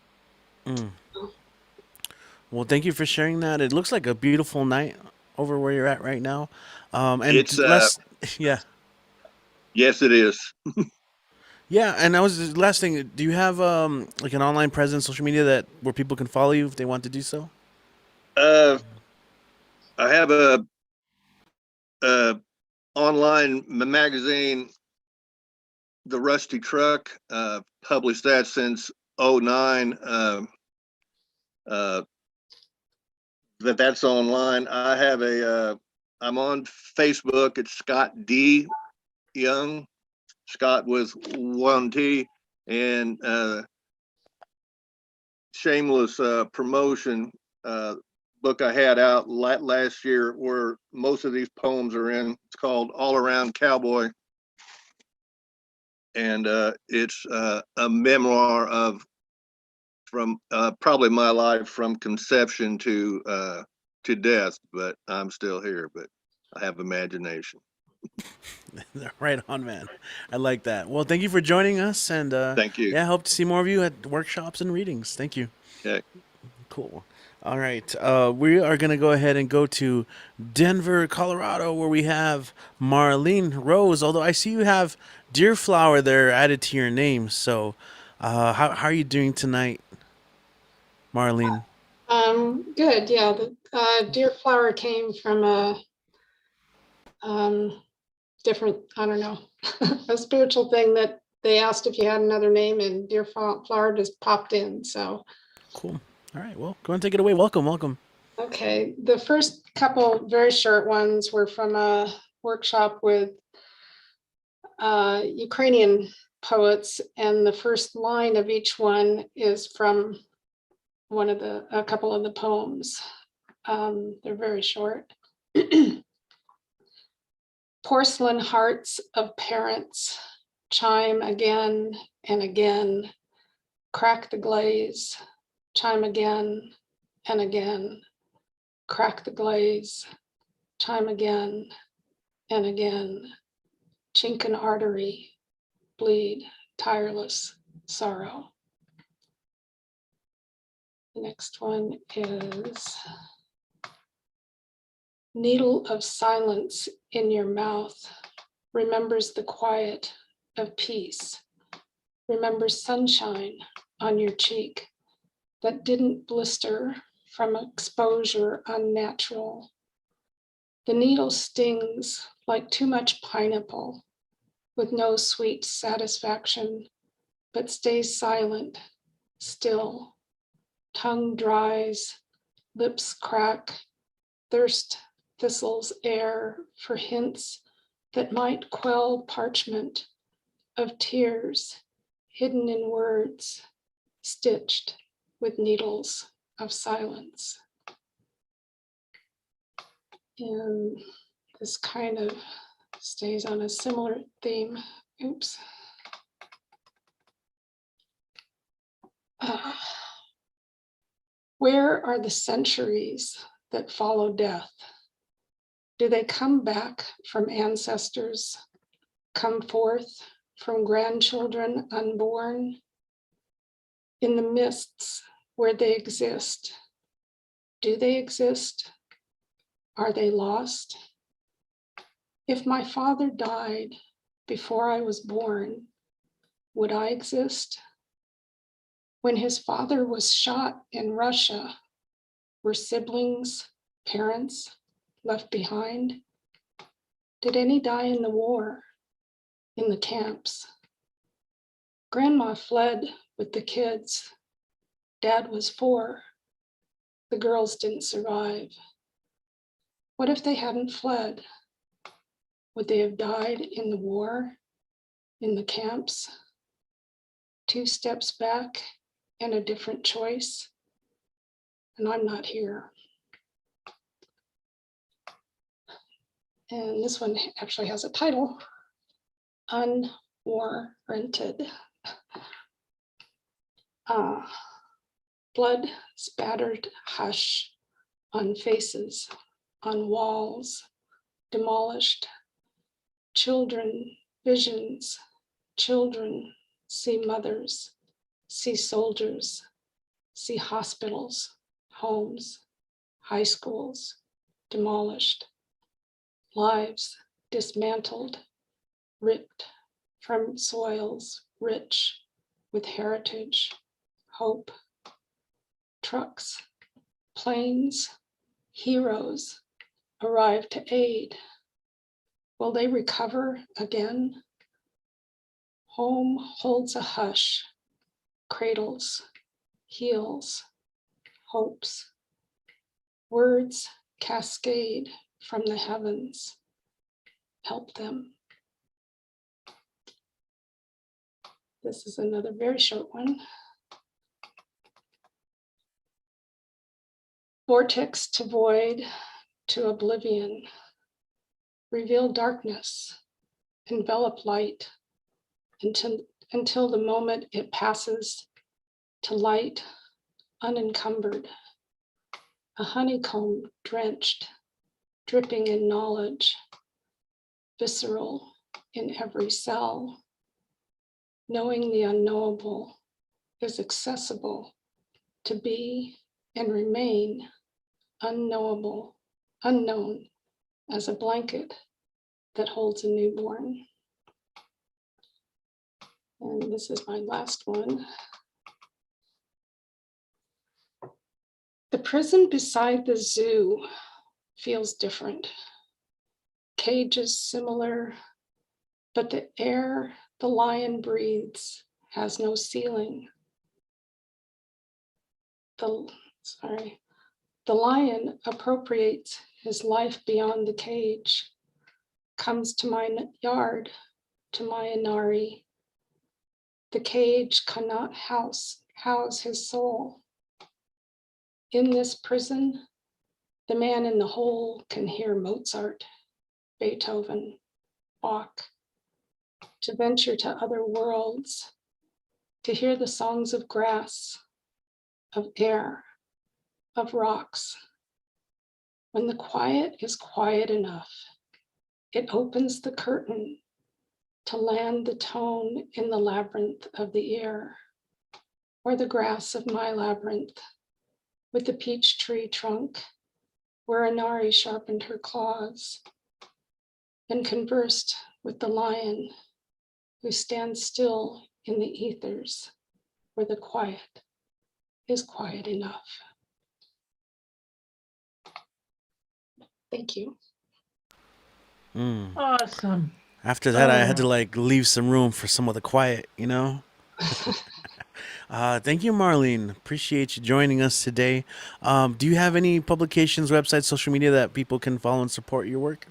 Well, thank you for sharing that. It looks like a beautiful night over where you're at right now. And It's yeah. Yes, it is. Yeah, and I was last thing. Do you have like an online presence, social media that where people can follow you if they want to do so? I have a online magazine, The Rusty Truck. Published that since 2009. That's online. I have I'm on Facebook. It's Scott D. Young, Scott with 1 T, and shameless promotion. Book I had out last year where most of these poems are in. It's called All Around Cowboy. And it's a memoir from probably my life from conception to death, but I'm still here, but I have imagination. Right on, man. I like that. Well, thank you for joining us, and thank you. Yeah, I hope to see more of you at workshops and readings. Thank you. Okay. Cool. All right. We are going to go ahead and go to Denver, Colorado, where we have Marlene Rose. Although I see you have Deer Flower there added to your name. So, how are you doing tonight, Marlene? Good. Yeah, the deer flower came from a different, I don't know, a spiritual thing that they asked if you had another name, and deer flower just popped in. So, Cool. All right. Well, go and take it away. Welcome. Welcome. okay. The first couple very short ones were from a workshop with Ukrainian poets, and the first line of each one is from a couple of the poems. They're very short. Porcelain hearts of parents chime again and again, crack the glaze, chime again and again, crack the glaze, chime again and again, chink an artery, bleed, tireless sorrow. The next one is needle of silence in your mouth remembers the quiet of peace, remembers sunshine on your cheek that didn't blister from exposure unnatural. The needle stings like too much pineapple with no sweet satisfaction, but stays silent, still. Tongue dries, lips crack, thirst thistles air for hints that might quell parchment of tears hidden in words, stitched with needles of silence. And this kind of stays on a similar theme. Oops. Where are the centuries that follow death? Do they come back from ancestors, come forth from grandchildren unborn? In the mists where they exist, do they exist? Are they lost? If my father died before I was born, would I exist? When his father was shot in Russia, were siblings, parents left behind? Did any die in the war, in the camps? Grandma fled with the kids. Dad was 4. The girls didn't survive. What if they hadn't fled? Would they have died in the war, in the camps? 2 steps back and a different choice, and I'm not here. And this one actually has a title, Unwarranted. Blood spattered hush on faces, on walls, demolished. Children, visions, children see mothers, see soldiers, see hospitals, homes, high schools, demolished. Lives dismantled, ripped from soils rich with heritage, hope. Trucks, planes, heroes arrive to aid. Will they recover again? Home holds a hush, cradles, heals, hopes. Words cascade from the heavens. Help them. This is another very short one. Vortex to void, to oblivion. Reveal darkness, envelop light until the moment it passes to light unencumbered. A honeycomb drenched, dripping in knowledge, visceral in every cell. Knowing the unknowable is accessible to be and remain unknowable, unknown as a blanket that holds a newborn. And this is my last one. The prison beside the zoo feels different. Cages similar, but the air the lion breathes has no ceiling. The lion appropriates his life beyond the cage, comes to my yard, to my inari. The cage cannot house his soul. In this prison, the man in the hole can hear Mozart, Beethoven, Bach, to venture to other worlds, to hear the songs of grass, of air, of rocks. When the quiet is quiet enough, it opens the curtain to land the tone in the labyrinth of the ear, or the grass of my labyrinth, with the peach tree trunk, where Inari sharpened her claws and conversed with the lion who stands still in the ethers, where the quiet is quiet enough. Thank you. Awesome. After that, I had to leave some room for some of the quiet, you know? Thank you, Marlene. Appreciate you joining us today. Do you have any publications, websites, social media that people can follow and support your work?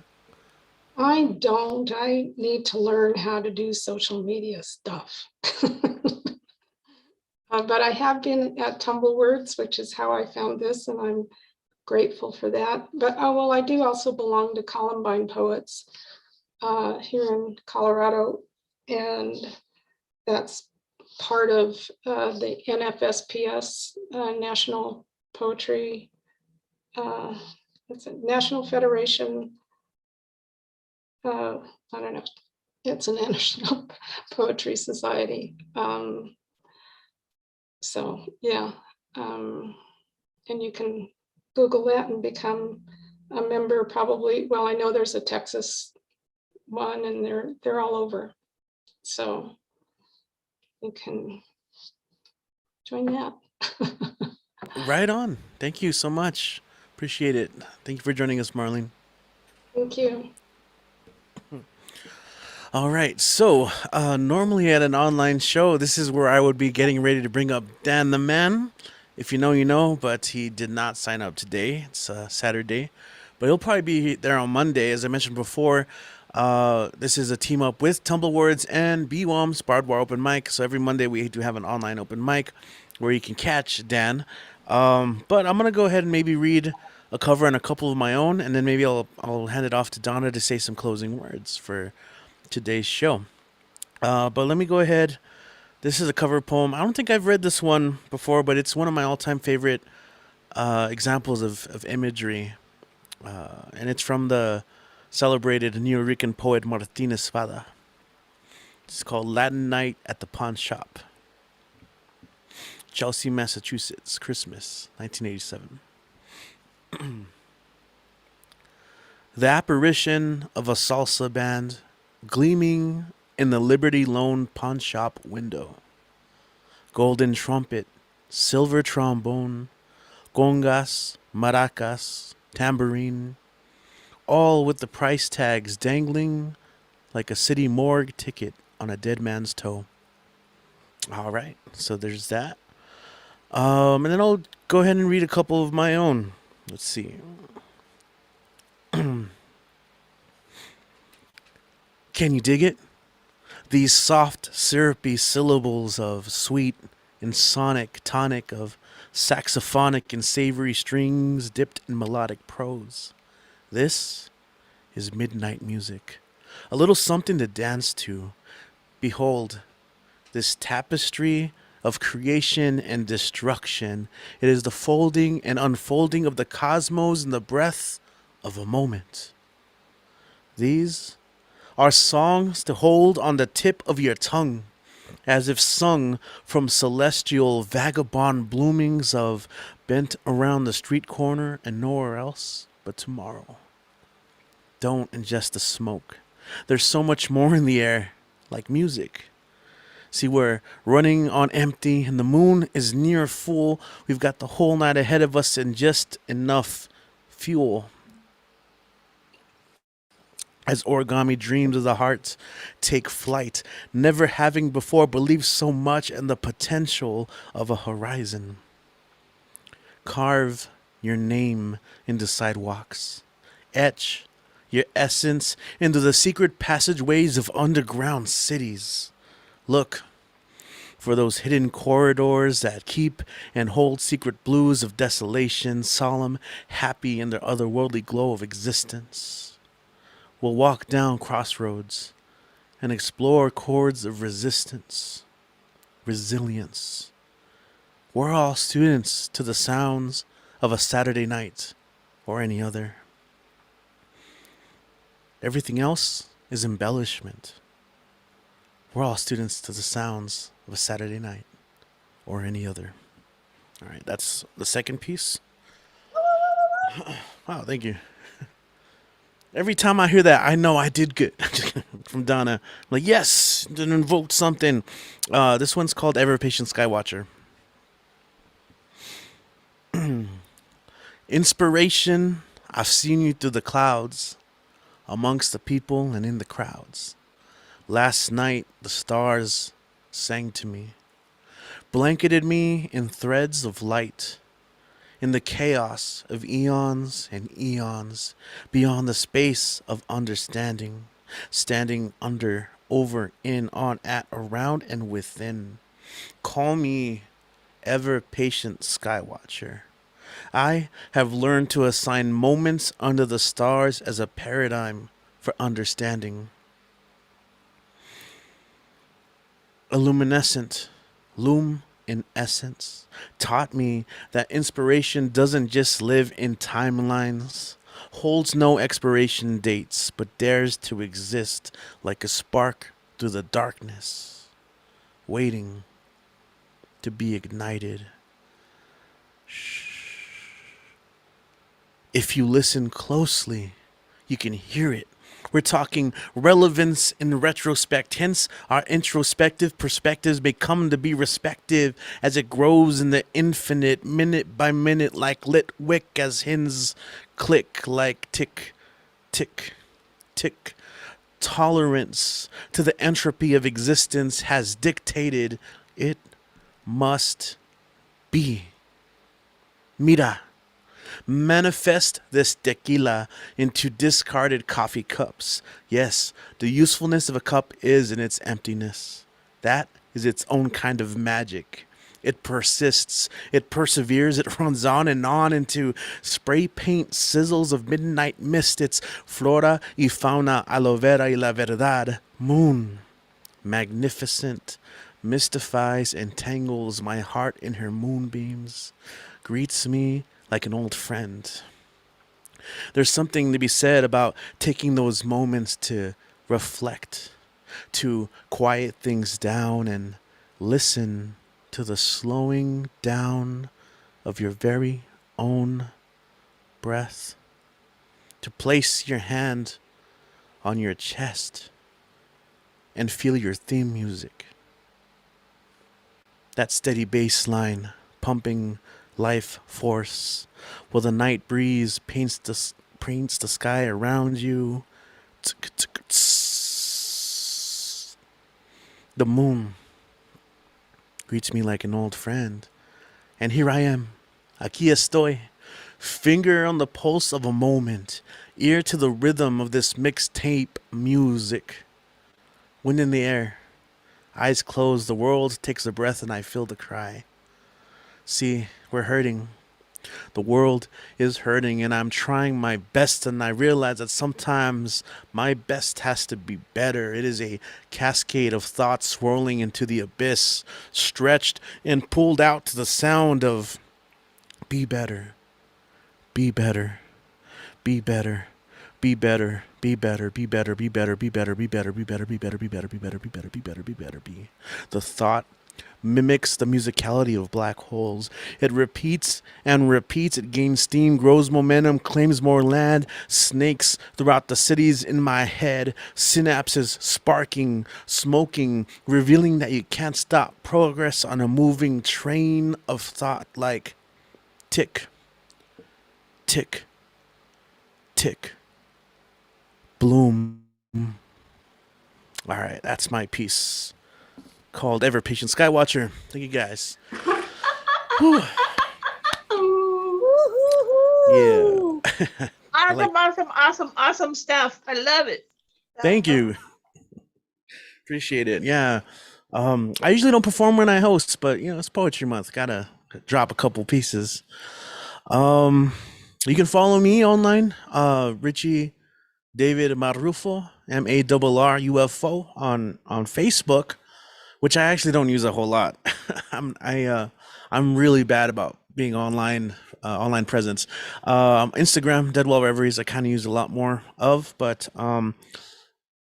I don't. I need to learn how to do social media stuff. But I have been at Tumblewords, which is how I found this, and I'm grateful for that. But I do also belong to Columbine Poets here in Colorado, and that's part of the NFSPS, National Poetry, it's a National Federation. I don't know. It's a National Poetry Society. So yeah, and you can Google that and become a member. Probably. Well, I know there's a Texas one, and they're all over. So you can join that. Right on. Thank you so much. Appreciate it. Thank you for joining us, Marlene. Thank you. All right. So, normally at an online show, this is where I would be getting ready to bring up Dan the Man. If you know, you know, but he did not sign up today. It's Saturday. But he'll probably be there on Monday. As I mentioned before, this is a team up with Tumblewords and BWOM's Barbed Wire Open Mic. So every Monday we do have an online open mic where you can catch Dan. But I'm going to go ahead and maybe read a cover and a couple of my own, and then maybe I'll hand it off to Donna to say some closing words for today's show. But let me go ahead. This is a cover poem. I don't think I've read this one before, but it's one of my all-time favorite examples of imagery. And it's from the celebrated New Rican poet Martín Espada. It's called Latin Night at the Pawn Shop. Chelsea, Massachusetts, Christmas, 1987. The apparition of a salsa band gleaming in the Liberty Loan pawn shop window. Golden trumpet, silver trombone, congas, maracas, tambourine, all with the price tags dangling like a city morgue ticket on a dead man's toe. All right, so there's that. And then I'll go ahead and read a couple of my own. Let's see. Can you dig it? These soft, syrupy syllables of sweet and sonic tonic of saxophonic and savory strings dipped in melodic prose. This is midnight music, a little something to dance to. Behold, this tapestry of creation and destruction. It is the folding and unfolding of the cosmos in the breath of a moment. These are songs to hold on the tip of your tongue as if sung from celestial vagabond bloomings of bent around the street corner and nowhere else but tomorrow. Don't ingest the smoke. There's so much more in the air, like music. See, we're running on empty and the moon is near full. We've got the whole night ahead of us and just enough fuel. As origami dreams of the heart take flight, never having before believed so much in the potential of a horizon. Carve your name into sidewalks. Etch your essence into the secret passageways of underground cities. Look for those hidden corridors that keep and hold secret blues of desolation, solemn, happy in their otherworldly glow of existence. We'll walk down crossroads and explore chords of resistance, resilience. We're all students to the sounds of a Saturday night or any other. Everything else is embellishment. We're all students to the sounds of a Saturday night or any other. All right, that's the second piece. Wow, thank you. Every time I hear that, I know I did good. From Donna. I'm like, yes, it invoked something. This one's called Ever Patient Skywatcher. Inspiration, I've seen you through the clouds, amongst the people and in the crowds. Last night, the stars sang to me, blanketed me in threads of light, in the chaos of eons and eons, beyond the space of understanding, standing under, over, in, on, at, around, and within. Call me ever patient skywatcher. I have learned to assign moments under the stars as a paradigm for understanding. Illuminescent, loom in essence, taught me that inspiration doesn't just live in timelines, holds no expiration dates, but dares to exist like a spark through the darkness, waiting to be ignited. Shh. If you listen closely, you can hear it. We're talking relevance in retrospect. Hence, our introspective perspectives may come to be respective as it grows in the infinite, minute by minute, like lit wick, as hens click, like tick, tick, tick. Tolerance to the entropy of existence has dictated it must be. Mira. Manifest this tequila into discarded coffee cups. Yes, the usefulness of a cup is in its emptiness. That is its own kind of magic. It persists, it perseveres, it runs on and on into spray paint sizzles of midnight mist. Its flora y fauna, aloe vera y la verdad. Moon, magnificent, mystifies and tangles my heart in her moonbeams, greets me like an old friend. There's something to be said about taking those moments to reflect, to quiet things down and listen to the slowing down of your very own breath, to place your hand on your chest and feel your theme music. That steady bass line pumping life force, while the night breeze paints the sky around you. The moon greets me like an old friend, and here I am, aquí estoy, finger on the pulse of a moment, ear to the rhythm of this mixtape music. Wind in the air, eyes closed, the world takes a breath and I feel the cry. See, we're hurting. The world is hurting and I'm trying my best, and I realize that sometimes my best has to be better. It is a cascade of thoughts swirling into the abyss, stretched and pulled out to the sound of be better, be better, be better. Be better, be better, be better, be better, be better, be better, be better, be better, be better, be better, be better, be better, be better, be. The thought mimics the musicality of black holes. It repeats and repeats. It gains steam, grows momentum, claims more land, snakes throughout the cities in my head, synapses sparking, smoking, revealing that you can't stop progress on a moving train of thought like tick, tick, tick, bloom. All right, that's my piece called Ever Patient Skywatcher. Thank you guys. Whew. Yeah. Awesome stuff. I love it. Thank you. Appreciate it. Yeah. I usually don't perform when I host, but it's Poetry Month. Gotta drop a couple pieces. You can follow me online, Richie David Marrufo, MARRUFO on Facebook, which I actually don't use a whole lot. I'm really bad about being online presence. Instagram, Deadwell Reveries, I kind of use a lot more of, but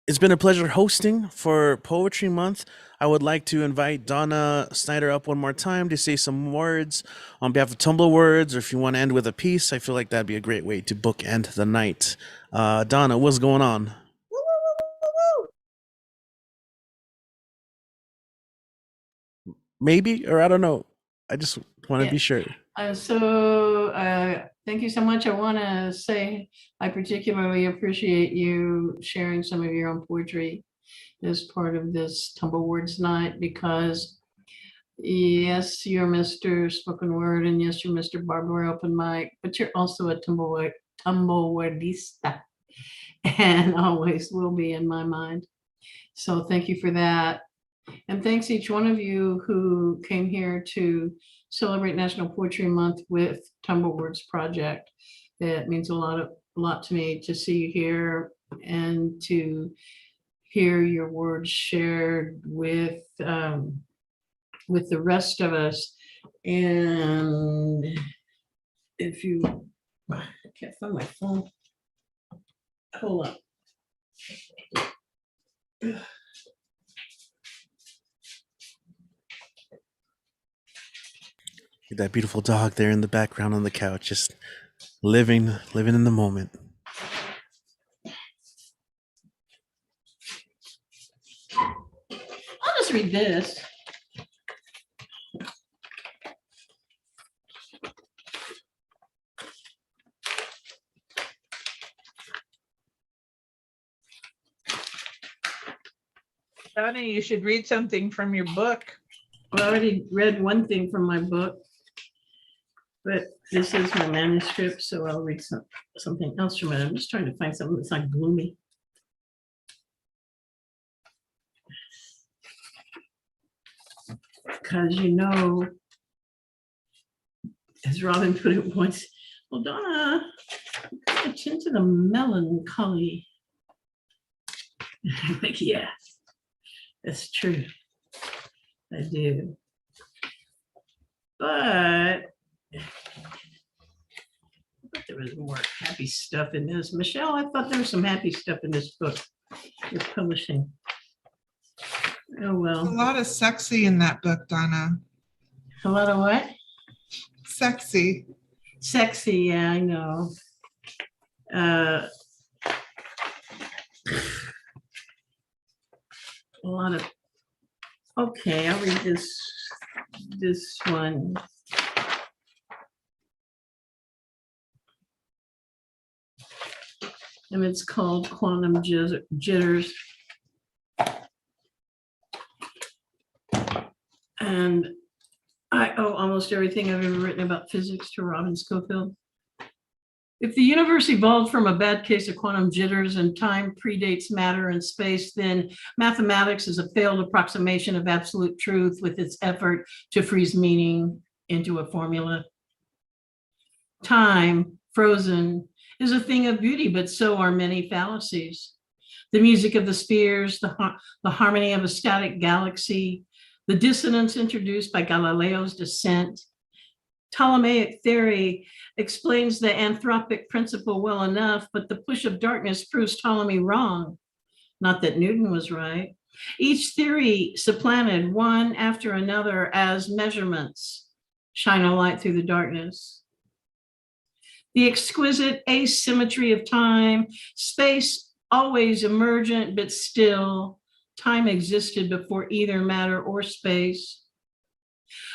it's been a pleasure hosting for Poetry Month. I would like to invite Donna Snyder up one more time to say some words on behalf of Tumblewords, or if you want to end with a piece, I feel like that'd be a great way to bookend the night. Donna, what's going on? Maybe, or I don't know. I just want to be sure. Thank you so much. I want to say I particularly appreciate you sharing some of your own poetry as part of this Tumblewords night, because yes, you're Mr. Spoken Word, and yes, you're Mr. Barbara Open Mic, but you're also a Tumblewordista, and always will be in my mind. So thank you for that. And thanks each one of you who came here to celebrate National Poetry Month with Tumblewords Project. It means a lot to me to see you here and to hear your words shared with the rest of us. And if you, I can't find my phone. Hold up. That beautiful dog there in the background on the couch, just living in the moment. I'll just read this. Donna, you should read something from your book. I already read one thing from my book, but this is my manuscript, so I'll read something else from it. I'm just trying to find something that's not gloomy. Because as Robin put it once, well, Donna, pay attention to the melancholy. Like, yeah, that's true. I do. But I thought there was more happy stuff in this. Michelle, I thought there was some happy stuff in this book you're publishing. Oh, well. A lot of sexy in that book, Donna. A lot of what? Sexy. Sexy, yeah, I know. A lot of, okay, I'll read this one. And it's called Quantum Jitters. And I owe almost everything I've ever written about physics to Robin Schofield. If the universe evolved from a bad case of quantum jitters and time predates matter and space, then mathematics is a failed approximation of absolute truth with its effort to freeze meaning into a formula. Time, frozen, is a thing of beauty, but so are many fallacies. The music of the spheres, the harmony of a static galaxy, the dissonance introduced by Galileo's descent, Ptolemaic theory explains the anthropic principle well enough, but the push of darkness proves Ptolemy wrong. Not that Newton was right. Each theory supplanted one after another as measurements shine a light through the darkness. The exquisite asymmetry of time, space always emergent, but still time existed before either matter or space.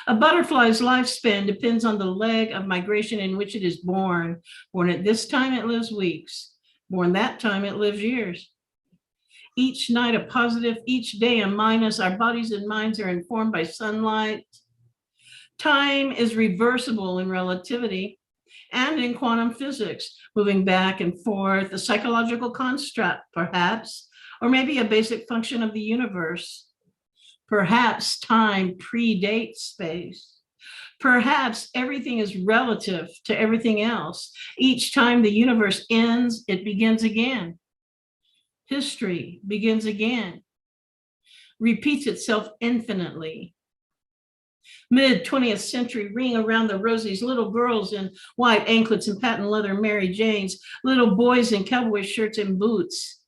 A butterfly's lifespan depends on the leg of migration in which it is born. Born at this time, it lives weeks. Born that time, it lives years. Each night a positive, each day a minus. Our bodies and minds are informed by sunlight. Time is reversible in relativity and in quantum physics, moving back and forth, a psychological construct, perhaps, or maybe a basic function of the universe. Perhaps time predates space. Perhaps everything is relative to everything else. Each time the universe ends, it begins again. History begins again, repeats itself infinitely. Mid-20th century, ring around the rosies, little girls in white anklets and patent leather Mary Janes, little boys in cowboy shirts and boots.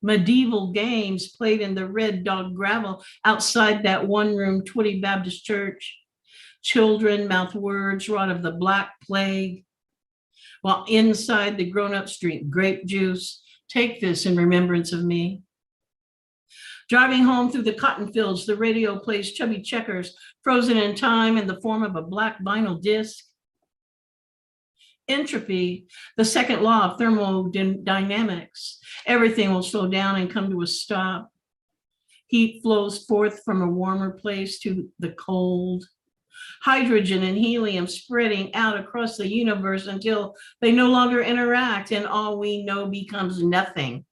Medieval games played in the red dog gravel outside that one-room Twitty Baptist church. Children mouth words wrought of the Black Plague, while inside the grown-ups drink grape juice. Take this in remembrance of me. Driving home through the cotton fields, the radio plays chubby checkers, frozen in time in the form of a black vinyl disc. Entropy, the second law of thermodynamics. Everything will slow down and come to a stop. Heat flows forth from a warmer place to the cold. Hydrogen and helium spreading out across the universe until they no longer interact and all we know becomes nothing.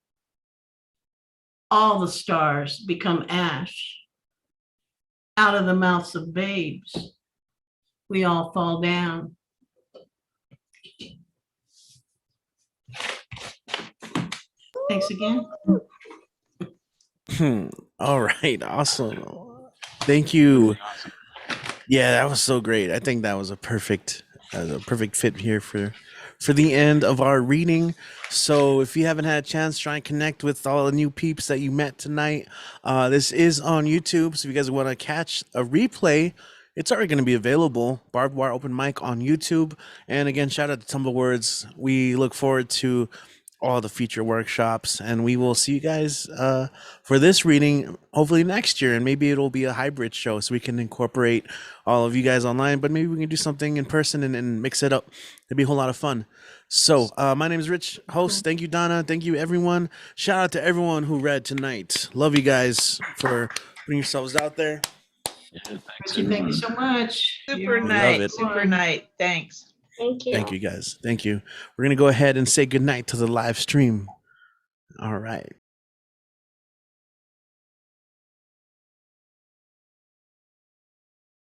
All the stars become ash. Out of the mouths of babes, we all fall down. Thanks again. All right, awesome. Thank you. Yeah, that was so great. I think that was a perfect fit here for the end of our reading. So if you haven't had a chance, try and connect with all the new peeps that you met tonight. This is on YouTube, so if you guys want to catch a replay, it's already going to be available. Barbed Wire Open Mic on YouTube. And again, shout out to Tumblewords. We look forward to all the feature workshops, and we will see you guys for this reading hopefully next year, and maybe it'll be a hybrid show so we can incorporate all of you guys online, but maybe we can do something in person and mix it up. It'd be a whole lot of fun. So my name is Rich, host. Thank you, Donna. Thank you, everyone. Shout out to everyone who read tonight. Love you guys for putting yourselves out there. Richie, thank you so much. Super Love night. it. Super night. Thanks. Thank you. Thank you, guys. Thank you. We're going to go ahead and say goodnight to the live stream. All right.